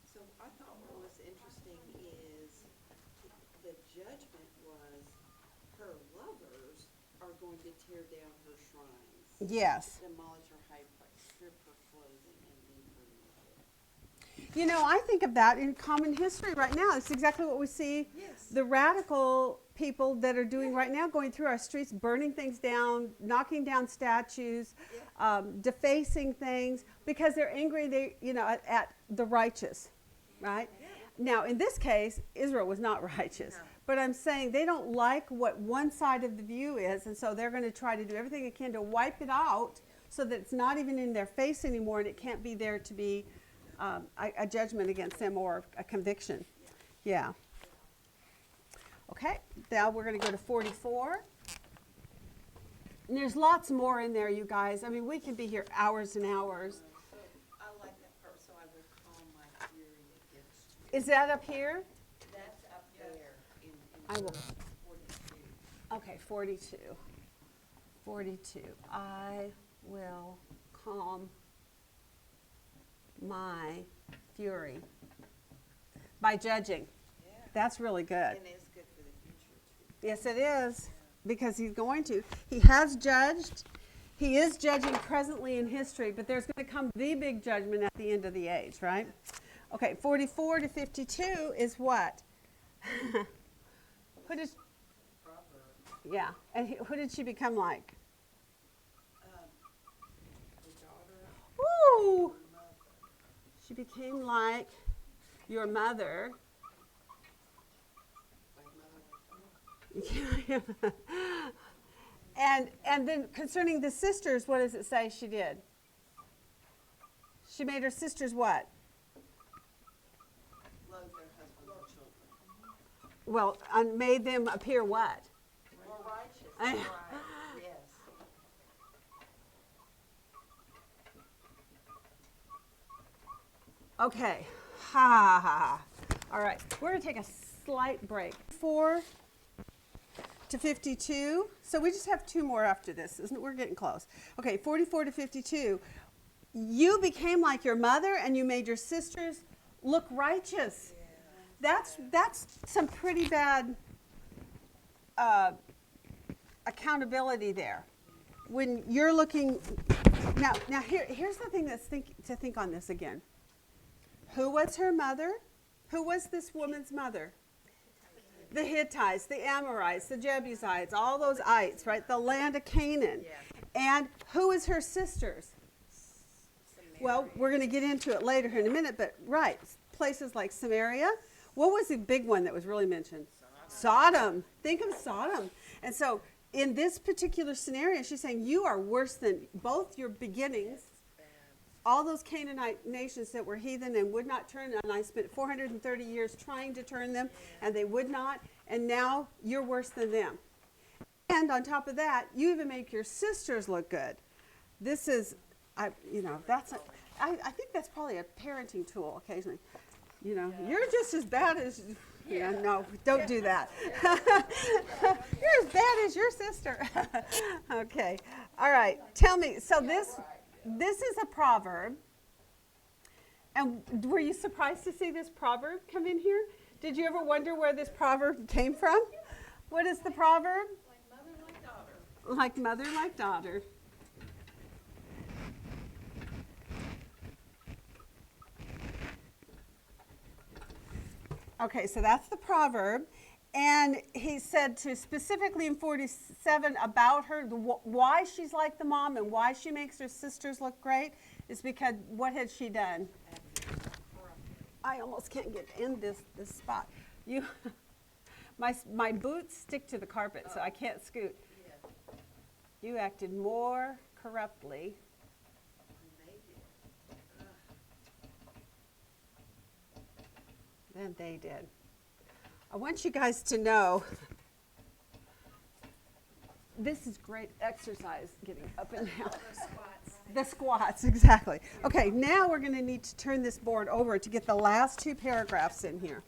So I thought what was interesting is the judgment was her lovers are going to tear down her shrines. Yes. Demolish her high place, strip her clothing, and leave her naked. I think of that in common history right now. It's exactly what we see. Yes. The radical people that are doing right now, going through our streets, burning things down, knocking down statues, defacing things, because they're angry, at the righteous, right? Now, in this case, Israel was not righteous. No. But I'm saying they don't like what one side of the view is, and so they're going to try to do everything they can to wipe it out so that it's not even in their face anymore, and it can't be there to be a judgment against them or a conviction. Yeah. Okay, now we're going to go to 44. And there's lots more in there, you guys. I mean, we can be here hours and hours. So I like that part, so I will calm my fury against you. Is that up here? That's up there in I will. verse 42. Okay, 42. 42. I will calm my fury by judging. Yeah. That's really good. And it's good for the future, too. Yes, it is, because he's going to. He has judged. He is judging presently in history, but there's going to come the big judgment at the end of the age, right? Okay, 44 to 52 is what? Who did? Yeah, and who did she become like? The daughter Ooh, of mother. she became like your mother. Like mother. And then concerning the sisters, what does it say she did? She made her sisters what? Love their husbands and children. Well, made them appear what? More righteous. I- Right. Yes. Okay. Ha ha ha. All right. We're going to take a slight break. 4 to 52. So we just have two more after this. We're getting close. Okay, 44 to 52. You became like your mother and you made your sisters look righteous. That's some pretty bad accountability there. When you're looking now here's the thing to think on this again. Who was her mother? Who was this woman's mother? The Hittites, the Amorites, the Jebusites, all those ites, right? The land of Canaan. Yeah. And who is her sisters? Well, we're going to get into it later in a minute, but right, places like Samaria. What was the big one that was really mentioned? Sodom. Think of Sodom. And so in this particular scenario, she's saying you are worse than both your beginnings. All those Canaanite nations that were heathen and would not turn, and I spent 430 years trying to turn them, and they would not, and now you're worse than them. And on top of that, you even make your sisters look good. This is, I think that's probably a parenting tool occasionally. You're just as bad as, no, don't do that. You're as bad as your sister. Okay, all right, tell me, so this is a proverb, and were you surprised to see this proverb come in here? Did you ever wonder where this proverb came from? What is the proverb? Like mother, like daughter. Like mother, like daughter. Okay, so that's the proverb. And he said to specifically in 47 about her, why she's like the mom and why she makes her sisters look great is because what had she done? I almost can't get in this spot. My boots stick to the carpet, so I can't scoot. You acted more corruptly than they did. I want you guys to know this is great exercise, getting up and down. The squats, exactly. Okay, now we're going to need to turn this board over to get the last two paragraphs in here.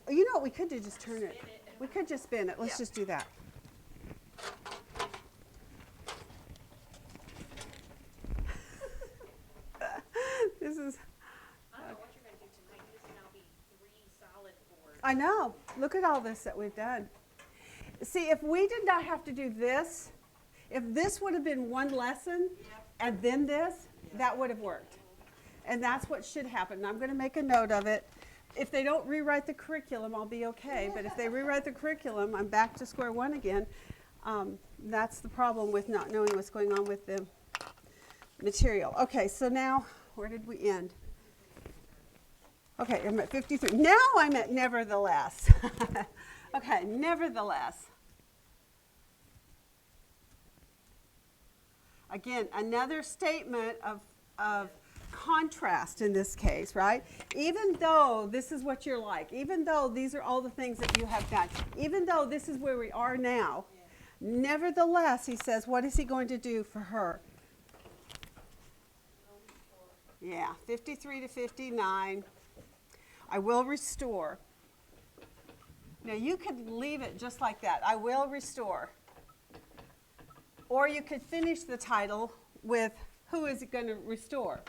You know what we could do? Just turn it. We could just spin it. Let's just do that. This is. I don't know what you're gonna do tonight. This will now be 3 solid boards. I know. Look at all this that we've done. See, if we did not have to do this, if this would have been one lesson and then this, that would have worked. And that's what should happen. And I'm going to make a note of it. If they don't rewrite the curriculum, I'll be okay. But if they rewrite the curriculum, I'm back to square one again. That's the problem with not knowing what's going on with the material. Okay, so now, where did we end? Okay, I'm at 53. Now I'm at nevertheless. Okay, nevertheless. Again, another statement of contrast in this case, right? Even though this is what you're like, even though these are all the things that you have done, even though this is where we are now, nevertheless, he says, what is he going to do for her? Yeah, 53 to 59. I will restore. Now, you could leave it just like that. I will restore. Or you could finish the title with, who is it going to restore?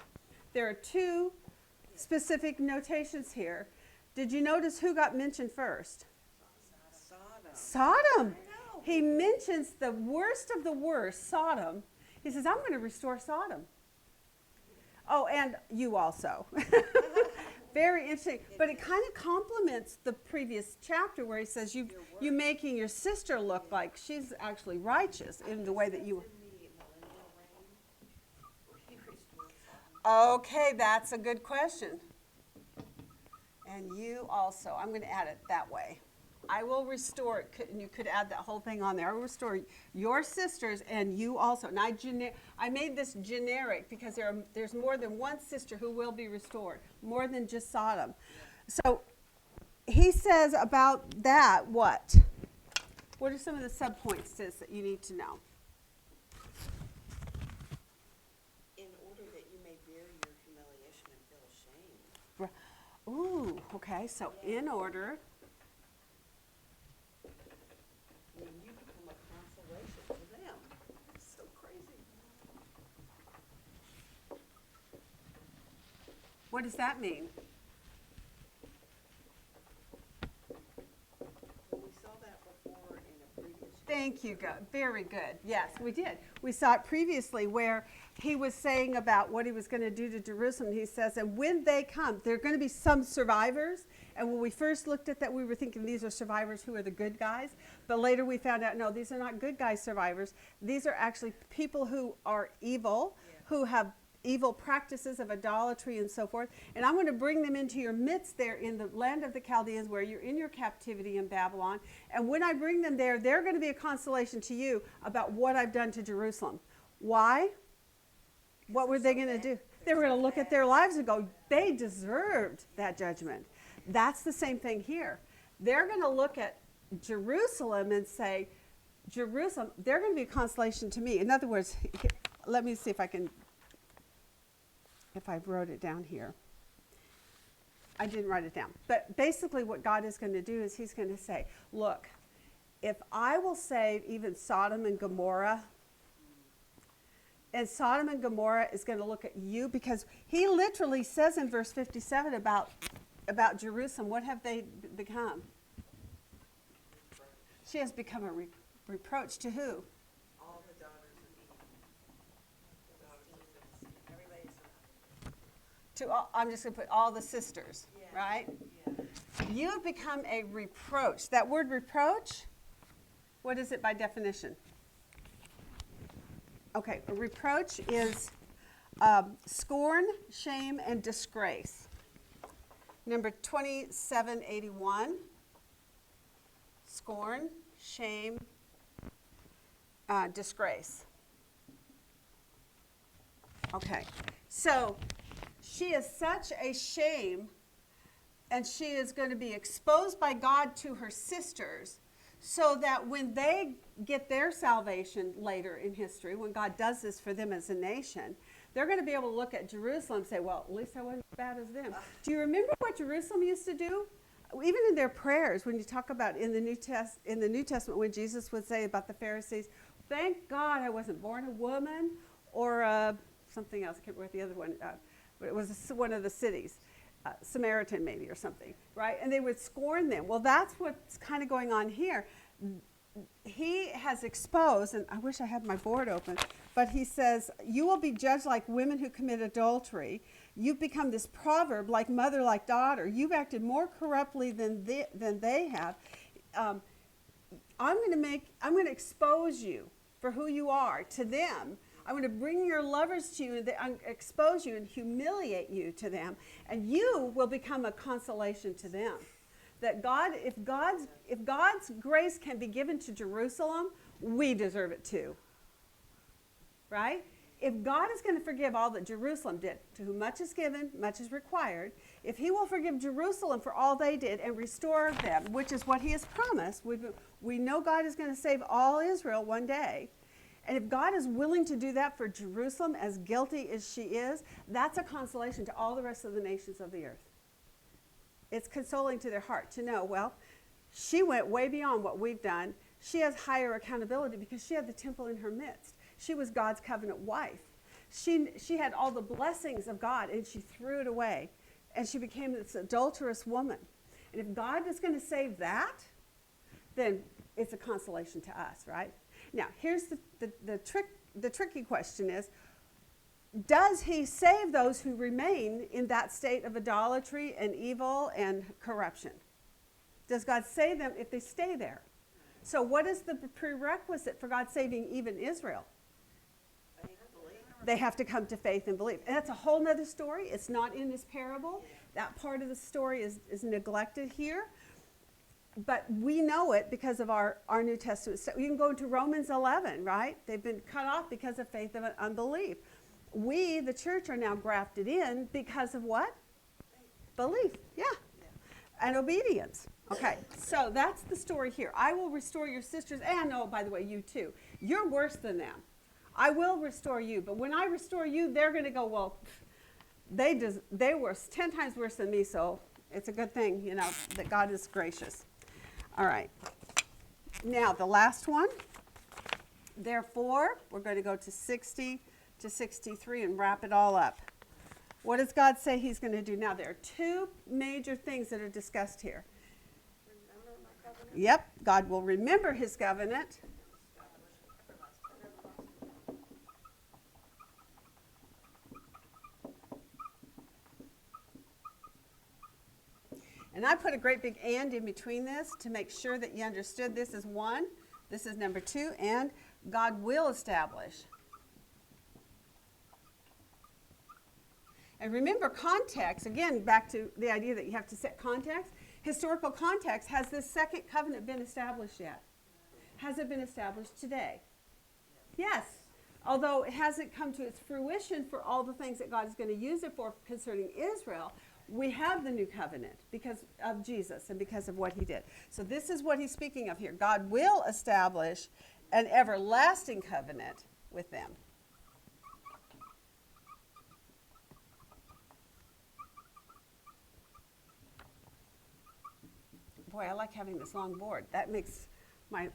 There are two specific notations here. Did you notice who got mentioned first? Sodom. He mentions the worst of the worst, Sodom. He says, I'm going to restore Sodom. Oh, and you also. Very interesting. But it kind of complements the previous chapter where he says, you making your sister look like she's actually righteous in the way that you... Okay, that's a good question. And you also, I'm going to add it that way. I will restore it, and you could add that whole thing on there. I will restore your sisters and you also. And I made this generic because there's more than one sister who will be restored, more than just Sodom. So he says about that, what? What are some of the subpoints sis, that you need to know? In order that you may bear your humiliation and feel ashamed. Ooh, okay, so in order. And you become a consolation to them. It's so crazy. What does that mean? Well, we saw that before in a previous. Thank you, very good. Yes, we did. We saw it previously where he was saying about what he was going to do to Jerusalem. He says, and when they come, there are going to be some survivors. And when we first looked at that, we were thinking these are survivors who are the good guys. But later we found out, no, these are not good guy survivors. These are actually people who are evil, who have evil practices of idolatry and so forth. And I'm going to bring them into your midst there in the land of the Chaldeans where you're in your captivity in Babylon. And when I bring them there, they're going to be a consolation to you about what I've done to Jerusalem. Why? What were they going to do? They were going to look at their lives and go, they deserved that judgment. That's the same thing here. They're going to look at Jerusalem and say, Jerusalem, they're going to be a consolation to me. In other words, let me see if I wrote it down here. I didn't write it down. But basically what God is going to do is he's going to say, look, if I will save even Sodom and Gomorrah, and Sodom and Gomorrah is going to look at you, because he literally says in verse 57 about Jerusalem, what have they become? She has become a reproach to who? All the daughters of Eve. Everybody's To all, I'm just going to put all the sisters, right? Yeah. You have become a reproach. That word reproach, what is it by definition? Okay, a reproach is scorn, shame, and disgrace. Number 2781, scorn, shame, disgrace. Okay, so she is such a shame, and she is going to be exposed by God to her sisters, so that when they get their salvation later in history, when God does this for them as a nation, they're going to be able to look at Jerusalem and say, well, at least I wasn't as bad as them. Do you remember what Jerusalem used to do? Even in their prayers, when you talk about in the New Testament, when Jesus would say about the Pharisees, thank God I wasn't born a woman, or something else, I can't remember what the other one, but it was one of the cities. Samaritan maybe or something, right? And they would scorn them. Well, that's what's kind of going on here. he has exposed, and I wish I had my board open, but he says, you will be judged like women who commit adultery. You've become this proverb, like mother, like daughter. You've acted more corruptly than they have. I'm going to expose you for who you are to them. I'm going to bring your lovers to you and expose you and humiliate you to them, and you will become a consolation to them. That if God's grace can be given to Jerusalem, we deserve it too. Right? If God is going to forgive all that Jerusalem did, to whom much is given, much is required, if he will forgive Jerusalem for all they did and restore them, which is what he has promised, we know God is going to save all Israel one day. And if God is willing to do that for Jerusalem, as guilty as she is, that's a consolation to all the rest of the nations of the earth. It's consoling to their heart to know, well, she went way beyond what we've done. She has higher accountability because she had the temple in her midst. She was God's covenant wife. She had all the blessings of God, and she threw it away. And she became this adulterous woman. And if God is going to save that, then it's a consolation to us, right? Now, here's the tricky question is, does he save those who remain in that state of idolatry and evil and corruption? Does God save them if they stay there? So what is the prerequisite for God saving even Israel? They have to come to faith and believe. And that's a whole nother story. It's not in this parable. That part of the story is neglected here. But we know it because of our New Testament. So you can go into Romans 11, right? They've been cut off because of faith and unbelief. We, the church, are now grafted in because of what? Belief, yeah. And obedience. Okay, so that's the story here. I will restore your sisters, and oh, by the way, you too. You're worse than them. I will restore you, but when I restore you, they're going to go, well, they were 10 times worse than me, so it's a good thing, that God is gracious. All right. Now, the last one. Therefore, we're going to go to 60 to 63 and wrap it all up. What does God say he's going to do? Now, there are two major things that are discussed here. Remember my covenant? Yep, God will remember his covenant. And I put a great big and in between this to make sure that you understood this is one, this is number two, and God will establish. And remember context, again, back to the idea that you have to set context. Historical context, has this second covenant been established yet? Has it been established today? Yes. Although it hasn't come to its fruition for all the things that God is going to use it for concerning Israel, we have the new covenant because of Jesus and because of what he did. So this is what he's speaking of here. God will establish an everlasting covenant with them. Boy, I like having this long board. That makes my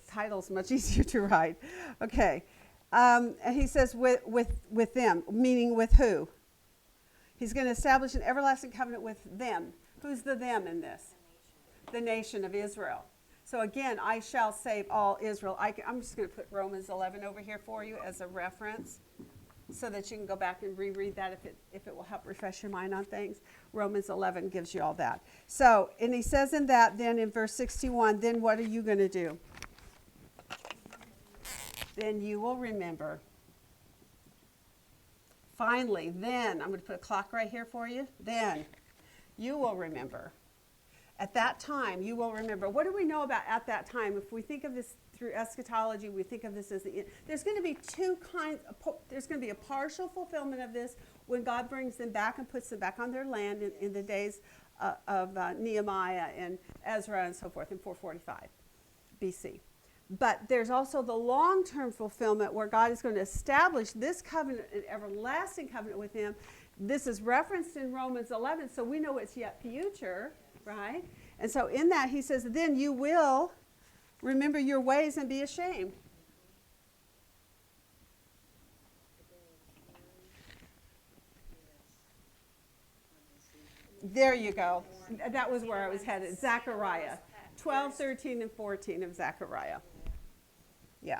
titles much easier to write. Okay. And he says with them, meaning with who? He's going to establish an everlasting covenant with them. Who's the them in this? The nation of Israel. So again, I shall save all Israel. I'm just going to put Romans 11 over here for you as a reference so that you can go back and reread that if it will help refresh your mind on things. Romans 11 gives you all that. So, and he says in that, then in verse 61, then what are you going to do? Then you will remember. Finally, then, I'm going to put a clock right here for you. Then you will remember. At that time, you will remember. What do we know about at that time? If we think of this through eschatology, we think of this as the end. There's going to be two kinds. There's going to be a partial fulfillment of this when God brings them back and puts them back on their land in the days of Nehemiah and Ezra and so forth in 445 BC. But there's also the long-term fulfillment where God is going to establish this covenant, an everlasting covenant with him. This is referenced in Romans 11, so we know it's yet future, right? And so in that he says, then you will remember your ways and be ashamed. There you go. That was where I was headed. Zechariah. 12, 13, and 14 of Zechariah. Yeah.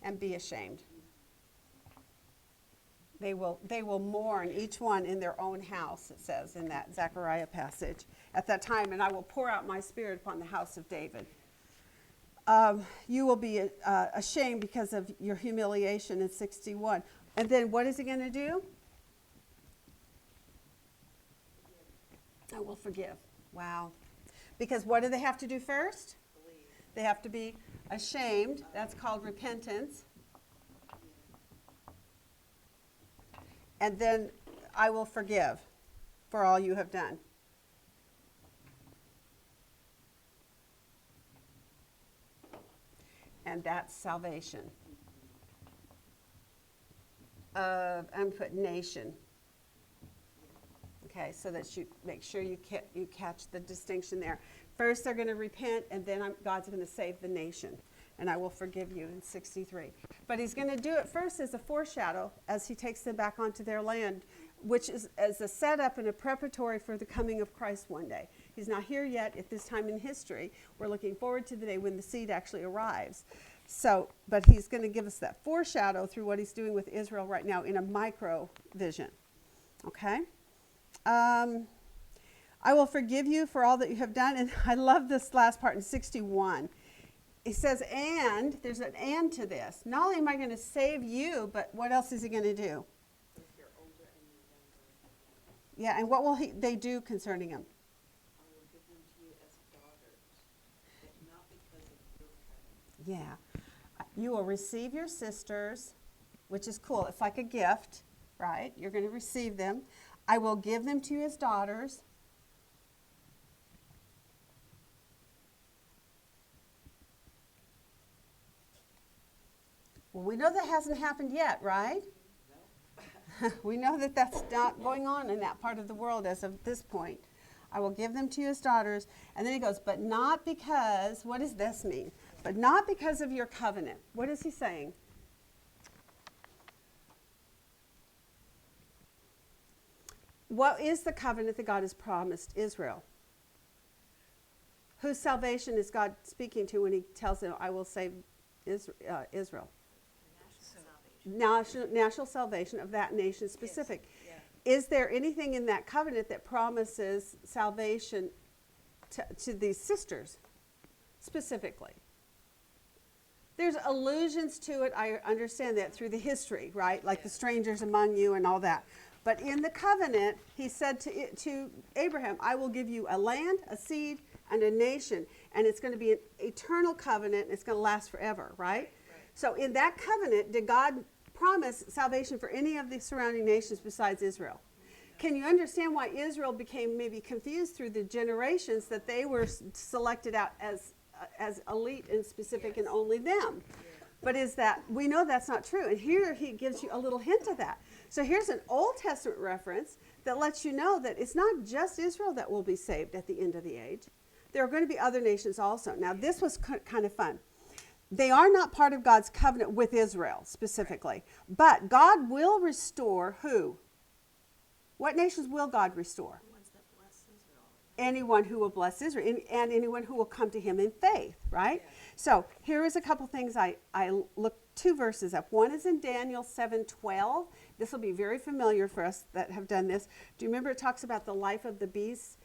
And be ashamed. They will mourn, each one in their own house, it says in that Zechariah passage, at that time, and I will pour out my spirit upon the house of David. You will be ashamed because of your humiliation in 61. And then what is he going to do? I will forgive. Wow. Because what do they have to do first? Believe. They have to be ashamed. That's called repentance. And then I will forgive for all you have done. And that's salvation. I'm put nation. Okay, so that you make sure you catch the distinction there. First, they're going to repent, and then God's going to save the nation. And I will forgive you in 63. But he's going to do it first as a foreshadow as he takes them back onto their land, which is as a setup and a preparatory for the coming of Christ one day. He's not here yet at this time in history. We're looking forward to the day when the seed actually arrives. So, but he's going to give us that foreshadow through what he's doing with Israel right now in a micro vision. Okay? I will forgive you for all that you have done. And I love this last part in 61. He says, and, there's an and to this. Not only am I going to save you, but what else is he going to do? If you're older and you're younger, Yeah, and what will they do concerning him? I will give them to you as daughters, but not because of your covenant. Yeah. You will receive your sisters, which is cool. It's like a gift, right? You're going to receive them. I will give them to you as daughters. Well, we know that hasn't happened yet, right? No. We know that that's not going on in that part of the world as of this point. I will give them to you as daughters. And then he goes, but not because, what does this mean? But not because of your covenant. What is he saying? What is the covenant that God has promised Israel? Whose salvation is God speaking to when he tells them, I will save Israel? National salvation of that nation specific. Yes. Yeah. Is there anything in that covenant that promises salvation to these sisters specifically? There's allusions to it. I understand that through the history, right? Like the strangers among you and all that. But in the covenant, he said to Abraham, I will give you a land, a seed, and a nation. And it's going to be an eternal covenant. And it's going to last forever, right? So in that covenant, did God promise salvation for any of the surrounding nations besides Israel? Can you understand why Israel became maybe confused through the generations that they were selected out as elite and specific and only them? But we know that's not true. And here he gives you a little hint of that. So here's an Old Testament reference that lets you know that it's not just Israel that will be saved at the end of the age. There are going to be other nations also. Now this was kind of fun. They are not part of God's covenant with Israel specifically. But God will restore who? What nations will God restore? The ones that bless Israel. Anyone who will bless Israel and anyone who will come to him in faith, right? Yeah. So here is a couple things I looked 2 verses up. One is in Daniel 7:12. This will be very familiar for us that have done this. Do you remember it talks about the life of the beast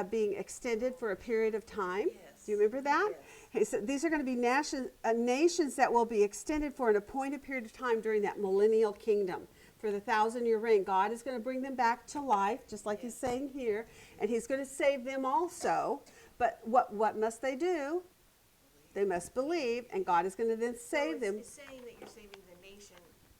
being extended for a period of time? Yes. Do you remember that? Yes. He said these are going to be nations that will be extended for an appointed period of time during that millennial kingdom. For the 1,000-year reign, God is going to bring them back to life, just like he's saying here, and he's going to save them also. But what must they do? They must believe, and God is going to then save them. It's saying that you're saving the nation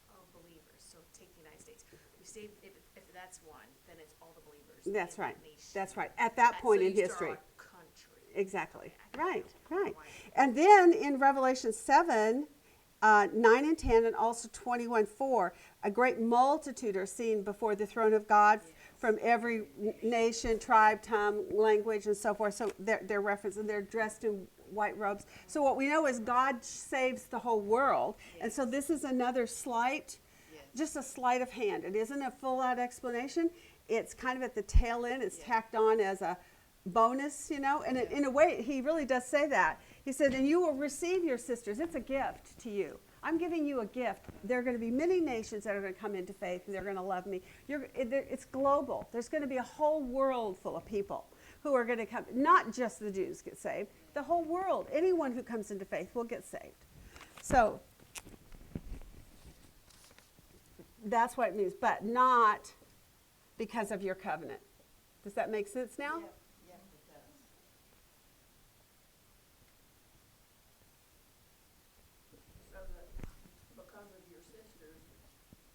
of believers. So take the United States. You save, if that's one, then it's all the believers. That's in right. that nation. That's right. At that point So in you history. start a country. Exactly. Okay, Right. And then in Revelation 7, 9 and 10, and also 21:4, a great multitude are seen before the throne of God from every nation, tribe, tongue, language, and so forth. So they're referenced, and they're dressed in white robes. So what we know is God saves the whole world. And so this is another slight, just a sleight of hand. It isn't a full-out explanation. it's kind of at the tail end. It's tacked on as a bonus, you know. And in a way, he really does say that. He said, and you will receive your sisters. It's a gift to you. I'm giving you a gift. There are going to be many nations that are going to come into faith, and they're going to love me. It's global. There's going to be a whole world full of people who are going to come. Not just the Jews get saved. The whole world. Anyone who comes into faith will get saved. So that's what it means, but not because of your covenant. Does that make sense now? Yep, yep, it does. So that because of your sisters,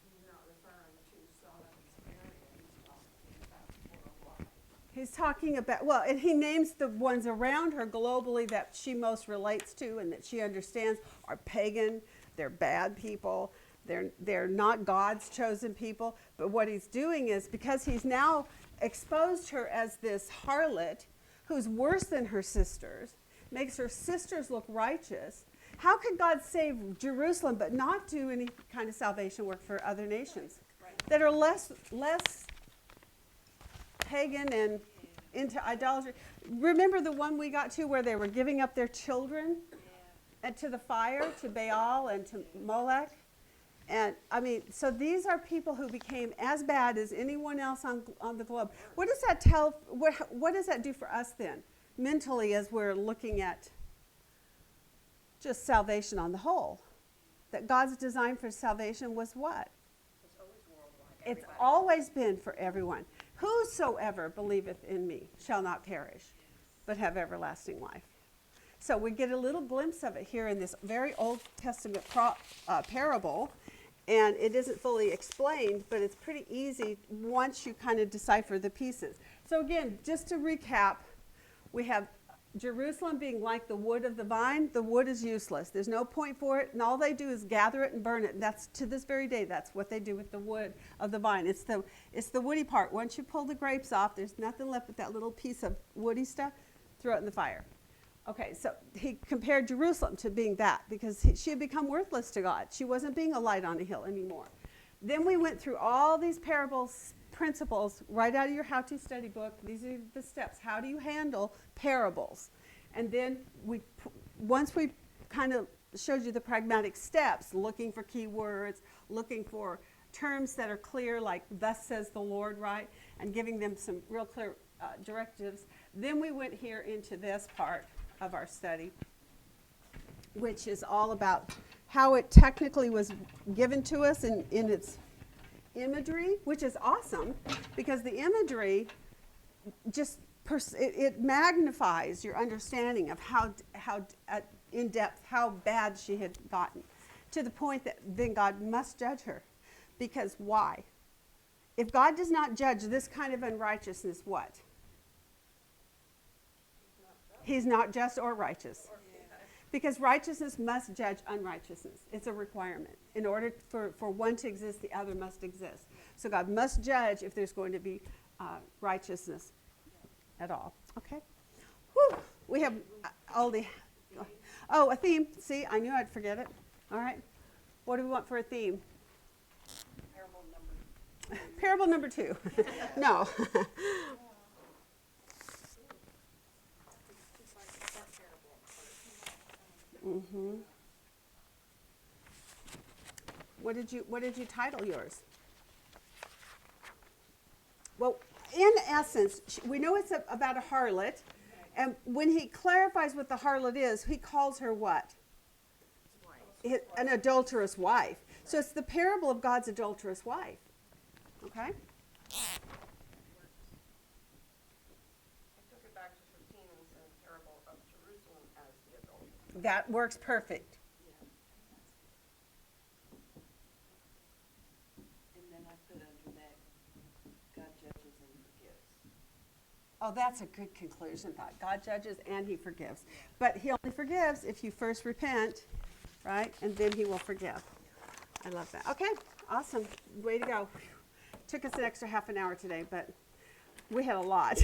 he's not referring to Solomon's area, he's talking about worldwide. He's talking about, well, and he names the ones around her globally that she most relates to and that she understands are pagan, they're bad people, they're not God's chosen people. But what he's doing is, because he's now exposed her as this harlot who's worse than her sisters, makes her sisters look righteous. How could God save Jerusalem but not do any kind of salvation work for other nations that are less pagan and into idolatry? Remember the one we got to where they were giving up their children and to the fire, to Baal and to Molech? And I mean, so these are people who became as bad as anyone else on the globe. What does that tell? What does that do for us then, mentally, as we're looking at just salvation on the whole? That God's design for salvation was what? It's always worldwide. It's Everybody. always been for everyone. Whosoever believeth in me shall not perish, but have everlasting life. So we get a little glimpse of it here in this very Old Testament parable. And it isn't fully explained, but it's pretty easy once you kind of decipher the pieces. So again, just to recap, we have Jerusalem being like the wood of the vine. The wood is useless. There's no point for it, and all they do is gather it and burn it. And that's, to this very day, that's what they do with the wood of the vine. It's the woody part. Once you pull the grapes off, there's nothing left but that little piece of woody stuff. Throw it in the fire. Okay, so he compared Jerusalem to being that because she had become worthless to God. She wasn't being a light on a hill anymore. Then we went through all these parables, principles, right out of your how-to study book. These are the steps. How do you handle parables? And then once we kind of showed you the pragmatic steps, looking for key words, looking for terms that are clear, like thus says the Lord, right? And giving them some real clear directives. Then we went here into this part of our study, which is all about how it technically was given to us in its imagery, which is awesome because the imagery just it magnifies your understanding of how in depth how bad she had gotten, to the point that then God must judge her. Because why? If God does not judge this kind of unrighteousness, what? He's not just or righteous. Because righteousness must judge unrighteousness. It's a requirement. In order for one to exist, the other must exist. So God must judge if there's going to be righteousness at all. Okay? Whew. We have all the... Oh, a theme. See, I knew I'd forget it. All right. What do we want for a theme? Parable number 2. No. Mm-hmm. What did you title yours? Well, in essence, we know it's about a harlot, and when he clarifies what the harlot is, he calls her what? An adulterous wife. So it's the parable of God's adulterous wife. Okay? I took it back to 15 and said parable of Jerusalem as the adulteress. That works perfect. And then I put under that, God judges and forgives. Oh, that's a good conclusion. God judges and he forgives. But he only forgives if you first repent, right? And then he will forgive. I love that. Okay, awesome. Way to go. Took us an extra half an hour today, but we had a lot.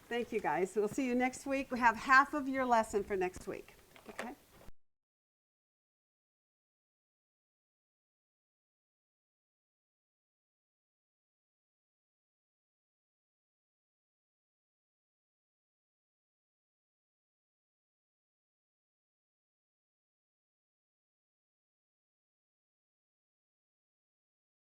Thank you, guys. We'll see you next week. We have half of your lesson for next week. Okay?